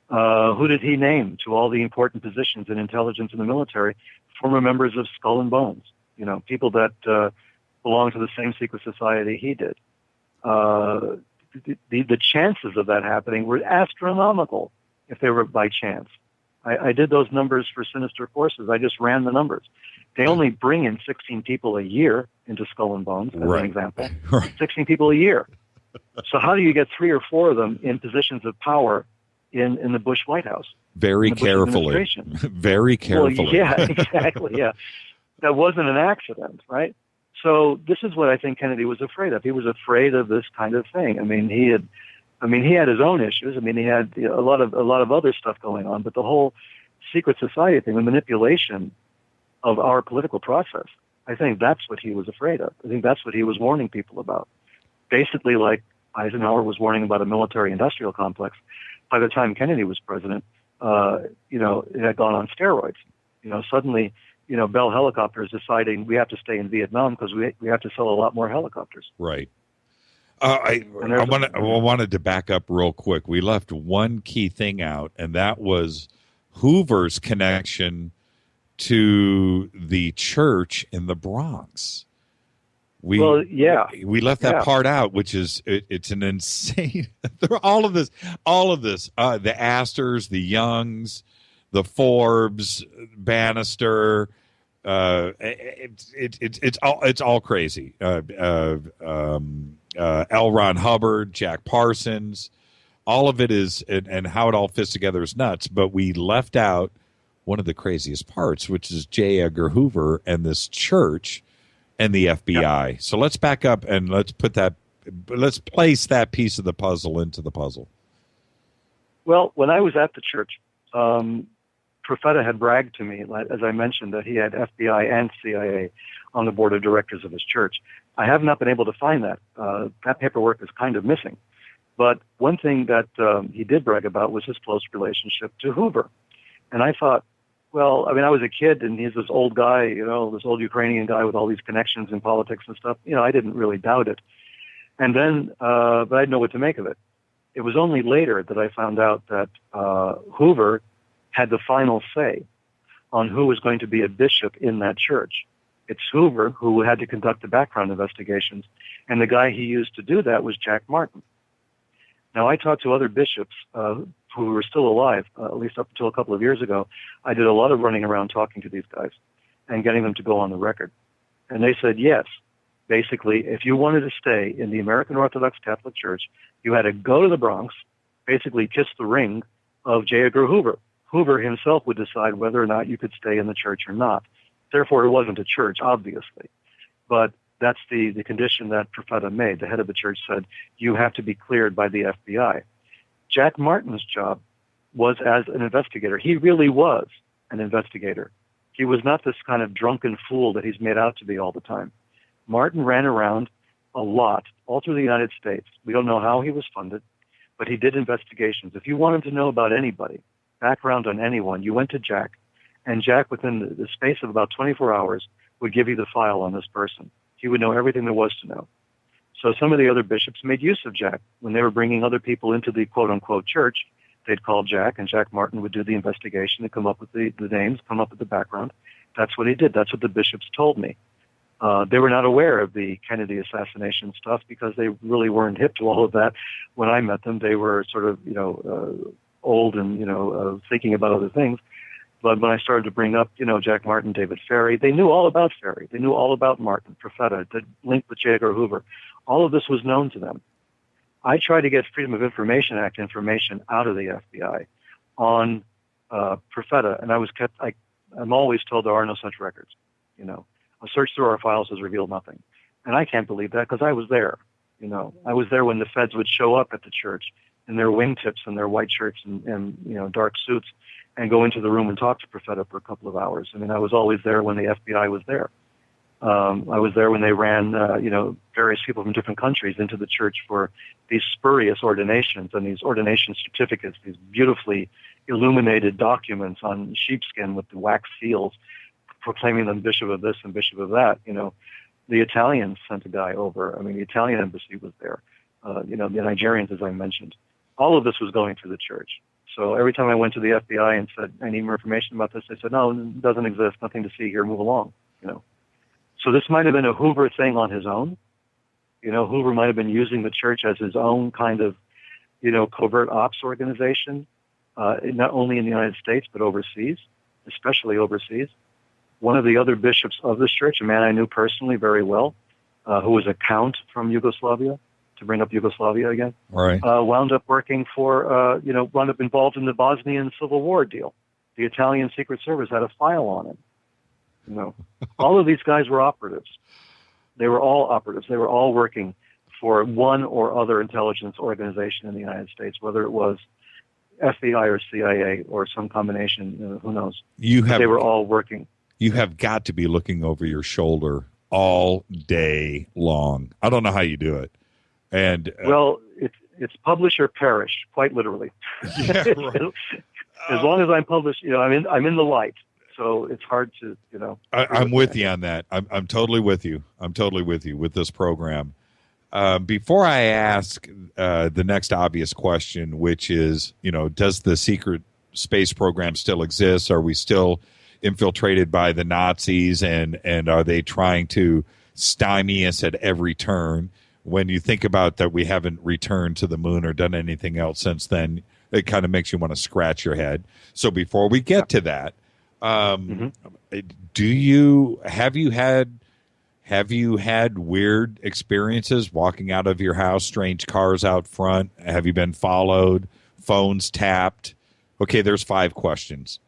who did he name to all the important positions in intelligence and the military? Former members of Skull and Bones, people that belonged to the same secret society he did. The chances of that happening were astronomical if they were by chance. I did those numbers for Sinister Forces. I just ran the numbers. They only bring in 16 people a year into Skull and Bones, as an example. Right. 16 people a year. So how do you get 3 or 4 of them in positions of power in the Bush White House? Very carefully. Very carefully. Well, yeah, exactly, yeah. That wasn't an accident, right? So this is what I think Kennedy was afraid of. He was afraid of this kind of thing. I mean, he had his own issues. I mean, he had a lot of other stuff going on, but the whole secret society thing, the manipulation of our political process, I think that's what he was afraid of. I think that's what he was warning people about. Basically, like Eisenhower was warning about a military-industrial complex. By the time Kennedy was president, it had gone on steroids. Suddenly, Bell Helicopter is deciding we have to stay in Vietnam because we have to sell a lot more helicopters. Right. I wanted to back up real quick. We left one key thing out, and that was Hoover's connection to the church in the Bronx. We left that part out, which is it's an insane. all of this, the Astors, the Youngs, the Forbes, Bannister. It's all crazy. L. Ron Hubbard, Jack Parsons, all of it is, and how it all fits together is nuts. But we left out one of the craziest parts, which is J. Edgar Hoover and this church and the FBI. Yep. So let's back up and let's place that piece of the puzzle into the puzzle. Well, when I was at the church, Profeta had bragged to me, as I mentioned, that he had FBI and CIA on the board of directors of his church. I have not been able to find that. That paperwork is kind of missing. But one thing that he did brag about was his close relationship to Hoover. And I thought, well, I mean, I was a kid, and he's this old guy, this old Ukrainian guy with all these connections in politics and stuff. I didn't really doubt it. And then, but I didn't know what to make of it. It was only later that I found out that Hoover had the final say on who was going to be a bishop in that church. It's Hoover who had to conduct the background investigations, and the guy he used to do that was Jack Martin. Now, I talked to other bishops who were still alive, at least up until a couple of years ago. I did a lot of running around talking to these guys and getting them to go on the record. And they said, yes, basically, if you wanted to stay in the American Orthodox Catholic Church, you had to go to the Bronx, basically kiss the ring of J. Edgar Hoover. Hoover himself would decide whether or not you could stay in the church or not. Therefore, it wasn't a church, obviously. But that's the condition that Profeta made. The head of the church said, you have to be cleared by the FBI. Jack Martin's job was as an investigator. He really was an investigator. He was not this kind of drunken fool that he's made out to be all the time. Martin ran around a lot, all through the United States. We don't know how he was funded, but he did investigations. If you wanted to know about anybody, background on anyone, you went to Jack, and Jack, within the space of about 24 hours, would give you the file on this person. He would know everything there was to know. So some of the other bishops made use of Jack. When they were bringing other people into the quote-unquote church, they'd call Jack, and Jack Martin would do the investigation and come up with the names, come up with the background. That's what he did. That's what the bishops told me. They were not aware of the Kennedy assassination stuff because they really weren't hip to all of that. When I met them, they were sort of, old and, thinking about other things. But when I started to bring up, Jack Martin, David Ferry, they knew all about Ferry. They knew all about Martin, Profeta, the link with J. Edgar Hoover. All of this was known to them. I tried to get Freedom of Information Act information out of the FBI on Profeta, and I'm always told there are no such records. A search through our files has revealed nothing. And I can't believe that because I was there. I was there when the feds would show up at the church in their wingtips and their white shirts and dark suits and go into the room and talk to Profeta for a couple of hours. I mean, I was always there when the FBI was there. I was there when they ran, various people from different countries into the church for these spurious ordinations and these ordination certificates, these beautifully illuminated documents on sheepskin with the wax seals proclaiming them bishop of this and bishop of that. The Italians sent a guy over. I mean, the Italian embassy was there. The Nigerians, as I mentioned. All of this was going through the church. So every time I went to the FBI and said, I need more information about this, they said, no, it doesn't exist, nothing to see here, move along, So this might have been a Hoover thing on his own. Hoover might have been using the church as his own kind of, covert ops organization, not only in the United States, but overseas, especially overseas. One of the other bishops of this church, a man I knew personally very well, who was a count from Yugoslavia, to bring up Yugoslavia again, right. Wound up working for, wound up involved in the Bosnian Civil War deal. The Italian Secret Service had a file on him. All of these guys were operatives. They were all operatives. They were all working for one or other intelligence organization in the United States, whether it was FBI or CIA or some combination, who knows. They were all working. You have got to be looking over your shoulder all day long. I don't know how you do it. And well, it's publish or perish, quite literally. Yeah, right. As long as I'm published, I'm in the light, so it's hard to, I'm with you on that. I'm totally with you. I'm totally with you with this program. Before I ask the next obvious question, which is, does the secret space program still exist? Are we still infiltrated by the Nazis, and are they trying to stymie us at every turn? When you think about that, we haven't returned to the moon or done anything else since then, it kind of makes you want to scratch your head. So before we get to that, have you had weird experiences walking out of your house, strange cars out front? Have you been followed, phones tapped? Okay, there's 5 questions.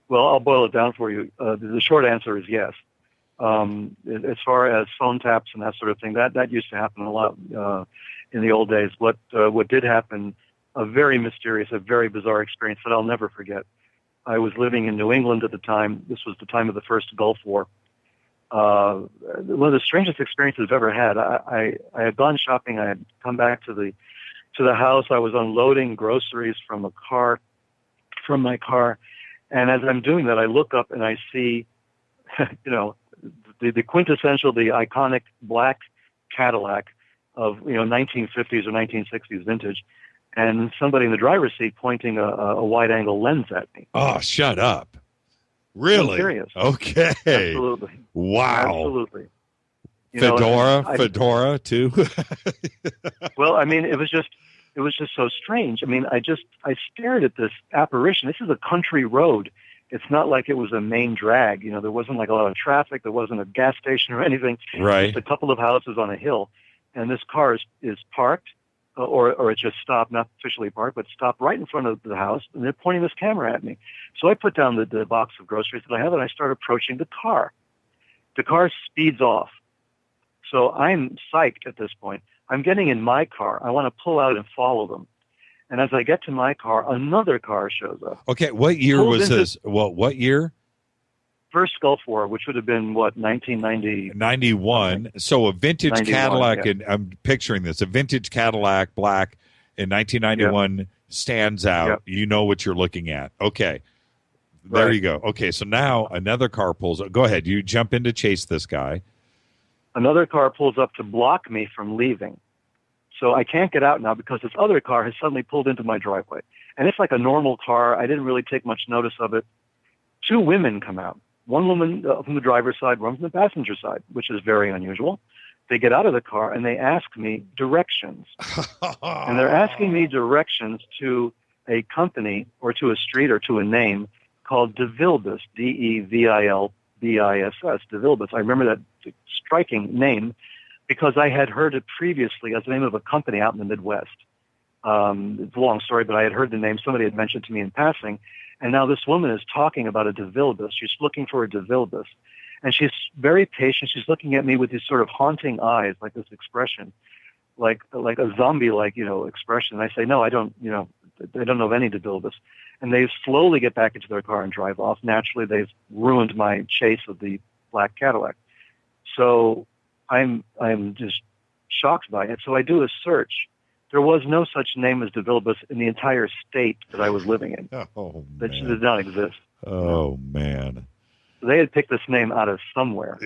Well, I'll boil it down for you. The short answer is yes. As far as phone taps and that sort of thing, that used to happen a lot in the old days. What did happen, a very mysterious, a very bizarre experience that I'll never forget. I was living in New England at the time. This was the time of the first Gulf War. One of the strangest experiences I've ever had. I had gone shopping. I had come back to the house. I was unloading groceries from my car, and as I'm doing that, I look up and I see, the quintessential, the iconic black Cadillac of 1950s or 1960s vintage, and somebody in the driver's seat pointing a wide-angle lens at me. Oh, shut up! Really? I'm serious. Okay. Absolutely. Wow. Absolutely. Fedora too. Well, I mean, it was just so strange. I mean, I stared at this apparition. This is a country road. It's not like it was a main drag. There wasn't like a lot of traffic. There wasn't a gas station or anything. Right. Just a couple of houses on a hill, and this car is parked, or it just stopped, not officially parked, but stopped right in front of the house, and they're pointing this camera at me. So I put down the box of groceries that I have, and I start approaching the car. The car speeds off. So I'm psyched at this point. I'm getting in my car. I want to pull out and follow them. And as I get to my car, another car shows up. Okay, what year was this? What year? First Gulf War, which would have been, 1990? 91. So a vintage 91, Cadillac, yeah. and I'm picturing this, a vintage Cadillac black in 1991 stands out. Yep. You know what you're looking at. Okay, there Right. you go. Okay, so now another car pulls up. Go ahead. You jump in to chase this guy. Another car pulls up to block me from leaving. So I can't get out now because this other car has suddenly pulled into my driveway. And it's like a normal car. I didn't really take much notice of it. 2 women come out. One woman from the driver's side, one from the passenger side, which is very unusual. They get out of the car and they ask me directions. And they're asking me directions to a company or to a street or to a name called DeVilbiss, DeVilbiss, DeVilbiss. I remember that striking name because I had heard it previously as the name of a company out in the Midwest. It's a long story, but I had heard the name. Somebody had mentioned to me in passing. And now this woman is talking about a DeVilbiss. She's looking for a DeVilbiss. And she's very patient. She's looking at me with these sort of haunting eyes, like this expression, like a zombie-like, expression. And I say, no, I don't know of any DeVilbiss. And they slowly get back into their car and drive off. Naturally, they've ruined my chase of the black Cadillac. So I'm just shocked by it. So I do a search. There was no such name as DeVilbiss in the entire state that I was living in. Oh, that did not exist. Oh, man. They had picked this name out of somewhere,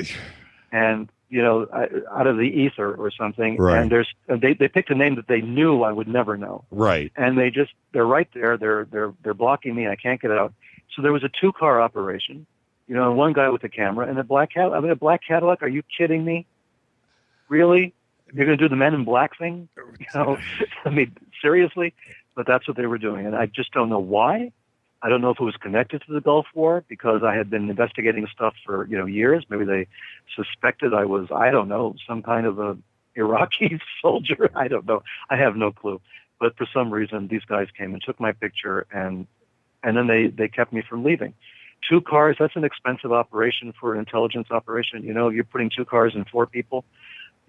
and out of the ether or something. Right. And they picked a name that they knew I would never know. Right. And they're right there. They're blocking me. I can't get out. So there was a 2-car operation. One guy with a camera and a black Cadillac. A black Cadillac? Are you kidding me? Really? You're going to do the Men in Black thing? I mean, seriously? But that's what they were doing. And I just don't know why. I don't know if it was connected to the Gulf War because I had been investigating stuff for, years. Maybe they suspected I was, I don't know, some kind of a Iraqi soldier. I don't know. I have no clue. But for some reason, these guys came and took my picture and then they kept me from leaving. 2 cars, that's an expensive operation for an intelligence operation. You're putting 2 cars and 4 people.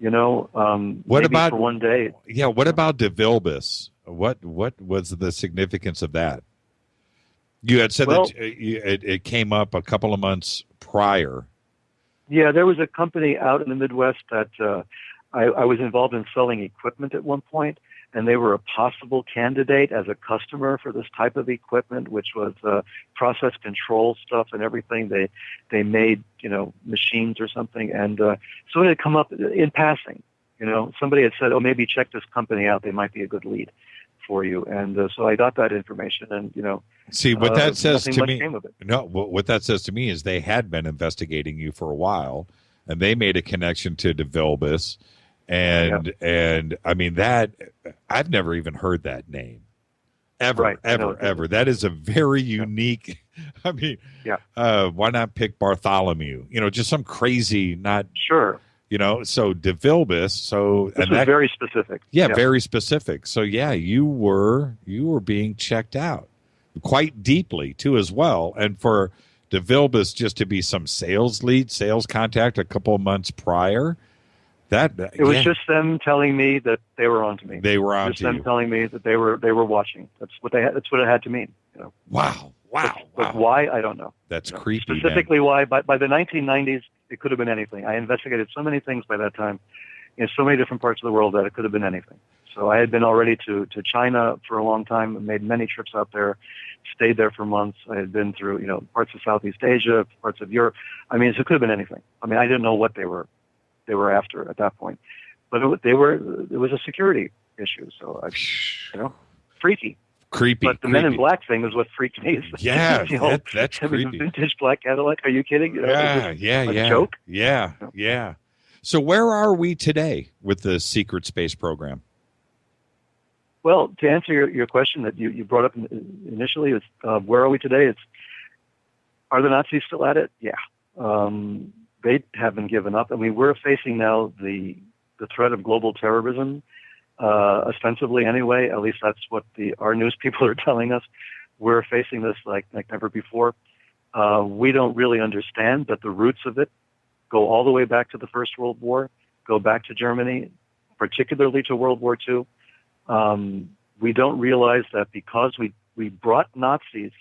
What about for one day? Yeah. What about DeVilbiss? What was the significance of that? You had said that it came up a couple of months prior. Yeah, there was a company out in the Midwest that I was involved in selling equipment at one point, and they were a possible candidate as a customer for this type of equipment, which was process control stuff and everything. They made, machines or something. And so it had come up in passing. Somebody had said, "Oh, maybe check this company out; they might be a good lead for you." And so I got that information, and see what that says nothing to much me. came of it. No, what that says to me is they had been investigating you for a while, and they made a connection to DeVilbiss, and I mean that I've never even heard that name ever. That is a very unique. I mean, why not pick Bartholomew? Just some crazy, not sure. So DeVilbiss. So this was very specific. Yeah, very specific. So yeah, you were being checked out quite deeply too, as well. And for DeVilbiss just to be some sales contact a couple of months prior, it was just them telling me that they were on to me. They were on just them telling me that they were watching. That's what it had to mean. Wow. But why, I don't know. That's creepy. Specifically, why? By the 1990s, it could have been anything. I investigated so many things by that time in so many different parts of the world that it could have been anything. So I had been already to China for a long time, made many trips out there, stayed there for months. I had been through, parts of Southeast Asia, parts of Europe. I mean, so it could have been anything. I mean, I didn't know what they were after at that point. But it was a security issue. So freaky. Creepy. But the Men in Black thing is what freaked me. Yeah, that's creepy. Vintage black Cadillac. Are you kidding? Joke? Yeah. So where are we today with the secret space program? Well, to answer your question that you brought up initially, is where are we today? Are the Nazis still at it? Yeah. They haven't given up. I mean, we're facing now the threat of global terrorism. Ostensibly anyway, at least that's what our news people are telling us. We're facing this like never before. We don't really understand that the roots of it go all the way back to the First World War, go back to Germany, particularly to World War II. We don't realize that because we brought Nazis,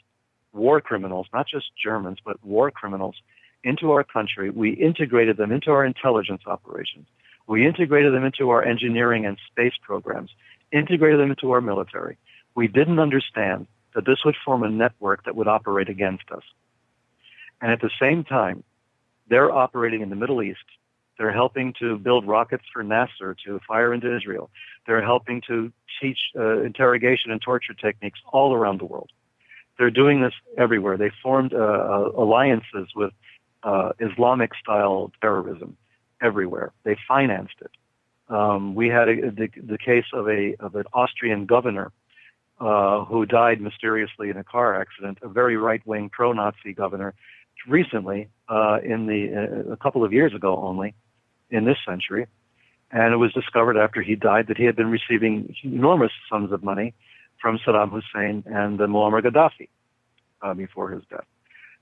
war criminals, not just Germans, but war criminals, into our country, we integrated them into our intelligence operations. We integrated them into our engineering and space programs, integrated them into our military. We didn't understand that this would form a network that would operate against us. And at the same time, they're operating in the Middle East. They're helping to build rockets for Nasser to fire into Israel. They're helping to teach interrogation and torture techniques all around the world. They're doing this everywhere. They formed alliances with Islamic-style terrorism everywhere. They financed it. We had the case of an Austrian governor who died mysteriously in a car accident, a very right-wing pro-Nazi governor, recently, a couple of years ago only, in this century. And it was discovered after he died that he had been receiving enormous sums of money from Saddam Hussein and Muammar Gaddafi before his death.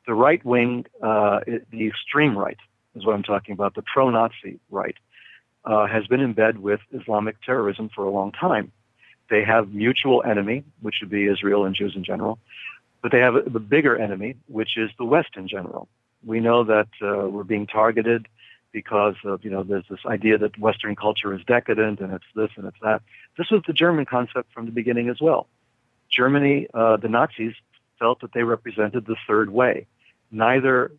The right wing, the extreme right, is what I'm talking about, the pro-Nazi right, has been in bed with Islamic terrorism for a long time. They have mutual enemy, which would be Israel and Jews in general, but they have the bigger enemy, which is the West in general. We know that we're being targeted because of, there's this idea that Western culture is decadent and it's this and it's that. This was the German concept from the beginning as well. Germany, the Nazis felt that they represented the third way. Neither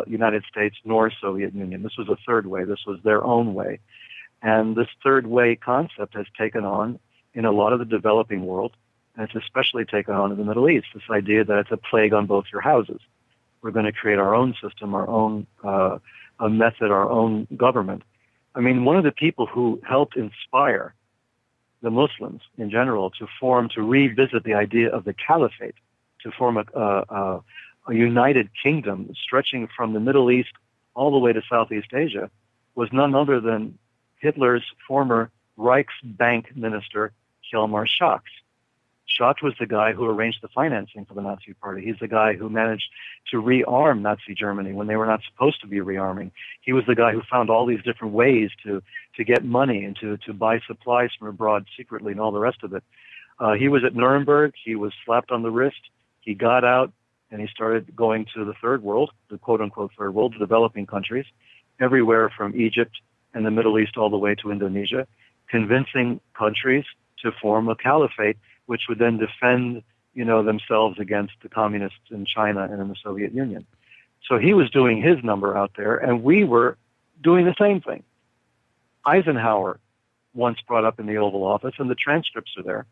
United States nor Soviet Union. This was a third way. This was their own way. And this third way concept has taken on in a lot of the developing world, and it's especially taken on in the Middle East, this idea that it's a plague on both your houses. We're going to create our own system, our own a method, our own government. I mean, one of the people who helped inspire the Muslims in general to revisit the idea of the caliphate, to form a united kingdom stretching from the Middle East all the way to Southeast Asia, was none other than Hitler's former Reichsbank minister, Hjalmar Schacht. Schacht was the guy who arranged the financing for the Nazi Party. He's the guy who managed to rearm Nazi Germany when they were not supposed to be rearming. He was the guy who found all these different ways to get money and to buy supplies from abroad secretly and all the rest of it. He was at Nuremberg. He was slapped on the wrist. He got out and he started going to the third world, the quote-unquote third world, the developing countries, everywhere from Egypt and the Middle East all the way to Indonesia, convincing countries to form a caliphate, which would then defend, themselves against the communists in China and in the Soviet Union. So he was doing his number out there, and we were doing the same thing. Eisenhower once brought up in the Oval Office, and the transcripts are there,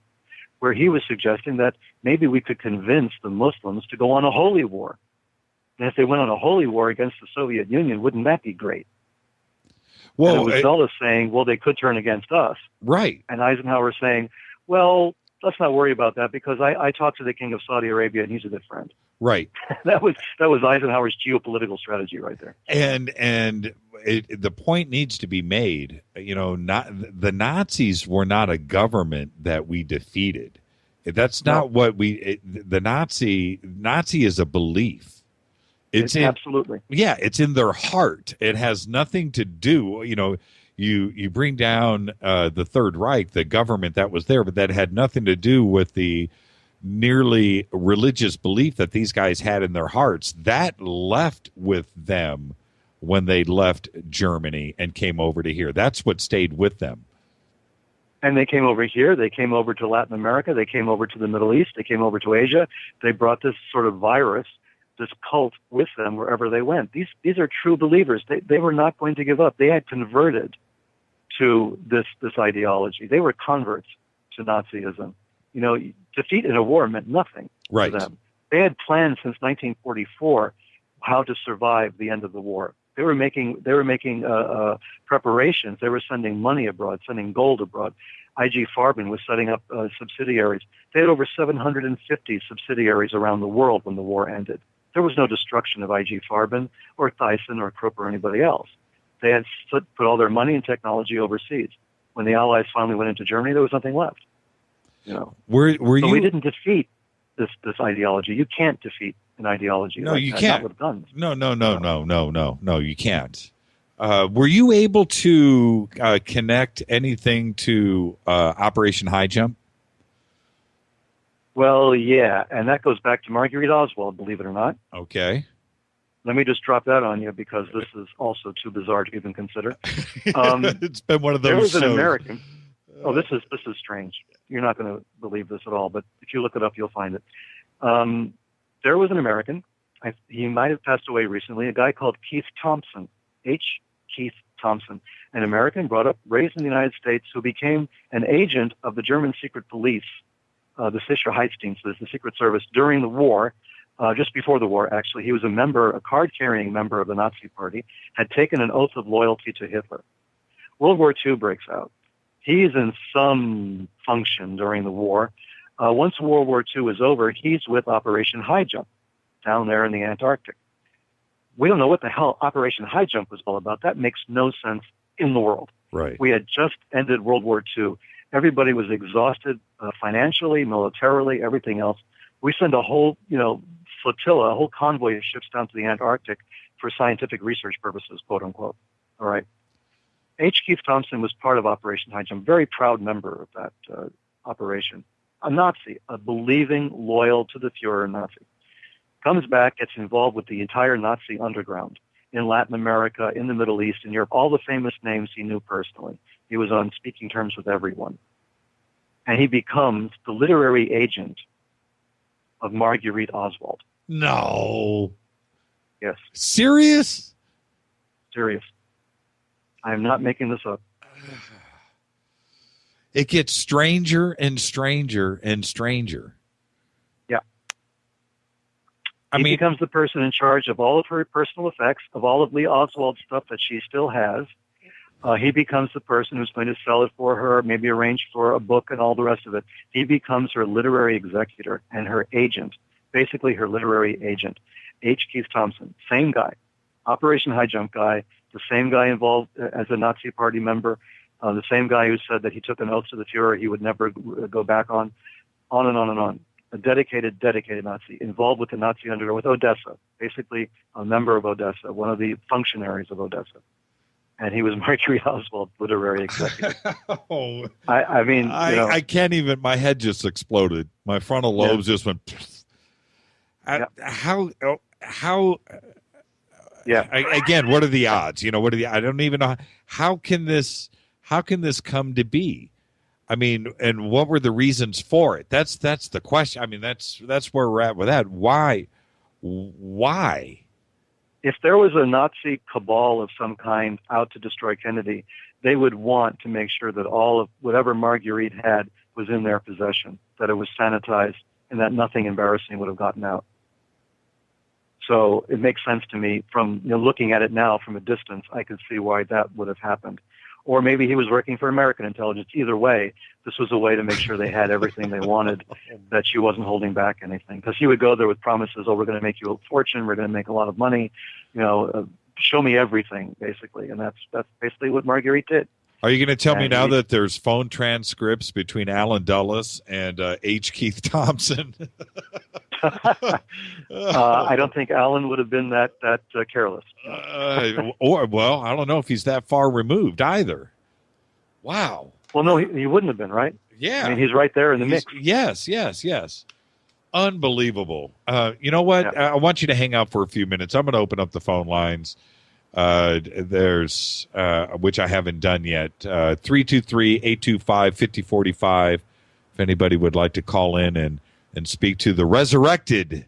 where he was suggesting that maybe we could convince the Muslims to go on a holy war. And if they went on a holy war against the Soviet Union, wouldn't that be great? Well, and it was Dulles saying, well, they could turn against us. Right. And Eisenhower saying, well, let's not worry about that because I talked to the king of Saudi Arabia and he's a good friend. Right. that was Eisenhower's geopolitical strategy right there. And the point needs to be made. Not the Nazis were not a government that we defeated. That's not what the Nazi is a belief. Absolutely. Yeah, it's in their heart. It has nothing to do. You bring down the Third Reich, the government that was there, but that had nothing to do with the nearly religious belief that these guys had in their hearts. That left with them when they left Germany and came over to here. That's what stayed with them. And they came over here. They came over to Latin America. They came over to the Middle East. They came over to Asia. They brought this sort of virus, this cult with them wherever they went. These are true believers. They were not going to give up. They had converted to this ideology. They were converts to Nazism. Defeat in a war meant nothing to them. They had planned since 1944 how to survive the end of the war. They were making preparations. They were sending money abroad, sending gold abroad. IG Farben was setting up subsidiaries. They had over 750 subsidiaries around the world when the war ended. There was no destruction of IG Farben or Thyssen or Krupp or anybody else. They had put all their money and technology overseas. When the Allies finally went into Germany, there was nothing left. We didn't defeat this ideology. You can't defeat an ideology. No, like you that, can't. Not with guns. No, you can't. Were you able to connect anything to Operation High Jump? Well, yeah, and that goes back to Marguerite Oswald, believe it or not. Okay. Let me just drop that on you because this is also too bizarre to even consider. It's been one of those. There was an shows. American. Oh, this is strange. You're not going to believe this at all, but if you look it up, you'll find it. There was an American. He might have passed away recently. A guy called Keith Thompson, H. Keith Thompson, an American raised in the United States, who became an agent of the German secret police, the Sicherheitsdienst, the Secret Service, during the war. Just before the war, actually, he was a card-carrying member of the Nazi Party, had taken an oath of loyalty to Hitler. World War II breaks out. He's in some function during the war. Once World War II is over, he's with Operation High Jump down there in the Antarctic. We don't know what the hell Operation High Jump was all about. That makes no sense in the world. Right. We had just ended World War II. Everybody was exhausted financially, militarily, everything else. We send a whole, flotilla, a whole convoy of ships down to the Antarctic for scientific research purposes, quote unquote. All right. H. Keith Thompson was part of Operation High Jump, very proud member of that operation. A Nazi, a believing, loyal to the Fuhrer Nazi. Comes back, gets involved with the entire Nazi underground in Latin America, in the Middle East, in Europe, all the famous names he knew personally. He was on speaking terms with everyone. And he becomes the literary agent of Marguerite Oswald. No. Yes. Serious? Serious. I am not making this up. It gets stranger and stranger and stranger. Yeah. He becomes the person in charge of all of her personal effects, of all of Lee Oswald's stuff that she still has. He becomes the person who's going to sell it for her, maybe arrange for a book and all the rest of it. He becomes her literary executor and her agent, basically her literary agent. H. Keith Thompson, same guy, Operation High Jump guy, the same guy involved as a Nazi Party member, the same guy who said that he took an oath to the Fuhrer he would never go back on and on and on. A dedicated Nazi, involved with the Nazi underground, with Odessa, basically a member of Odessa, one of the functionaries of Odessa. And he was Marguerite Oswald's literary executive. I can't even, my head just exploded. My frontal lobes just went, how, again, what are the odds? I don't even know. How can this come to be? I mean, and what were the reasons for it? That's the question. I mean, that's where we're at with that. Why? If there was a Nazi cabal of some kind out to destroy Kennedy, they would want to make sure that all of whatever Marguerite had was in their possession, that it was sanitized, and that nothing embarrassing would have gotten out. So it makes sense to me from looking at it now from a distance. I could see why that would have happened. Or maybe he was working for American intelligence. Either way, this was a way to make sure they had everything they wanted, that she wasn't holding back anything. Because he would go there with promises, oh, we're going to make you a fortune, we're going to make a lot of money, show me everything, basically. And that's basically what Marguerite did. Are you going to tell me now that there's phone transcripts between Alan Dulles and H. Keith Thompson? I don't think Alan would have been that careless. Well, I don't know if he's that far removed either. Wow. Well, no, he wouldn't have been, right? Yeah. I mean, he's right there in the mix. Yes. Unbelievable. You know what? Yeah. I want you to hang out for a few minutes. I'm going to open up the phone lines. There's which I haven't done yet. 323-825-5045. If anybody would like to call in and speak to the resurrected,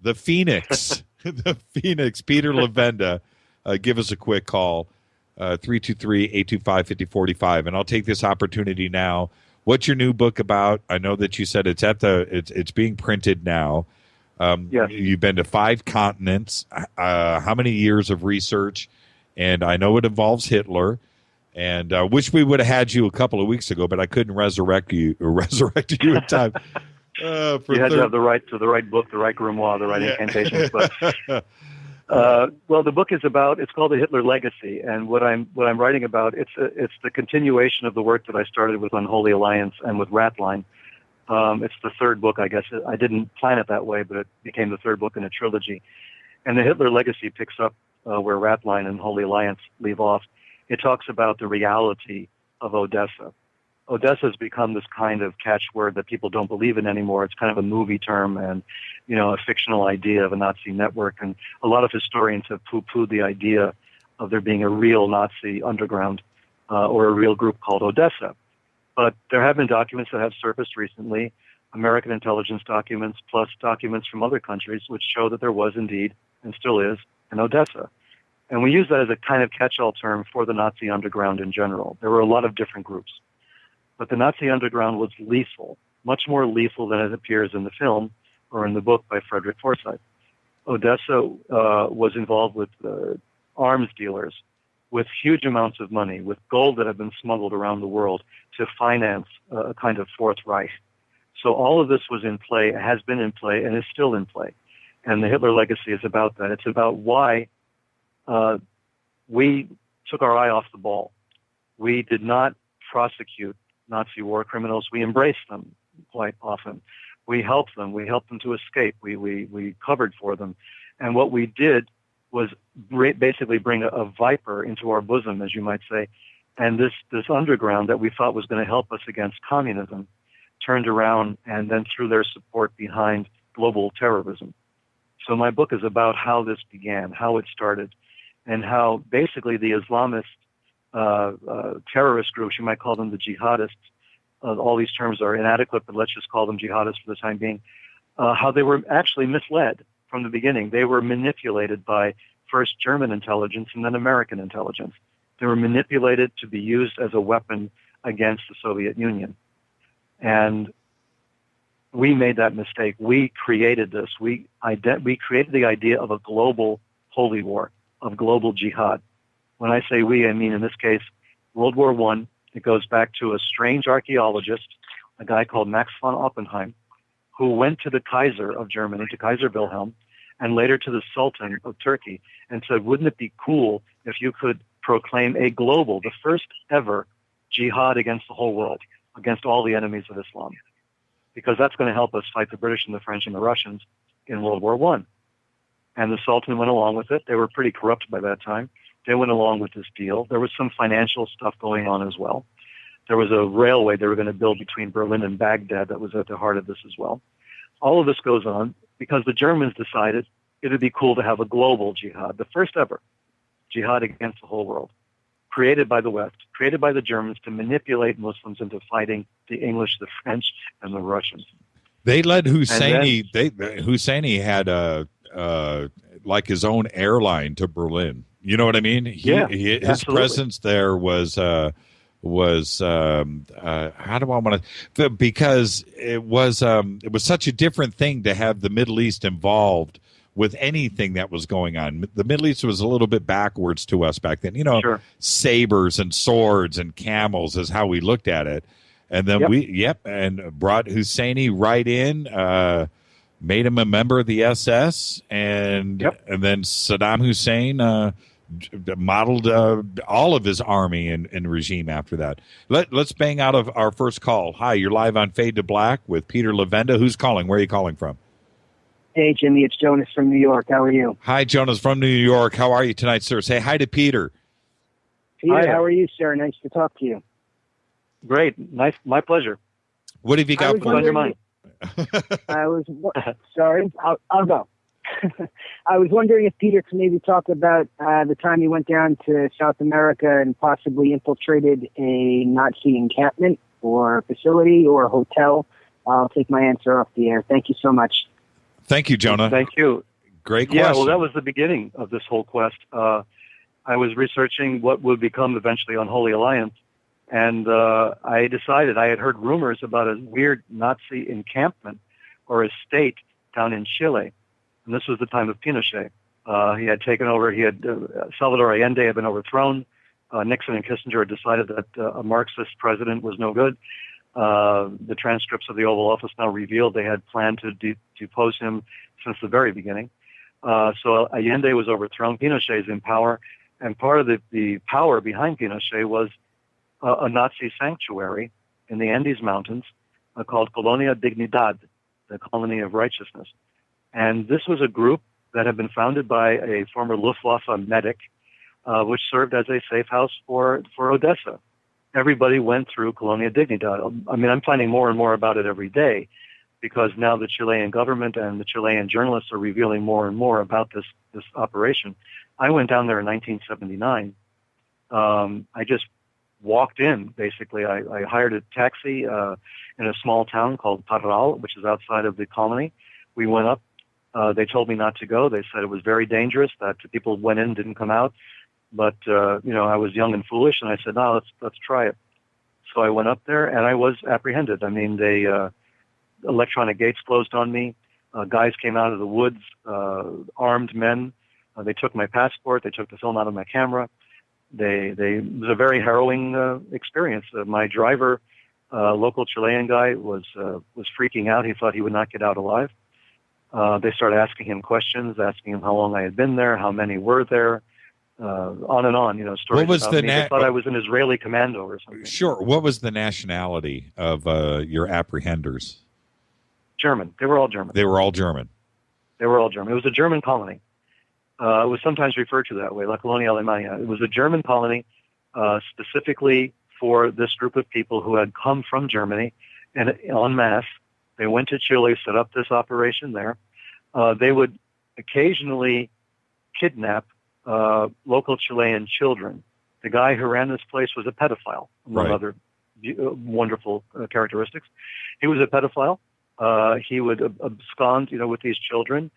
the Phoenix, Peter Levenda, give us a quick call, 323-825-5045. And I'll take this opportunity now. What's your new book about? I know that you said it's being printed now. Yes. You've been to 5 continents. How many years of research? And I know it involves Hitler. And wish we would have had you a couple of weeks ago, but I couldn't resurrect you in time. You had to have the right book, the right grimoire, the right incantations. But well, the book is it's called The Hitler Legacy, and what I'm writing about, it's the continuation of the work that I started with Unholy Alliance and with Ratline. It's the third book, I guess. I didn't plan it that way, but it became the third book in a trilogy. And The Hitler Legacy picks up where Ratline and Holy Alliance leave off. It talks about the reality of Odessa. Odessa has become this kind of catchword that people don't believe in anymore. It's kind of a movie term and, a fictional idea of a Nazi network. And a lot of historians have poo-pooed the idea of there being a real Nazi underground or a real group called Odessa. But there have been documents that have surfaced recently, American intelligence documents plus documents from other countries, which show that there was indeed, and still is, an Odessa. And we use that as a kind of catch-all term for the Nazi underground in general. There were a lot of different groups. But the Nazi underground was lethal, much more lethal than it appears in the film or in the book by Frederick Forsyth. Odessa was involved with arms dealers, with huge amounts of money, with gold that had been smuggled around the world to finance a kind of Fourth Reich. So all of this was in play, has been in play, and is still in play. And the Hitler Legacy is about that. It's about why we took our eye off the ball. We did not prosecute Nazi war criminals. We embraced them quite often. We helped them. We helped them to escape. We covered for them. And what we did was basically bring a viper into our bosom, as you might say. And this underground that we thought was going to help us against communism turned around and then threw their support behind global terrorism. So my book is about how this began, how it started, and how basically the Islamist terrorist groups, you might call them the jihadists, all these terms are inadequate, but let's just call them jihadists for the time being, how they were actually misled from the beginning. They were manipulated by first German intelligence and then American intelligence. They were manipulated to be used as a weapon against the Soviet Union. And we made that mistake. We created this. We created the idea of a global holy war, of global jihad. When I say we, I mean in this case, World War I. It goes back to a strange archaeologist, a guy called Max von Oppenheim, who went to the Kaiser of Germany, to Kaiser Wilhelm, and later to the Sultan of Turkey, and said, wouldn't it be cool if you could proclaim a global, the first ever jihad against the whole world, against all the enemies of Islam? Because that's going to help us fight the British and the French and the Russians in World War I. And the Sultan went along with it. They were pretty corrupt by that time. They went along with this deal. There was some financial stuff going on as well. There was a railway they were going to build between Berlin and Baghdad that was at the heart of this as well. All of this goes on because the Germans decided it would be cool to have a global jihad, the first ever jihad against the whole world, created by the West, created by the Germans to manipulate Muslims into fighting the English, the French, and the Russians. They led Husseini. Husseini had like his own airline to Berlin. You know what I mean? His absolutely. presence there was how do I want to? Because it was such a different thing to have the Middle East involved with anything that was going on. The Middle East was a little bit backwards to us back then. Sure. Sabers and swords and camels is how we looked at it. And then and brought Husseini right in, made him a member of the SS, and then Saddam Hussein modeled all of his army and regime after that. Let's bang out of our first call. Hi, you're live on Fade to Black with Peter Levenda. Who's calling? Where are you calling from? Hey, Jimmy, it's Jonas from New York. How are you? Hi, Jonas from New York. How are you tonight, sir? Say hi to Peter. Peter, Hi. how are you, sir? Nice to talk to you. Great. Nice. My pleasure. What have you got What's on your mind? Sorry, I'll go. I was wondering if Peter could maybe talk about the time he went down to South America and possibly infiltrated a Nazi encampment or facility or hotel. I'll take my answer off the air. Thank you so much. Thank you, Jonah. Thank you. Great question. Yeah, well, that was the beginning of this whole quest. I was researching what would become eventually Unholy Alliance, and I decided I had heard rumors about a weird Nazi encampment or estate down in Chile. And this was the time of Pinochet. He had taken over. Salvador Allende had been overthrown. Nixon and Kissinger had decided that a Marxist president was no good. The transcripts of the Oval Office now revealed they had planned to depose him since the very beginning. So Allende was overthrown. Pinochet is in power. And part of the power behind Pinochet was a Nazi sanctuary in the Andes Mountains called Colonia Dignidad, the Colony of Righteousness. And this was a group that had been founded by a former Luftwaffe medic, which served as a safe house for Odessa. Everybody went through Colonia Dignidad. I mean, I'm finding more and more about it every day because now the Chilean government and the Chilean journalists are revealing more and more about this operation. I went down there in 1979. I just walked in, basically. I hired a taxi in a small town called Parral, which is outside of the colony. We went up. They told me not to go. They said it was very dangerous, that people went in, didn't come out. But, I was young and foolish, and I said, no, let's try it. So I went up there, and I was apprehended. I mean, electronic gates closed on me. Guys came out of the woods, armed men. They took my passport. They took the film out of my camera. It was a very harrowing experience. My driver, local Chilean guy, was freaking out. He thought he would not get out alive. They started asking him questions, asking him how long I had been there, how many were there, on and on. Stories what was about the me. They thought I was an Israeli commando or something. Sure. What was the nationality of your apprehenders? German. They were all German. They were all German. They were all German. It was a German colony. It was sometimes referred to that way, La Colonia Alemania. It was a German colony specifically for this group of people who had come from Germany, and en masse, they went to Chile, set up this operation there. They would occasionally kidnap local Chilean children. The guy who ran this place was a pedophile, among other wonderful characteristics. He was a pedophile. He would abscond, with these children.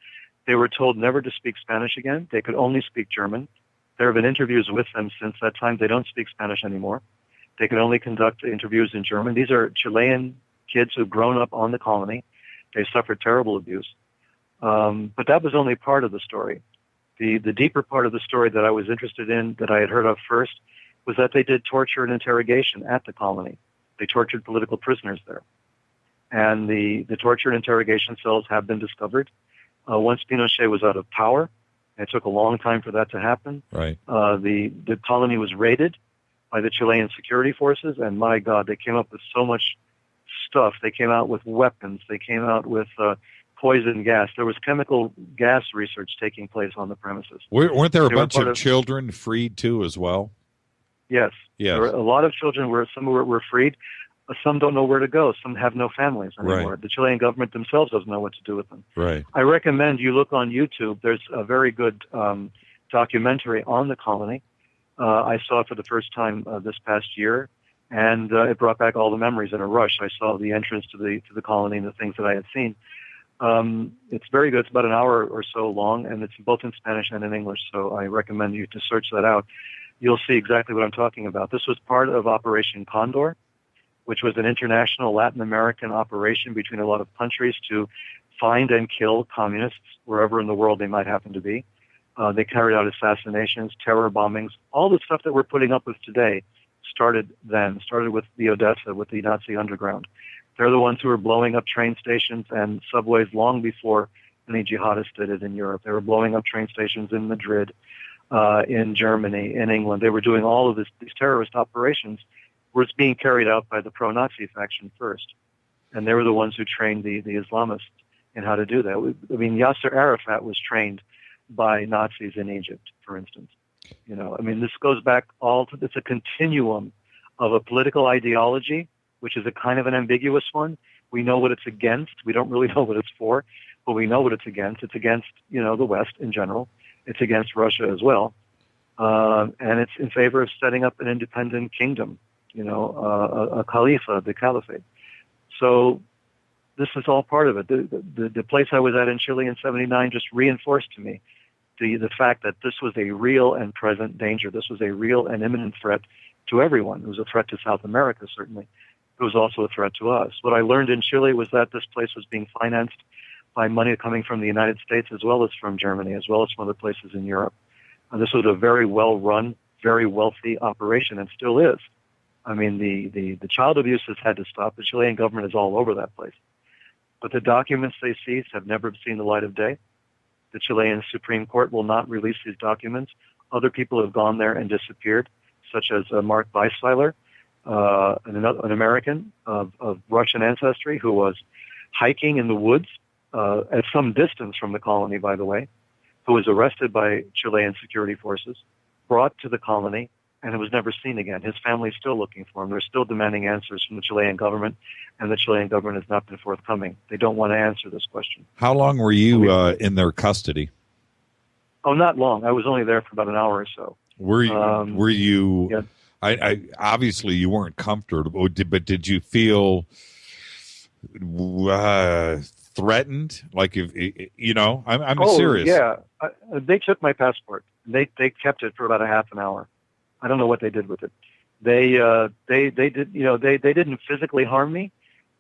They were told never to speak Spanish again. They could only speak German. There have been interviews with them since that time. They don't speak Spanish anymore. They can only conduct interviews in German. These are Chilean kids who've grown up on the colony. They suffered terrible abuse. But that was only part of the story. The deeper part of the story that I was interested in, that I had heard of first, was that they did torture and interrogation at the colony. They tortured political prisoners there. And the torture and interrogation cells have been discovered. Once Pinochet was out of power, it took a long time for that to happen. Right. The colony was raided by the Chilean security forces, and my God, they came up with so much stuff. They came out with weapons. They came out with poison gas. There was chemical gas research taking place on the premises. Weren't there a bunch of children freed too as well? Yes. Yes. There were a lot of children some were freed. Some don't know where to go. Some have no families anymore. Right. The Chilean government themselves doesn't know what to do with them. Right. I recommend you look on YouTube. There's a very good documentary on the colony. I saw it for the first time this past year, and it brought back all the memories in a rush. I saw the entrance to the colony and the things that I had seen. It's very good. It's about an hour or so long, and it's both in Spanish and in English, so I recommend you to search that out. You'll see exactly what I'm talking about. This was part of Operation Condor, which was an international Latin American operation between a lot of countries to find and kill communists wherever in the world they might happen to be. They carried out assassinations, terror bombings. All the stuff that we're putting up with today started with the Odessa, with the Nazi underground. They're the ones who were blowing up train stations and subways long before any jihadists did it in Europe. They were blowing up train stations in Madrid, in Germany, in England. They were doing all of these terrorist operations where it's being carried out by the pro-Nazi faction first. And they were the ones who trained the Islamists in how to do that. I mean, Yasser Arafat was trained by Nazis in Egypt, for instance. This goes back it's a continuum of a political ideology, which is a kind of an ambiguous one. We know what it's against. We don't really know what it's for, but we know what it's against. It's against, the West in general. It's against Russia as well. And it's in favor of setting up an independent kingdom, a khalifa, the caliphate. So this is all part of it. The place I was at in Chile in 1979 just reinforced to me the fact that this was a real and present danger. This was a real and imminent threat to everyone. It was a threat to South America, certainly. It was also a threat to us. What I learned in Chile was that this place was being financed by money coming from the United States as well as from Germany, as well as from other places in Europe. And this was a very well-run, very wealthy operation, and still is. I mean, the child abuse has had to stop. The Chilean government is all over that place. But the documents they seized have never seen the light of day. The Chilean Supreme Court will not release these documents. Other people have gone there and disappeared, such as Mark Weissweiler, an American of Russian ancestry who was hiking in the woods at some distance from the colony, by the way, who was arrested by Chilean security forces, brought to the colony, and was never seen again. His family's still looking for him. They're still demanding answers from the Chilean government, and the Chilean government has not been forthcoming. They don't want to answer this question. How long were you in their custody? Oh, not long. I was only there for about an hour or so. Were you? Yeah. I obviously you weren't comfortable, but did you feel threatened? Like I'm serious. Yeah, they took my passport. They kept it for about a half an hour. I don't know what they did with it. They did, they didn't physically harm me.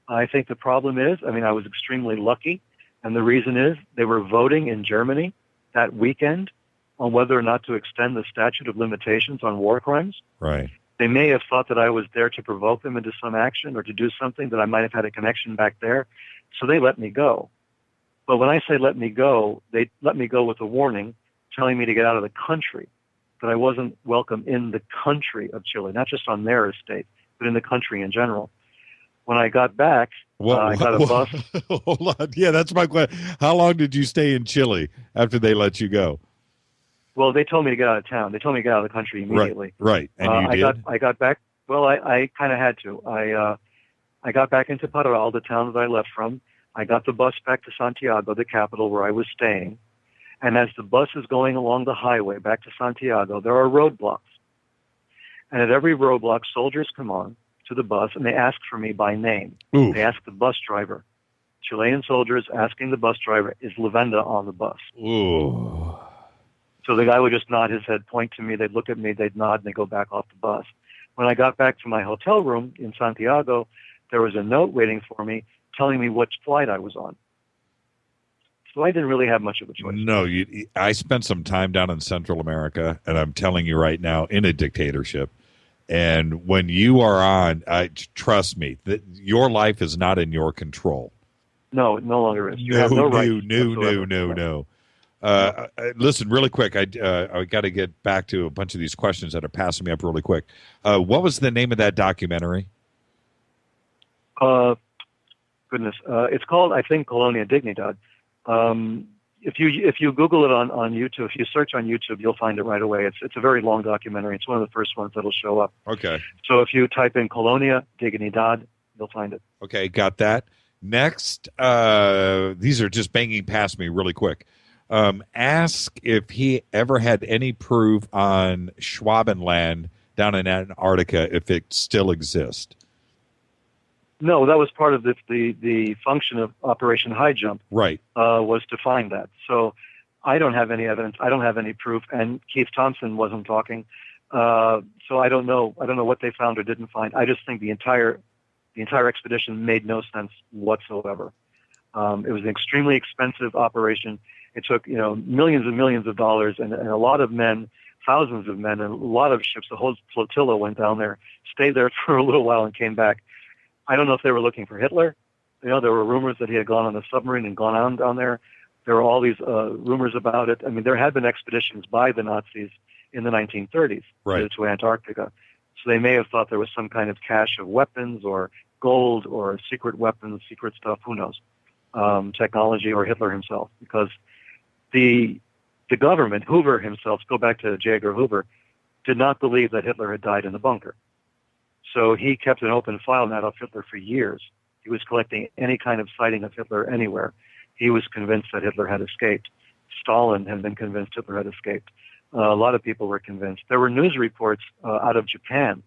I think the problem is, I was extremely lucky, and the reason is they were voting in Germany that weekend on whether or not to extend the statute of limitations on war crimes. Right. They may have thought that I was there to provoke them into some action or to do something that I might have had a connection back there, so they let me go. But when I say let me go, they let me go with a warning telling me to get out of the country, that I wasn't welcome in the country of Chile, not just on their estate, but in the country in general. When I got back, I got a bus. Hold on. Yeah, that's my question. How long did you stay in Chile after they let you go? Well, they told me to get out of town. They told me to get out of the country immediately. Right. And you did? I got back. Well, I kind of had to. I got back into Parral, the town that I left from. I got the bus back to Santiago, the capital where I was staying. And as the bus is going along the highway back to Santiago, there are roadblocks. And at every roadblock, soldiers come on to the bus, and they ask for me by name. Ooh. They ask the bus driver. Chilean soldiers asking the bus driver, is Levenda on the bus? Ooh. So the guy would just nod his head, point to me, they'd look at me, they'd nod, and they'd go back off the bus. When I got back to my hotel room in Santiago, there was a note waiting for me telling me which flight I was on. So I didn't really have much of a choice. No, I spent some time down in Central America, and I'm telling you right now, in a dictatorship. And when you are on, trust me, that your life is not in your control. No, it no longer is. You have no rights. No. Listen, really quick, I got to get back to a bunch of these questions that are passing me up really quick. What was the name of that documentary? Goodness, it's called, I think, Colonia Dignidad. If you Google it on YouTube, if you search on YouTube, you'll find it right away. It's a very long documentary. It's one of the first ones that'll show up. Okay. So if you type in Colonia Dignidad, you'll find it. Okay, got that. Next, these are just banging past me really quick. Ask if he ever had any proof on Schwabenland down in Antarctica, if it still exists. No, that was part of the function of Operation High Jump. Right. Was to find that. So I don't have any evidence. I don't have any proof. And Keith Thompson wasn't talking. So I don't know. I don't know what they found or didn't find. I just think the entire expedition made no sense whatsoever. It was an extremely expensive operation. It took millions and millions of dollars and a lot of men, thousands of men, and a lot of ships. The whole flotilla went down there, stayed there for a little while, and came back. I don't know if they were looking for Hitler. There were rumors that he had gone on a submarine and gone on down there. There were all these rumors about it. I mean, there had been expeditions by the Nazis in the 1930s to Antarctica. So they may have thought there was some kind of cache of weapons or gold or secret weapons, secret stuff, who knows, technology, or Hitler himself. Because the government, Hoover himself, go back to J. Edgar Hoover, did not believe that Hitler had died in the bunker. So he kept an open file on Adolf Hitler for years. He was collecting any kind of sighting of Hitler anywhere. He was convinced that Hitler had escaped. Stalin had been convinced Hitler had escaped. A lot of people were convinced. There were news reports out of Japan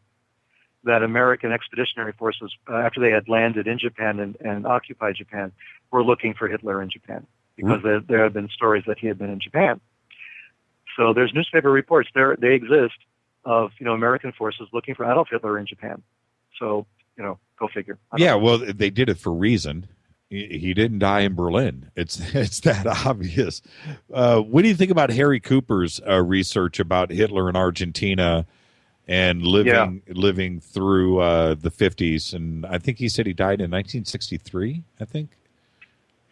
that American expeditionary forces, after they had landed in Japan and occupied Japan, were looking for Hitler in Japan because there had been stories that he had been in Japan. So there's newspaper reports. They exist of American forces looking for Adolf Hitler in Japan. So go figure. Yeah, well, they did it for reason. He didn't die in Berlin. It's that obvious. What do you think about Harry Cooper's research about Hitler in Argentina and living through the 50s? And I think he said he died in 1963. I think.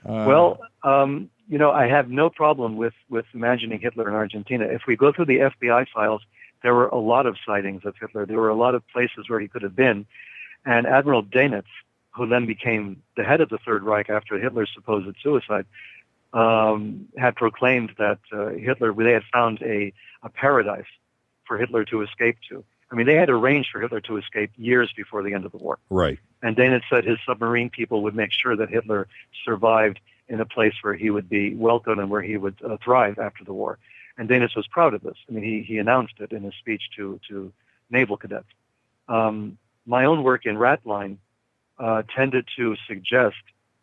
I have no problem with imagining Hitler in Argentina. If we go through the FBI files, there were a lot of sightings of Hitler. There were a lot of places where he could have been. And Admiral Dönitz, who then became the head of the Third Reich after Hitler's supposed suicide, had proclaimed that they had found a paradise for Hitler to escape to. I mean, they had arranged for Hitler to escape years before the end of the war. Right. And Dönitz said his submarine people would make sure that Hitler survived in a place where he would be welcomed and where he would thrive after the war. And Dönitz was proud of this. I mean, he announced it in his speech to naval cadets. My own work in Ratline tended to suggest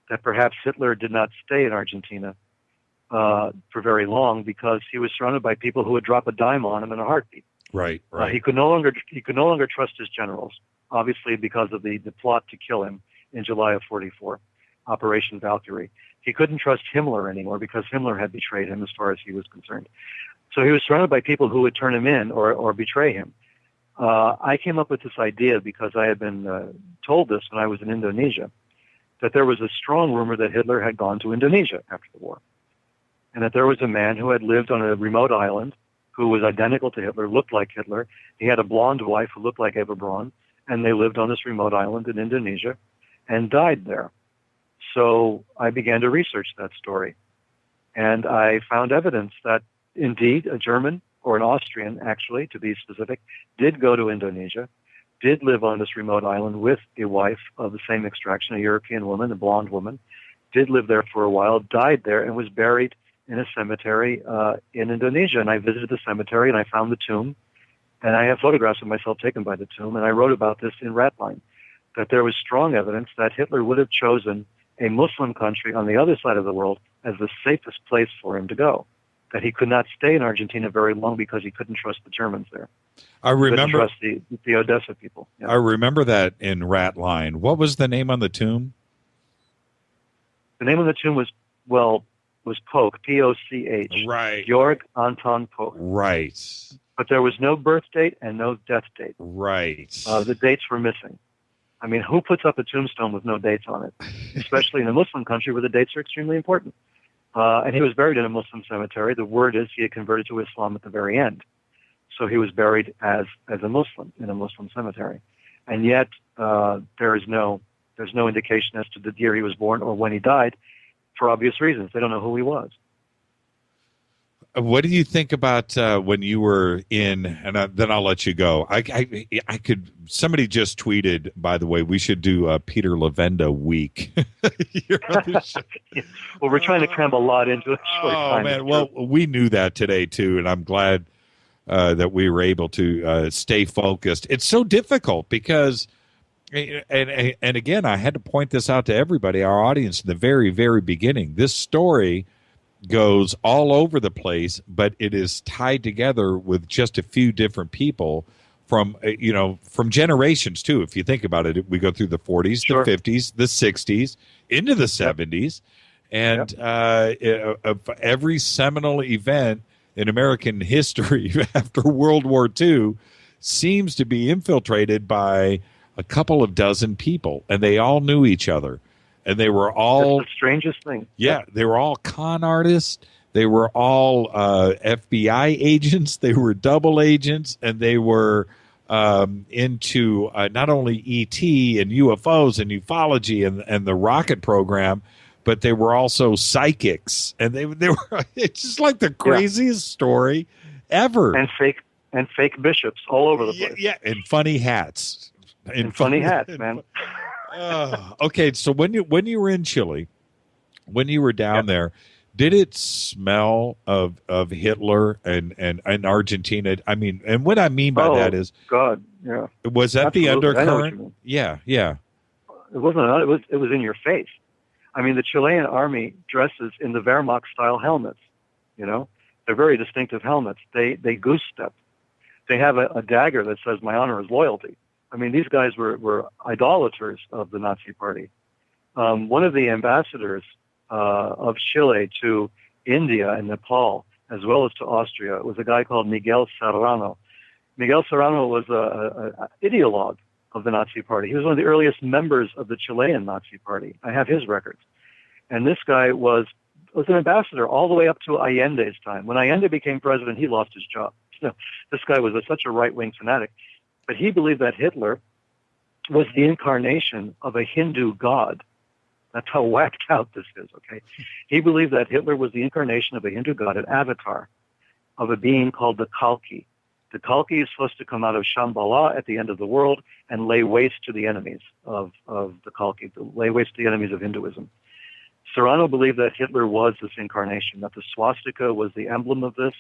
that perhaps Hitler did not stay in Argentina for very long because he was surrounded by people who would drop a dime on him in a heartbeat. Right. He could no longer trust his generals, obviously because of the plot to kill him in July of 1944, Operation Valkyrie. He couldn't trust Himmler anymore because Himmler had betrayed him as far as he was concerned. So he was surrounded by people who would turn him in or betray him. I came up with this idea because I had been told this when I was in Indonesia, that there was a strong rumor that Hitler had gone to Indonesia after the war, and that there was a man who had lived on a remote island who was identical to Hitler, looked like Hitler. He had a blonde wife who looked like Eva Braun, and they lived on this remote island in Indonesia and died there. So I began to research that story, and I found evidence that indeed a German, or an Austrian actually, to be specific, did go to Indonesia, did live on this remote island with a wife of the same extraction, a European woman, a blonde woman, did live there for a while, died there, and was buried in a cemetery in Indonesia. And I visited the cemetery, and I found the tomb, and I have photographs of myself taken by the tomb, and I wrote about this in Ratline, that there was strong evidence that Hitler would have chosen a Muslim country on the other side of the world as the safest place for him to go, that he could not stay in Argentina very long because he couldn't trust the Germans there. I remember trust the Odessa people. Yeah. I remember that in Ratline. What was the name on the tomb? The name of the tomb was Poch, P-O-C-H. Right. Georg Anton Poch. Right. But there was no birth date and no death date. Right. The dates were missing. I mean, who puts up a tombstone with no dates on it? Especially in a Muslim country where the dates are extremely important. And he was buried in a Muslim cemetery. The word is he had converted to Islam at the very end. So he was buried as a Muslim in a Muslim cemetery. And yet there's no indication as to the year he was born or when he died, for obvious reasons. They don't know who he was. What do you think about when you were in, and then I'll let you go. I could, somebody just tweeted, by the way, we should do Peter Levenda week. Well, we're trying to cram a lot into a short time. Oh, man. Well, we knew that today, too, and I'm glad that we were able to stay focused. It's so difficult because And again, I had to point this out to everybody, our audience, in the very, very beginning. This story goes all over the place, but it is tied together with just a few different people from from generations too. If you think about it, we go through the 40s, Sure. the 50s, the 60s, into the 70s, and of every seminal event in American history after World War II seems to be infiltrated by a couple of dozen people, and they all knew each other, and they were all That's the strangest thing. yeah, they were all con artists. They were all FBI agents. They were double agents, and they were into not only ET and UFOs and ufology and the rocket program, but they were also psychics. And they were it's just like the craziest story ever. And fake bishops all over the place. Yeah, and funny hats. And funny hats, man. Okay, so when you were in Chile, when you were down there, did it smell of Hitler and Argentina? I mean, and what I mean by that is, God, yeah, was that Absolutely. the I know what you undercurrent? mean. Yeah. It wasn't. It was in your face. I mean, the Chilean army dresses in the Wehrmacht style helmets. They're very distinctive helmets. They goose step. They have a dagger that says "My honor is loyalty." I mean, these guys were idolaters of the Nazi Party. One of the ambassadors of Chile to India and Nepal, as well as to Austria, was a guy called Miguel Serrano. Miguel Serrano was an ideologue of the Nazi Party. He was one of the earliest members of the Chilean Nazi Party. I have his records. And this guy was an ambassador all the way up to Allende's time. When Allende became president, he lost his job. So this guy was such a right-wing fanatic. But he believed that Hitler was the incarnation of a Hindu god. That's how whacked out this is, okay? He believed that Hitler was the incarnation of a Hindu god, an avatar of a being called the Kalki. The Kalki is supposed to come out of Shambhala at the end of the world and lay waste to the enemies of the Kalki, lay waste to the enemies of Hinduism. Serrano believed that Hitler was this incarnation, that the swastika was the emblem of this,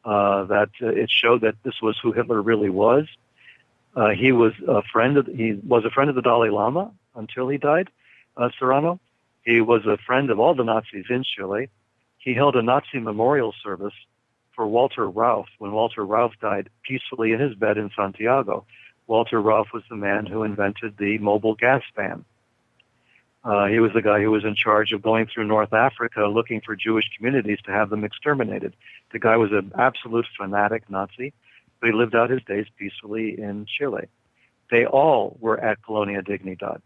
that it showed that this was who Hitler really was. He was a friend of the Dalai Lama until he died. Serrano. He was a friend of all the Nazis in Chile. He held a Nazi memorial service for Walter Rauff when Walter Rauff died peacefully in his bed in Santiago. Walter Rauff was the man who invented the mobile gas van. He was the guy who was in charge of going through North Africa looking for Jewish communities to have them exterminated. The guy was an absolute fanatic Nazi, but he lived out his days peacefully in Chile. They all were at Colonia Dignidad,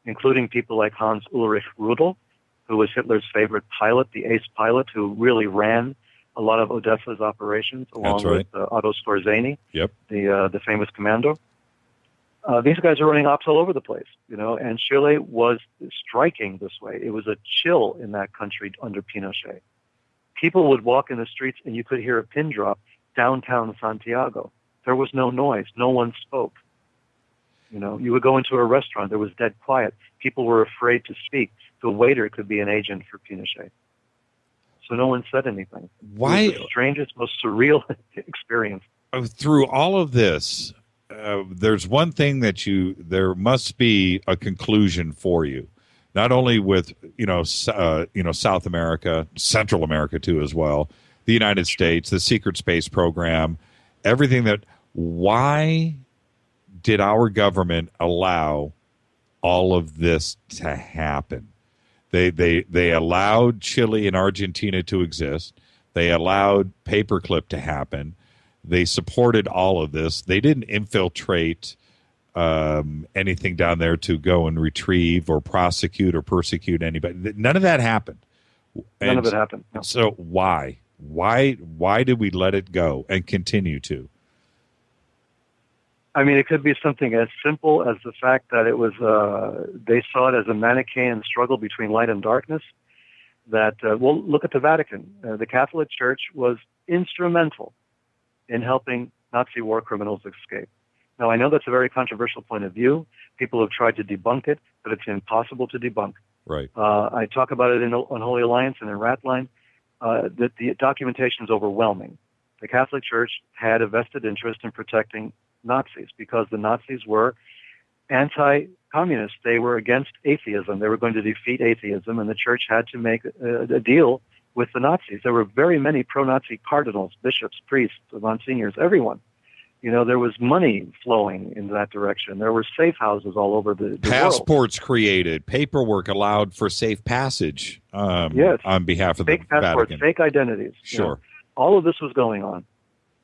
including people like Hans Ulrich Rudel, who was Hitler's favorite pilot, the ace pilot who really ran a lot of Odessa's operations, along with Otto Skorzeny, the famous commando. These guys are running ops all over the place, and Chile was striking this way. It was a chill in that country under Pinochet. People would walk in the streets and you could hear a pin drop downtown Santiago. There was no noise. No one spoke. You would go into a restaurant. There was dead quiet. People were afraid to speak. The waiter could be an agent for Pinochet. So no one said anything. Why? It was the strangest, most surreal experience. Through all of this, there's one thing that there must be a conclusion for you, not only with South America, Central America too as well, the United States, the secret space program, everything that. Why did our government allow all of this to happen? They allowed Chile and Argentina to exist. They allowed paperclip to happen. They supported all of this. They didn't infiltrate anything down there to go and retrieve or prosecute or persecute anybody. None of that happened. None of it happened. No. So why? Why did we let it go and continue to? I mean, it could be something as simple as the fact that it was, they saw it as a Manichaean struggle between light and darkness. That, look at the Vatican. The Catholic Church was instrumental in helping Nazi war criminals escape. Now, I know that's a very controversial point of view. People have tried to debunk it, but it's impossible to debunk. Right. I talk about it on Holy Alliance and in Ratline, that the documentation is overwhelming. The Catholic Church had a vested interest in protecting Nazis because the Nazis were anti-communist. They were against atheism. They were going to defeat atheism, and the church had to make a deal with the Nazis. There were very many pro-Nazi cardinals, bishops, priests, monsignors, everyone. You know, there was money flowing in that direction. There were safe houses all over the Passports created, paperwork allowed for safe passage yes. on behalf of fake the passports, Vatican. fake identities. Sure. You know, all of this was going on.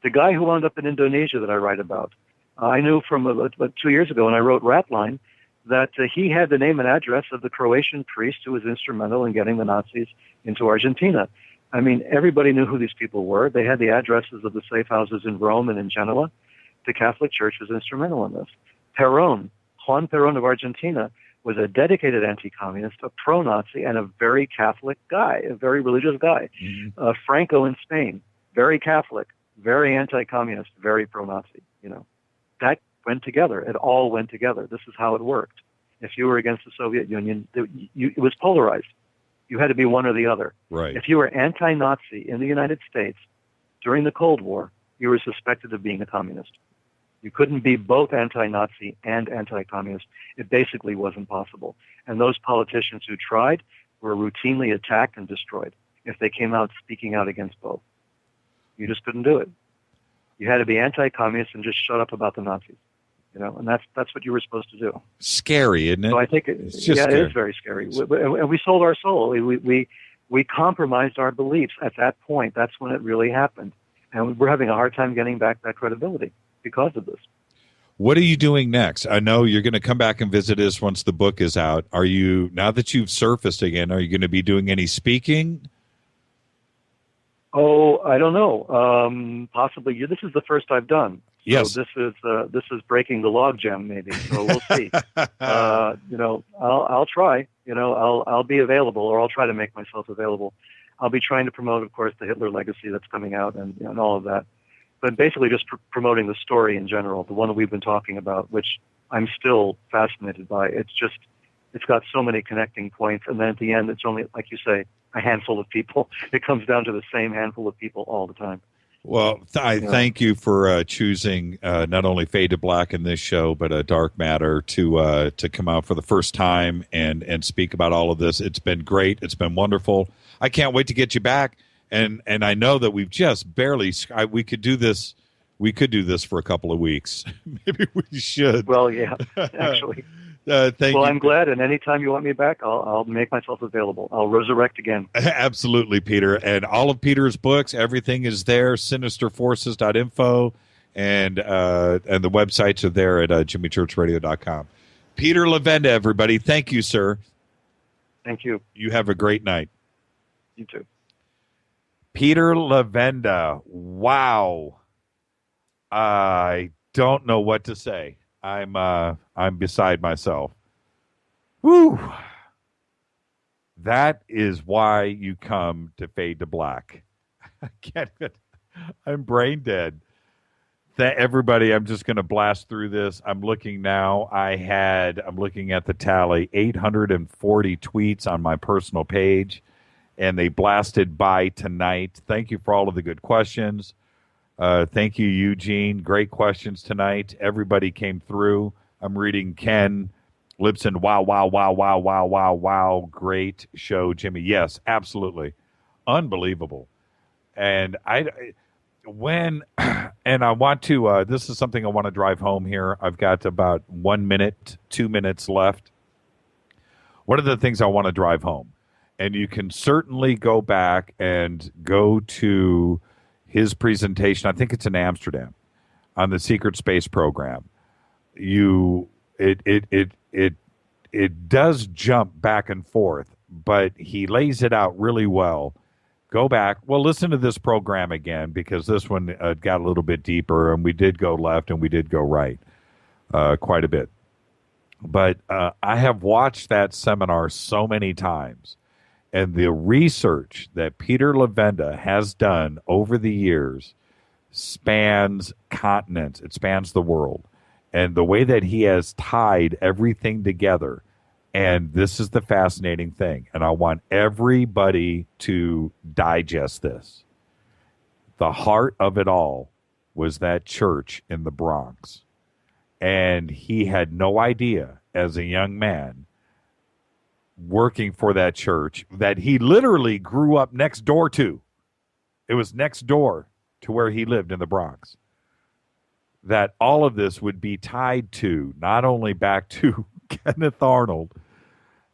The guy who wound up in Indonesia that I write about, I knew from about 2 years ago when I wrote Ratline that he had the name and address of the Croatian priest who was instrumental in getting the Nazis into Argentina. I mean, everybody knew who these people were. They had the addresses of the safe houses in Rome and in Genoa. The Catholic Church was instrumental in this. Juan Perón of Argentina, was a dedicated anti-communist, a pro-Nazi, and a very Catholic guy, a very religious guy. Mm-hmm. Franco in Spain, very Catholic, very anti-communist, very pro-Nazi. You know, that went together. It all went together. This is how it worked. If you were against the Soviet Union, it was polarized. You had to be one or the other. Right. If you were anti-Nazi in the United States during the Cold War, you were suspected of being a communist. You couldn't be both anti-Nazi and anti-communist. It basically wasn't possible. And those politicians who tried were routinely attacked and destroyed if they came out speaking out against both. You just couldn't do it. You had to be anti-communist and just shut up about the Nazis. You know, and that's what you were supposed to do. Scary, isn't it? So I think it is very scary. And we sold our soul. We compromised our beliefs at that point. That's when it really happened. And we're having a hard time getting back that credibility because of this. What are you doing next? I know you're going to come back and visit us once the book is out. Are you, now that you've surfaced again, are you going to be doing any speaking? Oh, I don't know. Possibly. This is the first I've done. Yes. So this is breaking the logjam, maybe. So we'll see. You know, I'll try. You know, I'll be available, or I'll try to make myself available. I'll be trying to promote, of course, the Hitler legacy that's coming out, and all of that. But basically, just promoting the story in general, the one that we've been talking about, which I'm still fascinated by. It's got so many connecting points, and then at the end, it's only, like you say, a handful of people. It comes down to the same handful of people all the time. Well, I thank you for choosing not only Fade to Black in this show, but Dark Matter to come out for the first time and speak about all of this. It's been great. It's been wonderful. I can't wait to get you back. And I know that we've just barely. We could do this. We could do this for a couple of weeks. Maybe we should. Well, yeah, actually. Thank you. Well, I'm glad, and anytime you want me back, I'll make myself available. I'll resurrect again. Absolutely, Peter. And all of Peter's books, everything is there, sinisterforces.info, and the websites are there at jimmychurchradio.com. Peter Levenda, everybody, thank you, sir. Thank you. You have a great night. You too. Peter Levenda. Wow. I don't know what to say. I'm beside myself. Woo! That is why you come to Fade to Black. I get it. I'm brain dead. Everybody, I'm just going to blast through this. I'm looking now. I'm looking at the tally, 840 tweets on my personal page, and they blasted by tonight. Thank you for all of the good questions. Thank you, Eugene. Great questions tonight. Everybody came through. I'm reading Ken Lipson. Wow, wow, wow, wow, wow, wow, wow. Great show, Jimmy. Yes, absolutely. Unbelievable. And I want to, this is something I want to drive home here. I've got about 1 minute, 2 minutes left. What are the things I want to drive home? And you can certainly go back and go to his presentation. I think it's in Amsterdam on the secret space program. It does jump back and forth, but he lays it out really well. Go back. Well, listen to this program again, because this one got a little bit deeper, and we did go left and we did go right quite a bit. But I have watched that seminar so many times. And the research that Peter Levenda has done over the years spans continents. It spans the world. And the way that he has tied everything together, and this is the fascinating thing, and I want everybody to digest this. The heart of it all was that church in the Bronx. And he had no idea as a young man working for that church that he literally grew up next door to. It was next door to where he lived in the Bronx. That all of this would be tied to not only back to Kenneth Arnold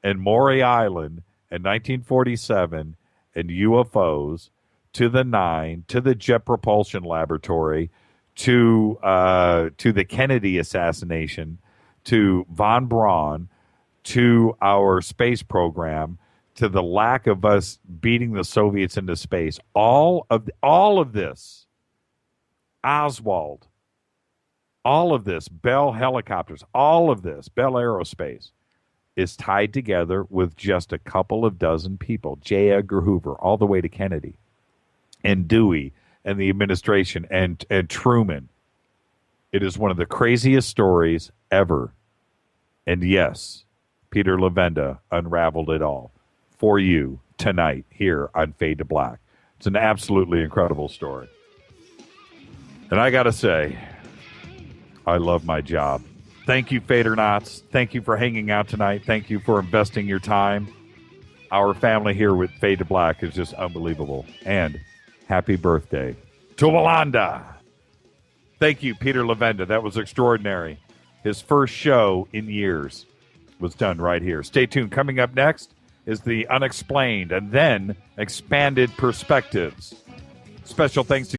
and Maury Island in 1947 and UFOs, to the 9, to the Jet Propulsion Laboratory, to the Kennedy assassination, to von Braun, to our space program, to the lack of us beating the Soviets into space. All of this, Oswald, all of this, Bell Helicopters, all of this, Bell Aerospace, is tied together with just a couple of dozen people. J. Edgar Hoover, all the way to Kennedy, and Dewey, and the administration, and Truman. It is one of the craziest stories ever. And yes, Peter Levenda unraveled it all for you tonight here on Fade to Black. It's an absolutely incredible story. And I got to say, I love my job. Thank you, Fadernauts. Thank you for hanging out tonight. Thank you for investing your time. Our family here with Fade to Black is just unbelievable. And happy birthday to Walanda. Thank you, Peter Levenda. That was extraordinary. His first show in years was done right here. Stay tuned. Coming up next is the Unexplained and then Expanded Perspectives. Special thanks to